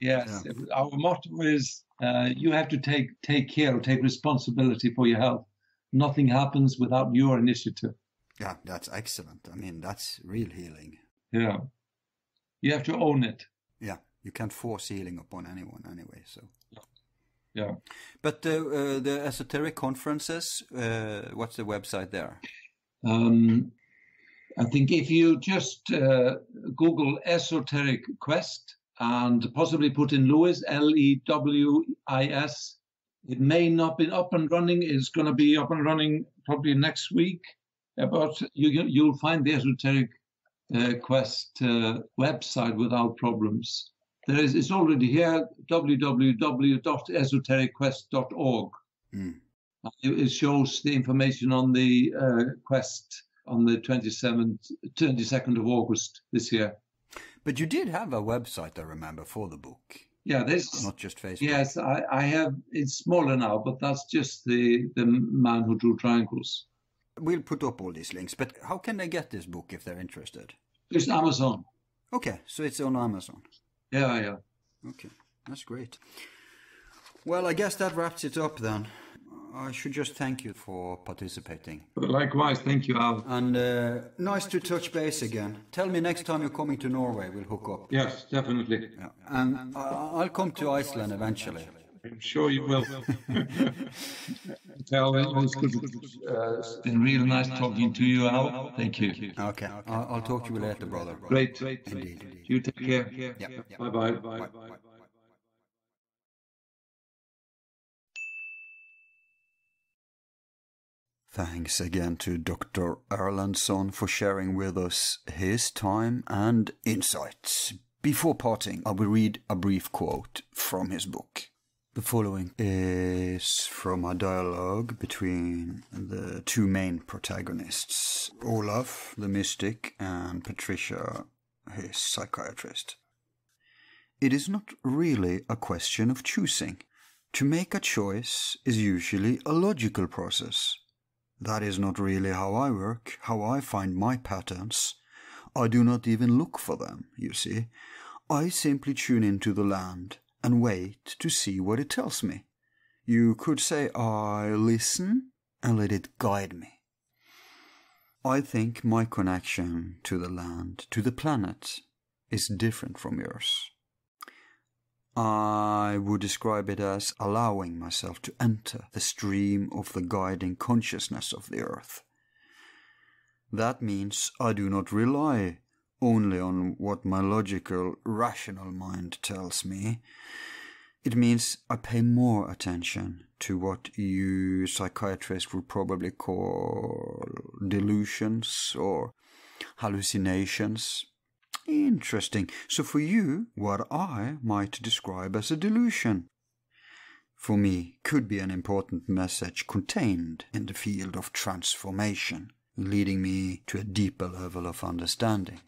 Yes, yeah. Our motto is you have to take care, take responsibility for your health. Nothing happens without your initiative. Yeah, that's excellent. I mean, that's real healing. Yeah, you have to own it. Yeah, you can't force healing upon anyone anyway. So. Yeah. But the esoteric conferences, what's the website there? I think if you just Google Esoteric Quest and possibly put in Lewis, Lewis, it may not be up and running. It's going to be up and running probably next week. But you'll find the Esoteric Quest website without problems. It's already here, www.esotericquest.org. It shows the information on the quest on the 22nd of August this year. But you did have a website, I remember, for the book. Yeah, this not just Facebook. Yes, I have. It's smaller now, but that's just the Man Who Drew Triangles. We'll put up all these links, but how can they get this book if they're interested? It's Amazon. Okay, so it's on Amazon. Yeah. Okay, that's great. Well, I guess that wraps it up then. I should just thank you for participating. Likewise, thank you, Al. And nice to touch base again. Tell me next time you're coming to Norway, we'll hook up. Yes, definitely. Yeah. And I'll come to Iceland eventually. I'm sure you will. It's been real nice talking to you, Al. Thank you. Okay, I'll talk to you later, brother. Great. Indeed. You take care. Yeah. Bye-bye. Thanks again to Dr. Erlendsson for sharing with us his time and insights. Before parting, I will read a brief quote from his book. The following is from a dialogue between the two main protagonists, Olaf, the mystic, and Patricia, his psychiatrist. It is not really a question of choosing. To make a choice is usually a logical process. That is not really how I work, how I find my patterns. I do not even look for them, you see. I simply tune into the land and wait to see what it tells me. You could say I listen and let it guide me. I think my connection to the land, to the planet, is different from yours. I would describe it as allowing myself to enter the stream of the guiding consciousness of the earth. That means I do not rely only on what my logical, rational mind tells me. It means I pay more attention to what you psychiatrists would probably call delusions or hallucinations. Interesting. So for you, what I might describe as a delusion, for me, could be an important message contained in the field of transformation, leading me to a deeper level of understanding.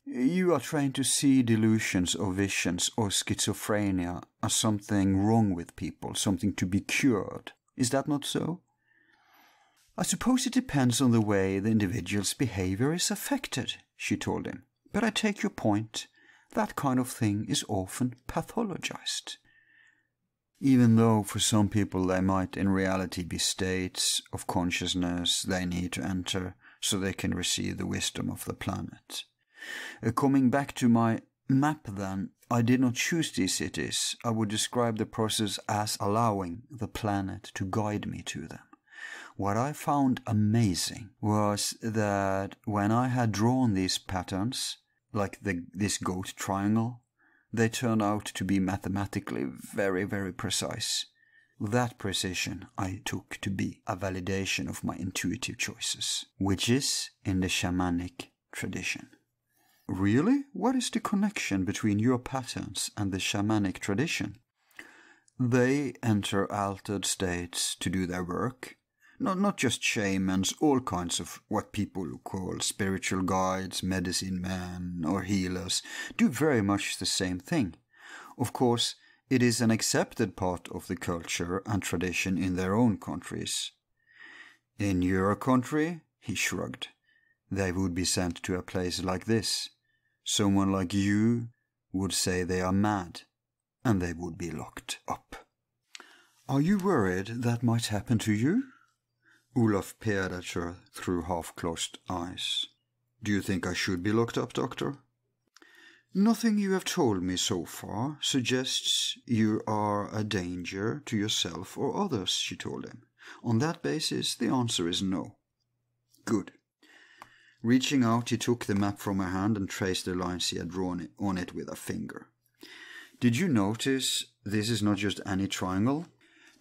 You are trained to see delusions or visions or schizophrenia as something wrong with people, something to be cured. Is that not so? I suppose it depends on the way the individual's behavior is affected, she told him. But I take your point. That kind of thing is often pathologized. Even though for some people they might in reality be states of consciousness they need to enter so they can receive the wisdom of the planet. Coming back to my map then, I did not choose these cities. I would describe the process as allowing the planet to guide me to them. What I found amazing was that when I had drawn these patterns, like this goat triangle, they turned out to be mathematically very, very precise. That precision I took to be a validation of my intuitive choices, which is in the shamanic tradition. Really? What is the connection between your patterns and the shamanic tradition? They enter altered states to do their work. Not just shamans, all kinds of what people call spiritual guides, medicine men, or healers do very much the same thing. Of course, it is an accepted part of the culture and tradition in their own countries. In your country, he shrugged, they would be sent to a place like this. Someone like you would say they are mad, and they would be locked up. Are you worried that might happen to you? Olaf peered at her through half-closed eyes. Do you think I should be locked up, Doctor? Nothing you have told me so far suggests you are a danger to yourself or others, she told him. On that basis, the answer is no. Good. Reaching out, he took the map from her hand and traced the lines he had drawn on it with a finger. Did you notice this is not just any triangle?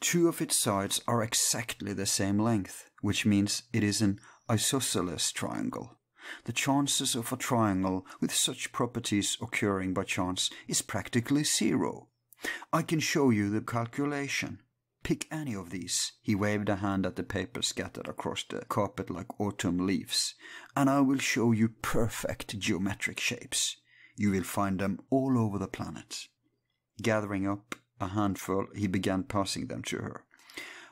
2 of its sides are exactly the same length, which means it is an isosceles triangle. The chances of a triangle with such properties occurring by chance is practically 0. I can show you the calculation. Pick any of these. He waved a hand at the paper scattered across the carpet like autumn leaves, and I will show you perfect geometric shapes. You will find them all over the planet. Gathering up a handful, he began passing them to her.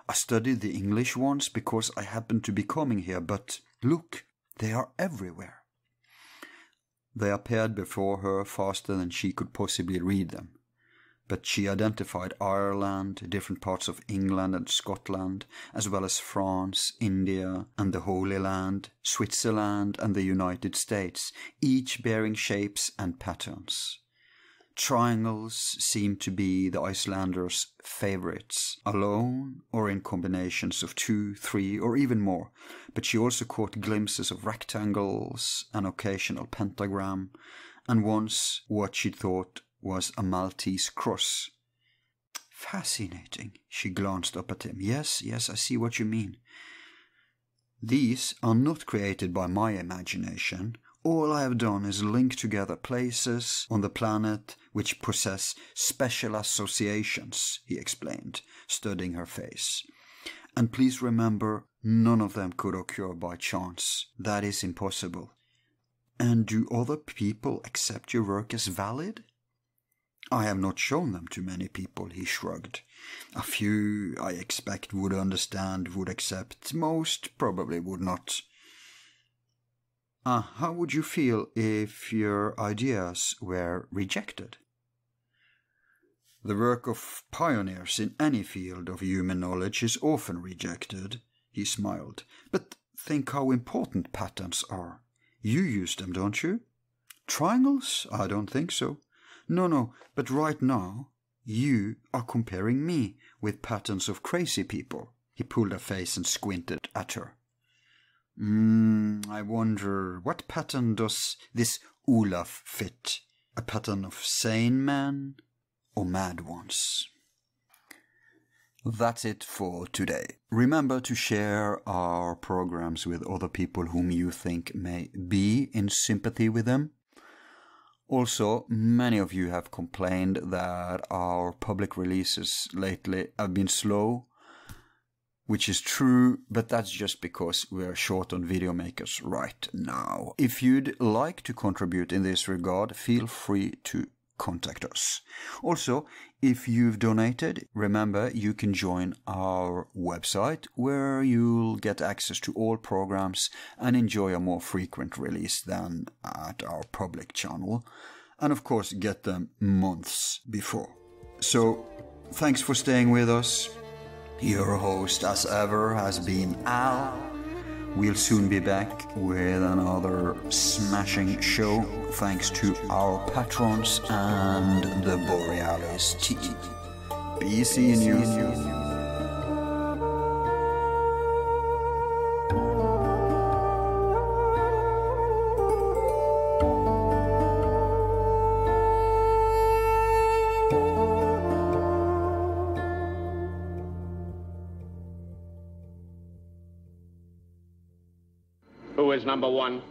I studied the English ones because I happened to be coming here, but look, they are everywhere. They appeared before her faster than she could possibly read them. But she identified Ireland, different parts of England and Scotland, as well as France, India and the Holy Land, Switzerland and the United States, each bearing shapes and patterns. Triangles seem to be the Icelanders' favorites, alone or in combinations of 2, 3 or even more, but she also caught glimpses of rectangles, an occasional pentagram, and once what she thought was a Maltese cross. Fascinating, she glanced up at him. Yes, I see what you mean. These are not created by my imagination. All I have done is link together places on the planet which possess special associations, he explained, studying her face. And please remember, none of them could occur by chance. That is impossible. And do other people accept your work as valid? I have not shown them to many people, he shrugged. A few, I expect, would understand, would accept. Most probably would not. How would you feel if your ideas were rejected? The work of pioneers in any field of human knowledge is often rejected, he smiled. But think how important patterns are. You use them, don't you? Triangles? I don't think so. No, but right now, you are comparing me with patterns of crazy people. He pulled her face and squinted at her. I wonder, what pattern does this Olaf fit? A pattern of sane men or mad ones? That's it for today. Remember to share our programs with other people whom you think may be in sympathy with them. Also, many of you have complained that our public releases lately have been slow, which is true, but that's just because we're short on video makers right now. If you'd like to contribute in this regard, feel free to contact us. Also, if you've donated, remember you can join our website where you'll get access to all programs and enjoy a more frequent release than at our public channel, and of course get them months before. So, thanks for staying with us. Your host as ever has been Al. We'll soon be back with another smashing show thanks to our patrons and the Borealis team. Be seeing you. Who is number one?